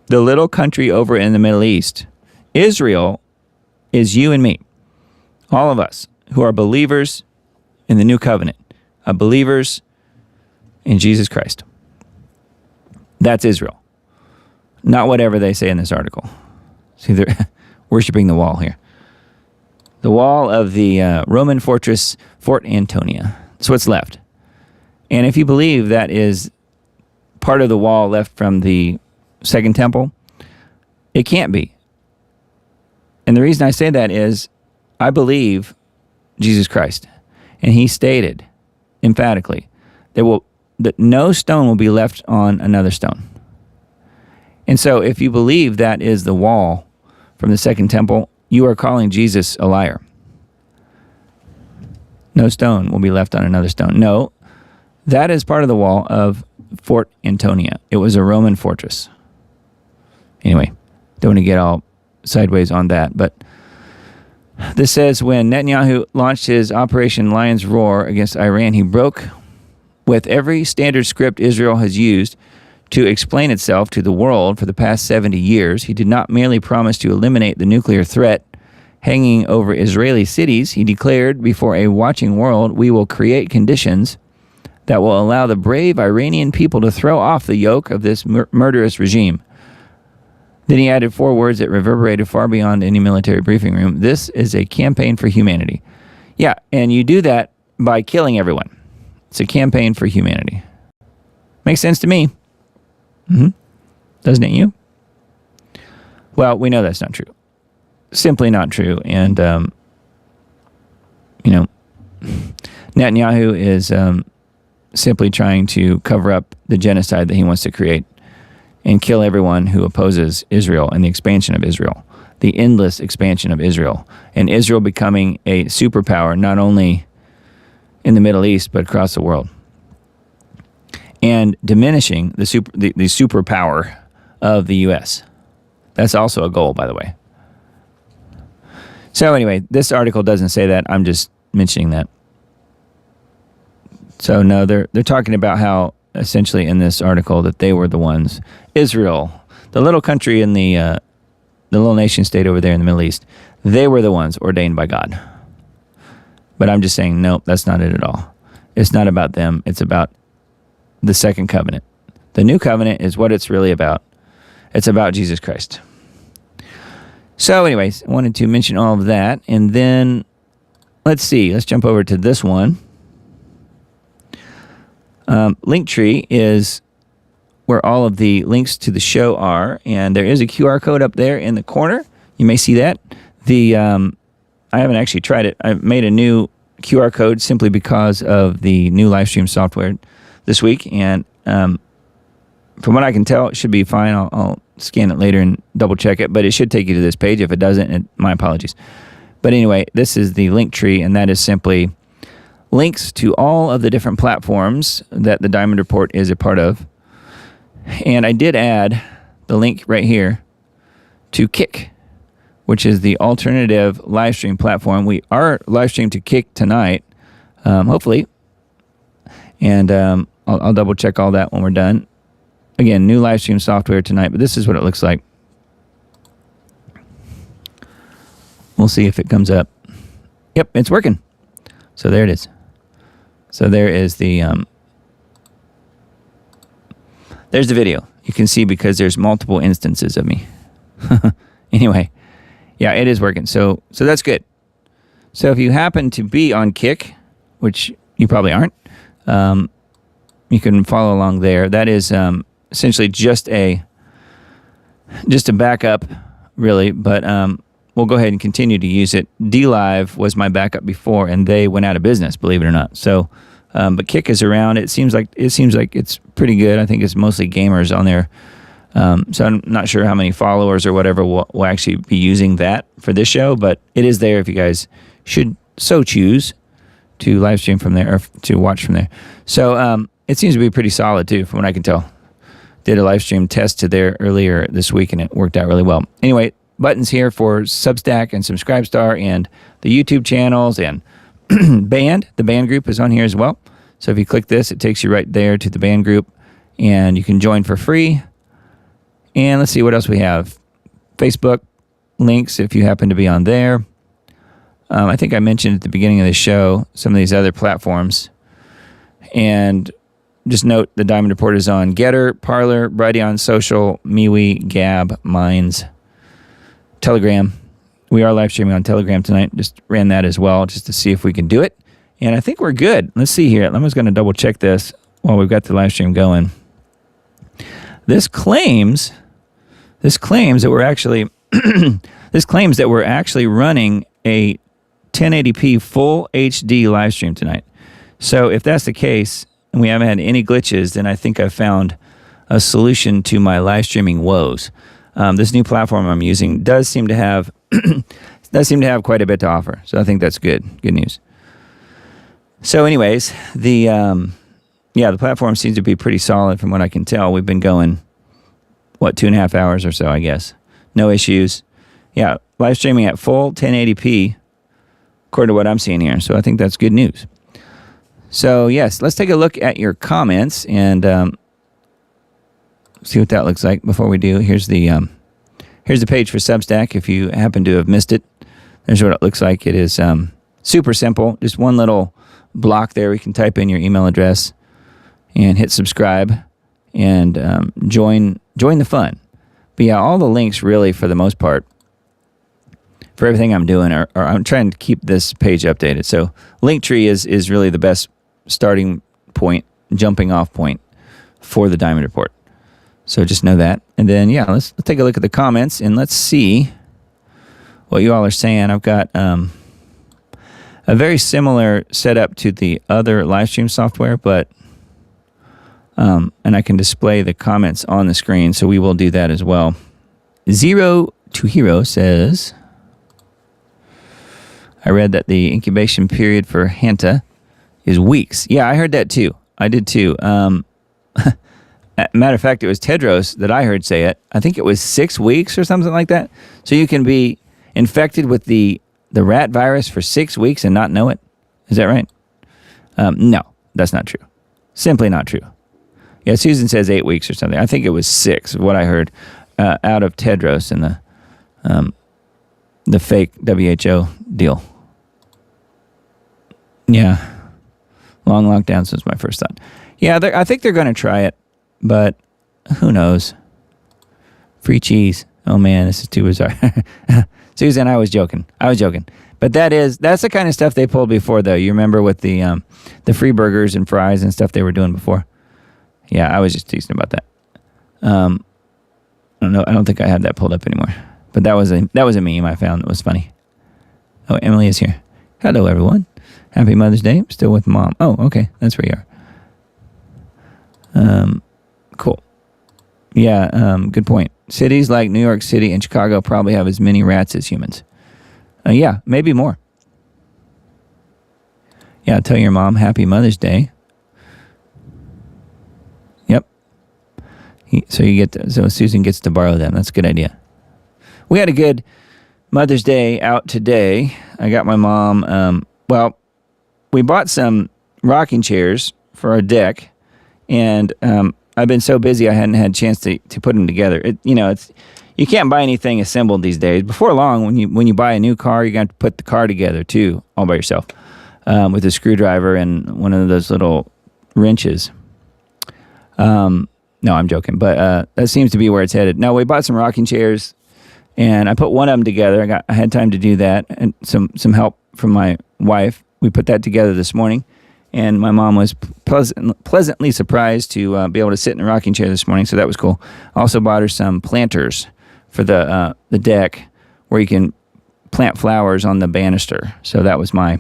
Speaker 2: the little country over in the Middle East. Israel is you and me. All of us who are believers in the new covenant. Believers in Jesus Christ. That's Israel. Not whatever they say in this article. See, they're worshiping the wall here. The wall of the Roman fortress, Fort Antonia. That's what's left. And if you believe that is part of the wall left from the Second Temple, it can't be. And the reason I say that is I believe Jesus Christ. And he stated emphatically that no stone will be left on another stone. And so if you believe that is the wall from the Second Temple, you are calling Jesus a liar. No stone will be left on another stone. No, that is part of the wall of Fort Antonia. It was a Roman fortress. Anyway, don't want to get all sideways on that, but this says when Netanyahu launched his Operation Lion's Roar against Iran, he broke with every standard script Israel has used to explain itself to the world for the past 70 years. He did not merely promise to eliminate the nuclear threat hanging over Israeli cities. He declared before a watching world, we will create conditions that will allow the brave Iranian people to throw off the yoke of this murderous regime. Then he added 4 words that reverberated far beyond any military briefing room. This is a campaign for humanity. Yeah, and you do that by killing everyone. It's a campaign for humanity. Makes sense to me. Doesn't it you? Well, we know that's not true. Simply not true. And, Netanyahu is simply trying to cover up the genocide that he wants to create and kill everyone who opposes Israel and the expansion of Israel, the endless expansion of Israel, and Israel becoming a superpower not only in the Middle East but across the world, and diminishing the superpower of the U.S. That's also a goal, by the way. So anyway, this article doesn't say that. I'm just mentioning that. So no, they're talking about how essentially in this article that they were the ones, Israel, the little country in the little nation state over there in the Middle East, they were the ones ordained by God. But I'm just saying, nope, that's not it at all. It's not about them. It's about the second covenant. The new covenant is what it's really about. It's about Jesus Christ. So anyways, I wanted to mention all of that. And then, let's jump over to this one. Linktree is where all of the links to the show are. And there is a QR code up there in the corner. You may see that. I haven't actually tried it. I've made a new QR code simply because of the new live stream software this week. And from what I can tell, it should be fine. I'll scan it later and double check it. But it should take you to this page. If it doesn't, my apologies. But anyway, this is the Linktree, and that is simply links to all of the different platforms that the Diamond Report is a part of. And I did add the link right here to Kick, which is the alternative live stream platform. We are live streamed to Kick tonight, hopefully. And I'll double check all that when we're done. Again, new live stream software tonight, but this is what it looks like. We'll see if it comes up. Yep, it's working. So there it is. So there is there's the video. You can see because there's multiple instances of me. Anyway, yeah, it is working. So that's good. So if you happen to be on Kick, which you probably aren't, you can follow along there. That is essentially just a backup, really, but we'll go ahead and continue to use it. DLive was my backup before, and they went out of business, believe it or not. So, but Kick is around. It seems like it's pretty good. I think it's mostly gamers on there. So I'm not sure how many followers or whatever will actually be using that for this show, but it is there if you guys should so choose to live stream from there or to watch from there. So it seems to be pretty solid too, from what I can tell. Did a live stream test to there earlier this week, and it worked out really well. Anyway, buttons here for Substack and Subscribestar and the YouTube channels and Band. The Band group is on here as well. So if you click this, it takes you right there to the Band group, and you can join for free. And let's see what else we have. Facebook links if you happen to be on there. I think I mentioned at the beginning of the show some of these other platforms. And just note the Diamond Report is on Getter, Parler, Brighteon Social, MeWe, Gab, Minds, Telegram. We are live streaming on Telegram tonight. Just ran that as well just to see if we can do it. And I think we're good. Let's see here. I'm just going to double check this while we've got the live stream going. This claims that we're actually running a 1080p full HD live stream tonight. So if that's the case and we haven't had any glitches, then I think I've found a solution to my live streaming woes. This new platform I'm using does seem to have quite a bit to offer. So I think that's good news. So anyways, the platform seems to be pretty solid from what I can tell. We've been going 2.5 hours or so, I guess. No issues. Yeah, live streaming at full 1080p, according to what I'm seeing here. So I think that's good news. So yes, let's take a look at your comments and see what that looks like. Before we do, here's the page for Substack. If you happen to have missed it, there's what it looks like. It is super simple. Just one little block there. We can type in your email address and hit subscribe and join the fun. But yeah, all the links really, for the most part, for everything I'm doing, are I'm trying to keep this page updated. So Linktree is really the best starting point, jumping off point for the Diamond Report. So just know that. And then, yeah, let's take a look at the comments and let's see what you all are saying. I've got a very similar setup to the other live stream software, but and I can display the comments on the screen, so we will do that as well. Zero to Hero says, I read that the incubation period for Hanta is weeks. Yeah, I heard that too. I did too. Matter of fact, it was Tedros that I heard say it. I think it was 6 weeks or something like that. So you can be infected with the rat virus for 6 weeks and not know it. Is that right? No, that's not true. Simply not true. Yeah, Susan says 8 weeks or something. I think it was 6, what I heard out of Tedros and the fake WHO deal. Yeah. Long lockdown was my first thought. Yeah, I think they're going to try it, but who knows? Free cheese. Oh, man, this is too bizarre. Susan, I was joking. But that's the kind of stuff they pulled before, though. You remember with the free burgers and fries and stuff they were doing before? Yeah, I was just teasing about that. I don't know. I don't think I had that pulled up anymore. But that was a meme I found that was funny. Oh, Emily is here. Hello, everyone. Happy Mother's Day. I'm still with Mom. Oh, okay. That's where you are. Cool. Yeah, good point. Cities like New York City and Chicago probably have as many rats as humans. Yeah, maybe more. Yeah, tell your mom Happy Mother's Day. Yep. So Susan gets to borrow them. That's a good idea. We had a good Mother's Day out today. I got my mom. We bought some rocking chairs for our deck, and I've been so busy I hadn't had a chance to put them together. You can't buy anything assembled these days. Before long, when you buy a new car, you're going to have to put the car together too, all by yourself, with a screwdriver and one of those little wrenches. No, I'm joking, but that seems to be where it's headed. No, we bought some rocking chairs, and I put one of them together. I had time to do that, and some help from my wife. We put that together this morning, and my mom was pleasantly surprised to be able to sit in a rocking chair this morning, so that was cool. I also bought her some planters for the deck, where you can plant flowers on the banister. So that was my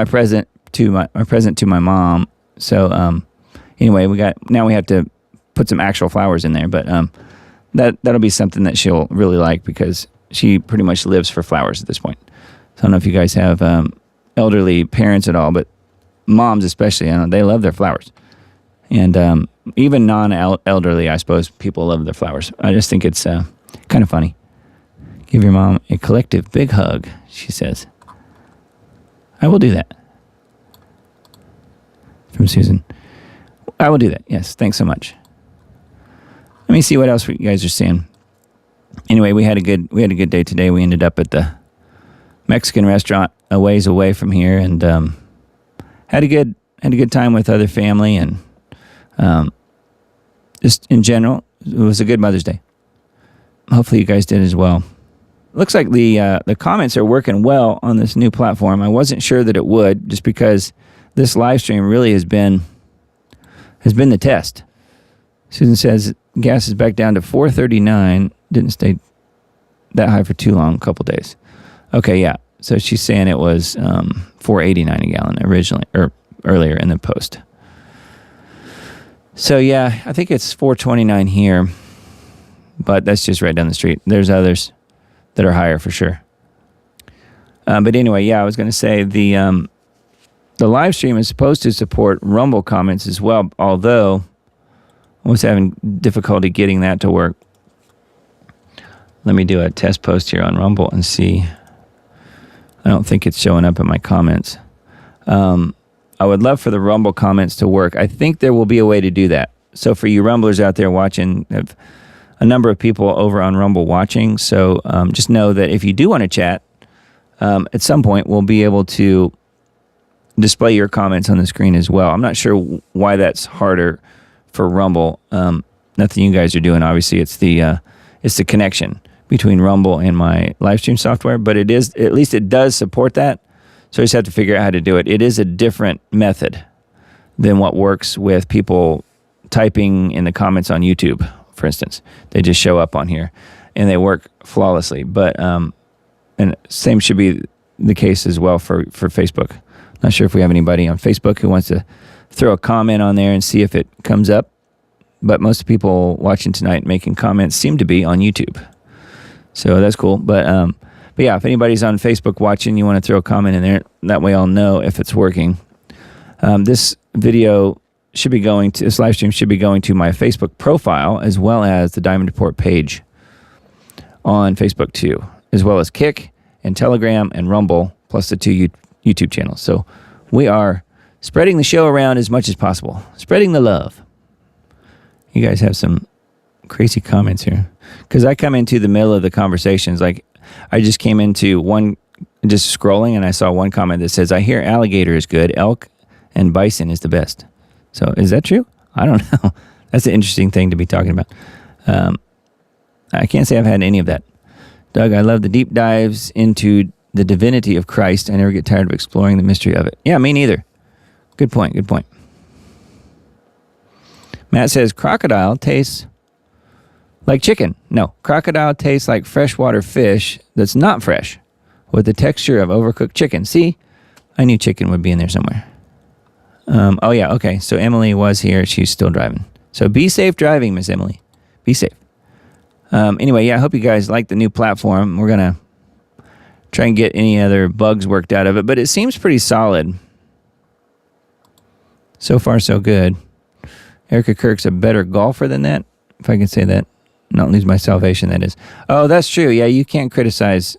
Speaker 2: present to my mom. So anyway, we have to put some actual flowers in there, but that'll be something that she'll really like because she pretty much lives for flowers at this point. So I don't know if you guys have elderly parents at all, but moms especially, they love their flowers. And even non-elderly, I suppose, people love their flowers. I just think it's kind of funny. Give your mom a collective big hug, she says. I will do that. From Susan. I will do that. Yes, thanks so much. Let me see what else you guys are saying. Anyway, we had a good day today. We ended up at the Mexican restaurant a ways away from here, and had a good time with other family, and just in general, it was a good Mother's Day. Hopefully, you guys did as well. Looks like the comments are working well on this new platform. I wasn't sure that it would, just because this live stream really has been the test. Susan says gas is back down to $4.39. Didn't stay that high for too long, a couple days. Okay, yeah. So she's saying it was $4.89 a gallon originally, or earlier in the post. So yeah, I think it's $4.29 here, but that's just right down the street. There's others that are higher for sure. But anyway, yeah, I was going to say the live stream is supposed to support Rumble comments as well, although I was having difficulty getting that to work. Let me do a test post here on Rumble and see. I don't think it's showing up in my comments. I would love for the Rumble comments to work. I think there will be a way to do that. So for you Rumblers out there watching, I have a number of people over on Rumble watching. So just know that if you do want to chat, at some point we'll be able to display your comments on the screen as well. I'm not sure why that's harder for Rumble. Nothing you guys are doing. Obviously, it's the connection between Rumble and my live stream software, but at least it does support that. So I just have to figure out how to do it. It is a different method than what works with people typing in the comments on YouTube, for instance. They just show up on here and they work flawlessly. But and same should be the case as well for Facebook. Not sure if we have anybody on Facebook who wants to throw a comment on there and see if it comes up. But most people watching tonight making comments seem to be on YouTube. So that's cool. But yeah, if anybody's on Facebook watching, you want to throw a comment in there. That way I'll know if it's working. This video should be this live stream should be going to my Facebook profile as well as the Diamond Report page on Facebook too, as well as Kick and Telegram and Rumble, plus the two YouTube channels. So we are spreading the show around as much as possible. Spreading the love. You guys have some crazy comments here. Because I come into the middle of the conversations. Like, I just came into one, just scrolling, and I saw one comment that says, I hear alligator is good, elk and bison is the best. So is that true? I don't know. That's an interesting thing to be talking about. I can't say I've had any of that. Doug, I love the deep dives into the divinity of Christ. I never get tired of exploring the mystery of it. Yeah, me neither. Good point. Matt says, crocodile tastes like chicken. No, crocodile tastes like freshwater fish that's not fresh, with the texture of overcooked chicken. See, I knew chicken would be in there somewhere. Oh, yeah, okay. So Emily was here. She's still driving. So be safe driving, Miss Emily. Be safe. Anyway, yeah, I hope you guys like the new platform. We're going to try and get any other bugs worked out of it, but it seems pretty solid. So far, so good. Erica Kirk's a better golfer than that. if I can say that. Not lose my salvation, that is. Oh, that's true. Yeah, you can't criticize.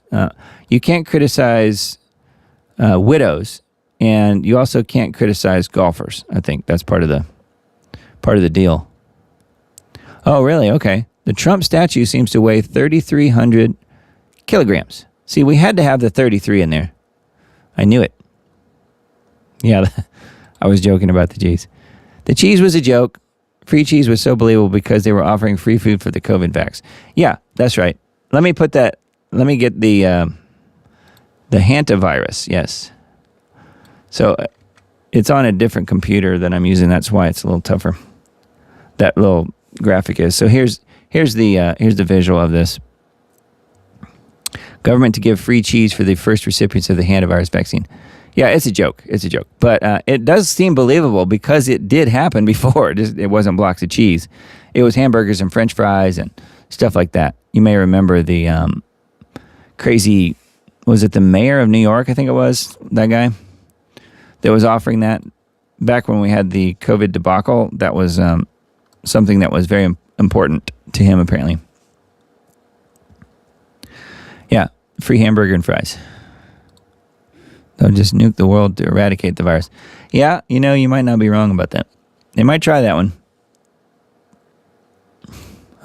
Speaker 2: You can't criticize widows, and you also can't criticize golfers. I think that's part of the deal. Oh, really? Okay. The Trump statue seems to weigh 3,300 kilograms. See, we had to have the 33 in there. I knew it. Yeah, I was joking about the cheese. The cheese was a joke. Free cheese was so believable because they were offering free food for the COVID vax. Yeah, that's right. Let me get the hantavirus. Yes. So it's on a different computer that I'm using. That's why it's a little tougher. That little graphic is. So here's the visual of this. Government to give free cheese for the first recipients of the hantavirus vaccine. Yeah, it's a joke. It's a joke. But it does seem believable because it did happen before. It wasn't blocks of cheese. It was hamburgers and French fries and stuff like that. You may remember the crazy, was it the mayor of New York, I think it was, that guy, that was offering that back when we had the COVID debacle. That was something that was very important to him, apparently. Yeah, free hamburger and fries. They'll just nuke the world to eradicate the virus. Yeah, you might not be wrong about that. They might try that one.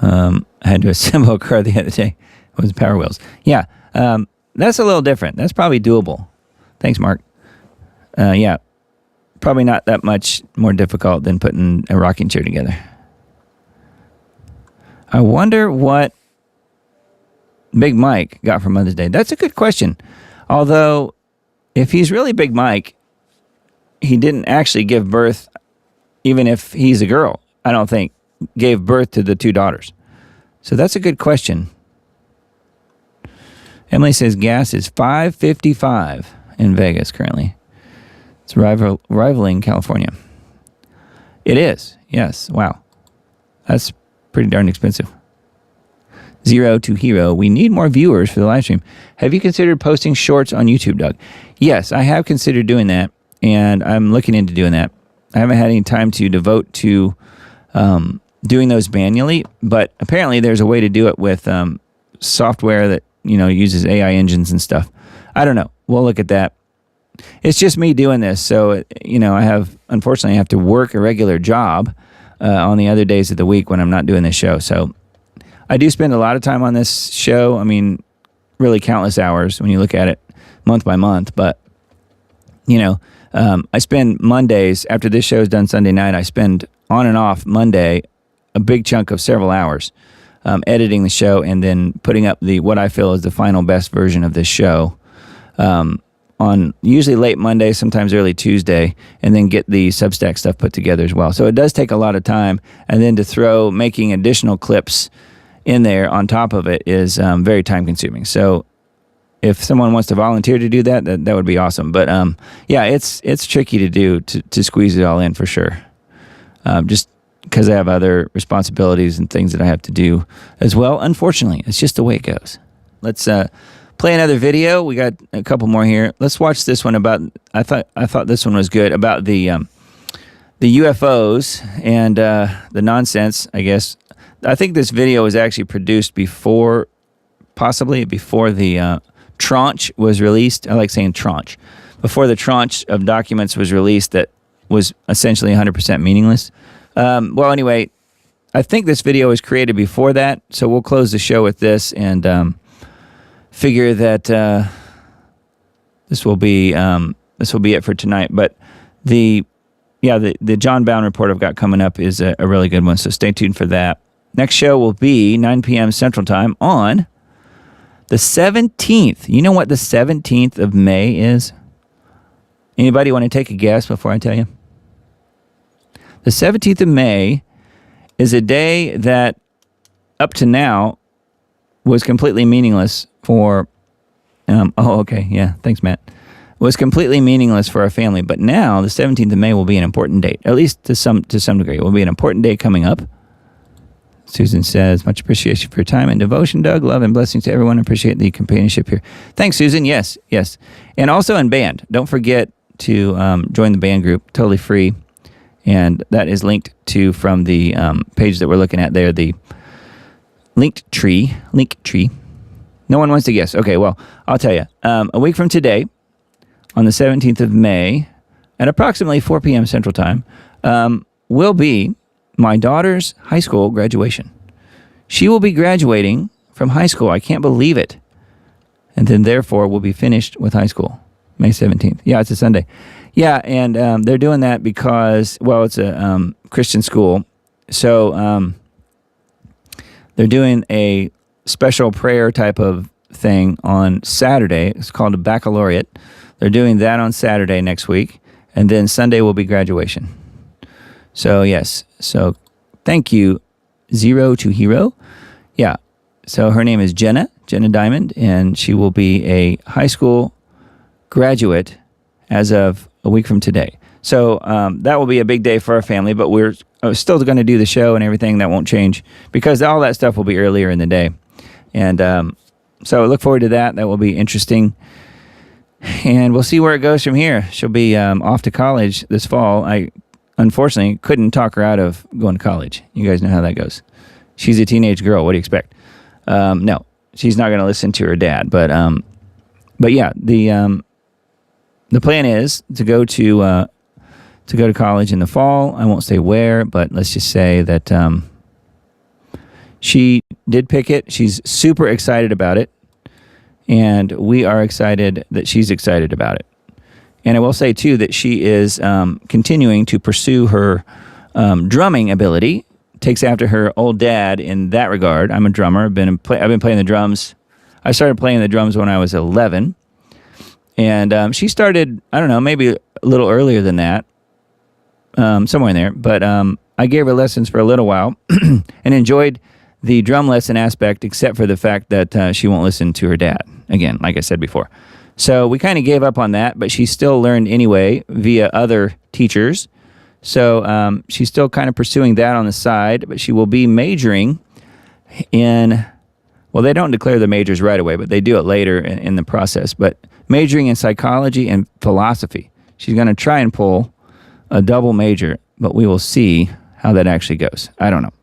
Speaker 2: I had to assemble a car the other day. It was Power Wheels. Yeah, that's a little different. That's probably doable. Thanks, Mark. Yeah, probably not that much more difficult than putting a rocking chair together. I wonder what Big Mike got for Mother's Day. That's a good question. Although, if he's really Big Mike, he didn't actually give birth, even if he's a girl, I don't think, gave birth to the two daughters. So that's a good question. Emily says gas is $5.55 in Vegas currently. It's rivaling California. It is, yes. Wow. That's pretty darn expensive. Zero to hero. We need more viewers for the live stream. Have you considered posting shorts on YouTube, Doug? Yes, I have considered doing that, and I'm looking into doing that. I haven't had any time to devote to doing those manually, but apparently there's a way to do it with software that uses AI engines and stuff. I don't know. We'll look at that. It's just me doing this, so unfortunately I have to work a regular job on the other days of the week when I'm not doing this show. So I do spend a lot of time on this show. I mean, really countless hours when you look at it month by month. But, I spend Mondays, after this show is done Sunday night, I spend on and off Monday a big chunk of several hours editing the show and then putting up what I feel is the final best version of this show on usually late Monday, sometimes early Tuesday, and then get the Substack stuff put together as well. So it does take a lot of time. And then to throw making additional clips in there on top of it is very time consuming. So if someone wants to volunteer to do that would be awesome. But yeah, it's tricky to do to squeeze it all in for sure. Just because I have other responsibilities and things that I have to do as well. Unfortunately, it's just the way it goes. Let's play another video. We got a couple more here. Let's watch this one about. I thought this one was good about the UFOs and the nonsense, I guess. I think this video was actually produced possibly before the tranche was released. I like saying tranche. Before the tranche of documents was released that was essentially 100% meaningless. Well, anyway, I think this video was created before that, so we'll close the show with this and figure that this will be it for tonight. But the John Bound report I've got coming up is a really good one, so stay tuned for that. Next show will be 9 p.m. Central Time on the 17th. You know what the 17th of May is? Anybody want to take a guess before I tell you? The 17th of May is a day that, up to now, was completely meaningless for... okay, yeah, thanks, Matt. Was completely meaningless for our family, but now, the 17th of May will be an important date, at least to some degree. It will be an important day coming up. Susan says, much appreciation for your time and devotion, Doug. Love and blessings to everyone. Appreciate the companionship here. Thanks, Susan. Yes. And also in band. Don't forget to join the band group. Totally free. And that is linked to from the page that we're looking at there, the link tree. No one wants to guess. Okay, well, I'll tell you. A week from today, on the 17th of May, at approximately 4 p.m. Central Time, will be my daughter's high school graduation. She will be graduating from high school. I can't believe it. And then, therefore, will be finished with high school, May 17th. Yeah, it's a Sunday. Yeah, and they're doing that because, well, it's a Christian school. So they're doing a special prayer type of thing on Saturday. It's called a baccalaureate. They're doing that on Saturday next week. And then Sunday will be graduation. So, yes. So, thank you, Zero to Hero. Yeah. So, her name is Jenna Diamond, and she will be a high school graduate as of a week from today. So, that will be a big day for our family, but we're still going to do the show and everything. That won't change because all that stuff will be earlier in the day. And so, I look forward to that. That will be interesting. And we'll see where it goes from here. She'll be off to college this fall. I, unfortunately, couldn't talk her out of going to college. You guys know how that goes. She's a teenage girl. What do you expect? No, she's not going to listen to her dad. But yeah, the plan is to go to college in the fall. I won't say where, but let's just say that she did pick it. She's super excited about it. And we are excited that she's excited about it. And I will say, too, that she is continuing to pursue her drumming ability. Takes after her old dad in that regard. I'm a drummer. I've been playing the drums. I started playing the drums when I was 11. And she started, I don't know, maybe a little earlier than that. Somewhere in there. But I gave her lessons for a little while and enjoyed the drum lesson aspect, except for the fact that she won't listen to her dad. Again, like I said before. So we kind of gave up on that, but she still learned anyway via other teachers. So she's still kind of pursuing that on the side, but she will be majoring in, well, they don't declare the majors right away, but they do it later in the process. But majoring in psychology and philosophy. She's going to try and pull a double major, but we will see how that actually goes. I don't know.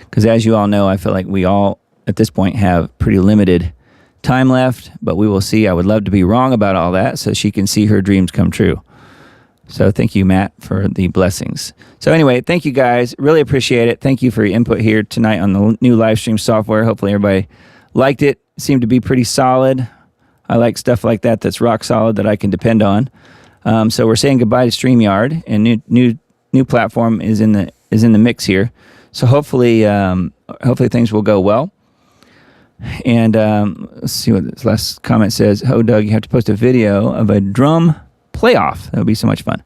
Speaker 2: Because as you all know, I feel like we all, at this point, have pretty limited time left, but we will see. I would love to be wrong about all that so she can see her dreams come true. So thank you, Matt, for the blessings. So anyway, thank you guys. Really appreciate it. Thank you for your input here tonight on the new live stream software. Hopefully everybody liked it. It seemed to be pretty solid. I like stuff like that that's rock solid that I can depend on. So we're saying goodbye to StreamYard, and new platform is in the mix here. So hopefully things will go well. And let's see what this last comment says. Oh, Doug, you have to post a video of a drum playoff. That would be so much fun.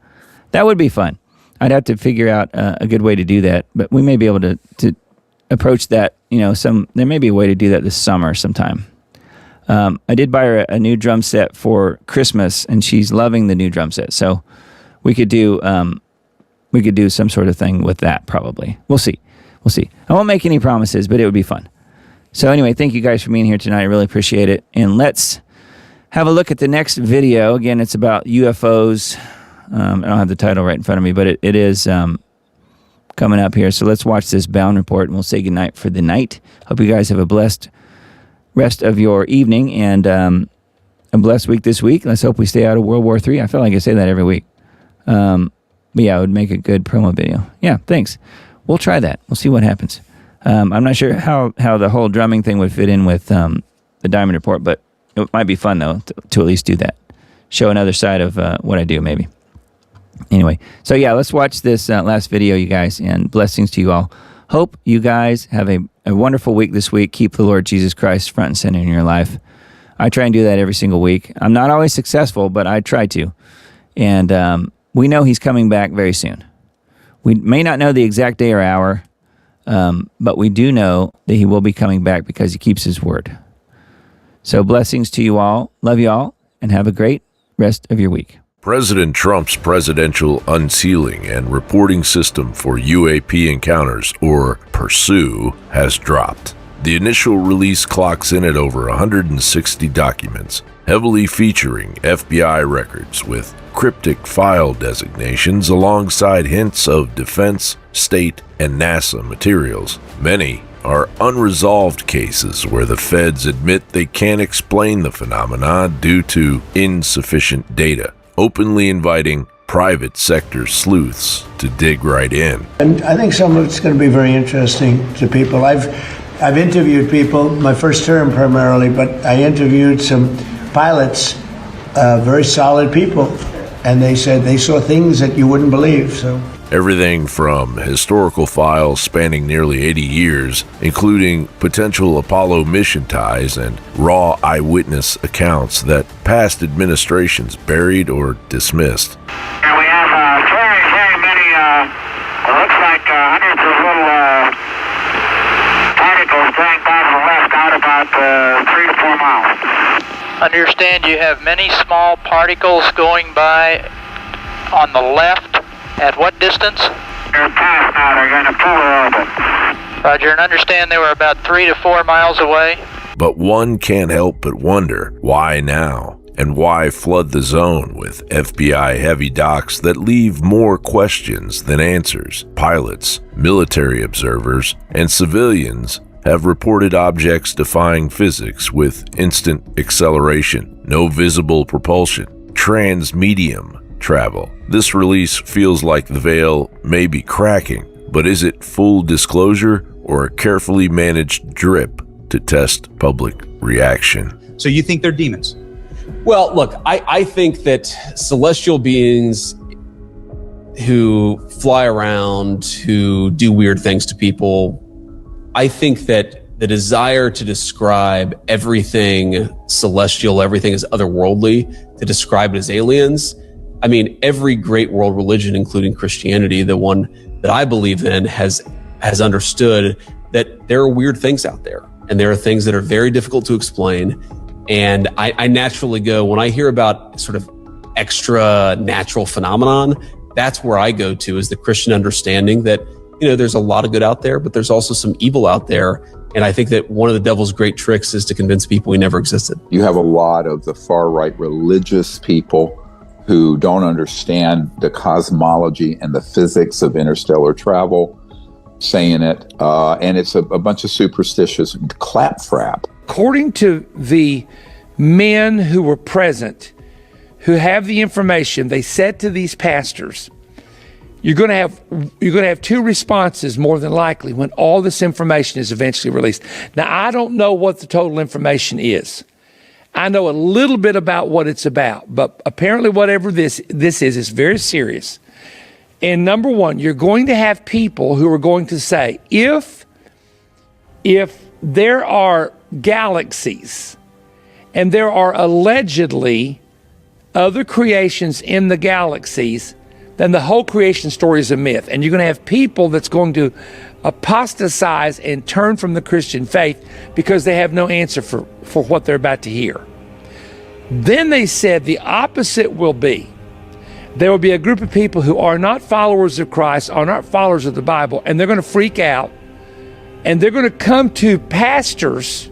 Speaker 2: That would be fun. I'd have to figure out a good way to do that, but we may be able to approach that. There may be a way to do that this summer sometime. I did buy her a new drum set for Christmas, and she's loving the new drum set. So we could do some sort of thing with that probably. We'll see. I won't make any promises, but it would be fun. So anyway, thank you guys for being here tonight. I really appreciate it. And let's have a look at the next video. Again, it's about UFOs. I don't have the title right in front of me, but it is coming up here. So let's watch this Bound report, and we'll say goodnight for the night. Hope you guys have a blessed rest of your evening and a blessed week this week. Let's hope we stay out of World War III. I feel like I say that every week. But yeah, it would make a good promo video. Yeah, thanks. We'll try that. We'll see what happens. I'm not sure how the whole drumming thing would fit in with the Diamond Report, but it might be fun, though, to at least do that. Show another side of what I do, maybe. Anyway, so yeah, let's watch this last video, you guys, and blessings to you all. Hope you guys have a wonderful week this week. Keep the Lord Jesus Christ front and center in your life. I try and do that every single week. I'm not always successful, but I try to. And we know he's coming back very soon. We may not know the exact day or hour, but we do know that he will be coming back because he keeps his word. So blessings to you all. Love you all, and have a great rest of your week.
Speaker 11: President Trump's presidential unsealing and reporting system for UAP encounters, or PURSUE, has dropped. The initial release clocks in at over 160 documents, heavily featuring FBI records with cryptic file designations alongside hints of defense, state, and NASA materials. Many are unresolved cases where the feds admit they can't explain the phenomena due to insufficient data, openly inviting private sector sleuths to dig right in.
Speaker 12: And I think some of it's going to be very interesting to people. I've interviewed people, my first term primarily, but I interviewed some pilots, very solid people, and they said they saw things that you wouldn't believe. So
Speaker 11: everything from historical files spanning nearly 80 years, including potential Apollo mission ties and raw eyewitness accounts that past administrations buried or dismissed.
Speaker 13: And we have very many, it looks like hundreds of little particles going by to the left out about 3 to 4 miles.
Speaker 9: Understand you have many small particles going by on the left. At what distance?
Speaker 13: They're past now. They're going to polar orbit.
Speaker 9: Roger, and understand they were about 3 to 4 miles away.
Speaker 11: But one can't help but wonder, why now? And why flood the zone with FBI heavy docs that leave more questions than answers? Pilots, military observers, and civilians have reported objects defying physics with instant acceleration, no visible propulsion, transmedium travel. This release feels like the veil may be cracking, but is it full disclosure or a carefully managed drip to test public reaction?
Speaker 14: So you think they're demons? Well, look, I think that celestial beings who fly around, who do weird things to people, I think that the desire to describe everything celestial, everything as otherworldly, to describe it as aliens, I mean, every great world religion, including Christianity, the one that I believe in, has understood that there are weird things out there, and there are things that are very difficult to explain. And I naturally go, when I hear about sort of extra natural phenomenon, that's where I go to, is the Christian understanding that, you know, there's a lot of good out there, but there's also some evil out there. And I think that one of the devil's great tricks is to convince people he never existed.
Speaker 15: You have a lot of the far-right religious people who don't understand the cosmology and the physics of interstellar travel saying it. And it's a bunch of superstitious claptrap.
Speaker 16: According to the men who were present, who have the information, they said to these pastors, you're going to have two responses more than likely when all this information is eventually released. Now, I don't know what the total information is. I know a little bit about what it's about, but apparently whatever this is very serious. And number one, you're going to have people who are going to say, if there are galaxies and there are allegedly other creations in the galaxies, then the whole creation story is a myth. And you're going to have people that's going to apostatize and turn from the Christian faith because they have no answer for what they're about to hear. Then they said the opposite will be. There will be a group of people who are not followers of Christ, are not followers of the Bible, and they're going to freak out, and they're going to come to pastors,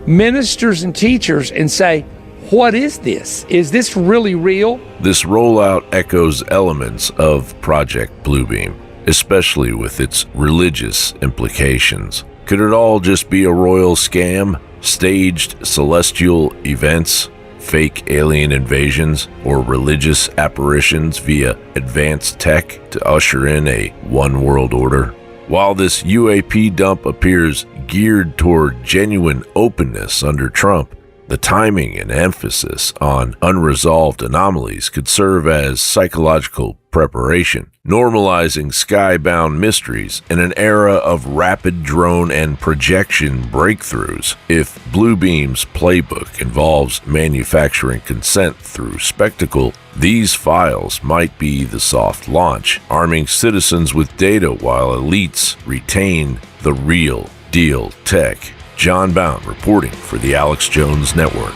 Speaker 16: ministers, and teachers and say, what is this? Is this really real?
Speaker 11: This rollout echoes elements of Project Bluebeam, especially with its religious implications. Could it all just be a royal scam? Staged celestial events? Fake alien invasions, or religious apparitions via advanced tech to usher in a one world order? While this UAP dump appears geared toward genuine openness under Trump, the timing and emphasis on unresolved anomalies could serve as psychological preparation, normalizing skybound mysteries in an era of rapid drone and projection breakthroughs. If Bluebeam's playbook involves manufacturing consent through spectacle, these files might be the soft launch, arming citizens with data while elites retain the real deal tech. John Bound reporting for the Alex Jones Network.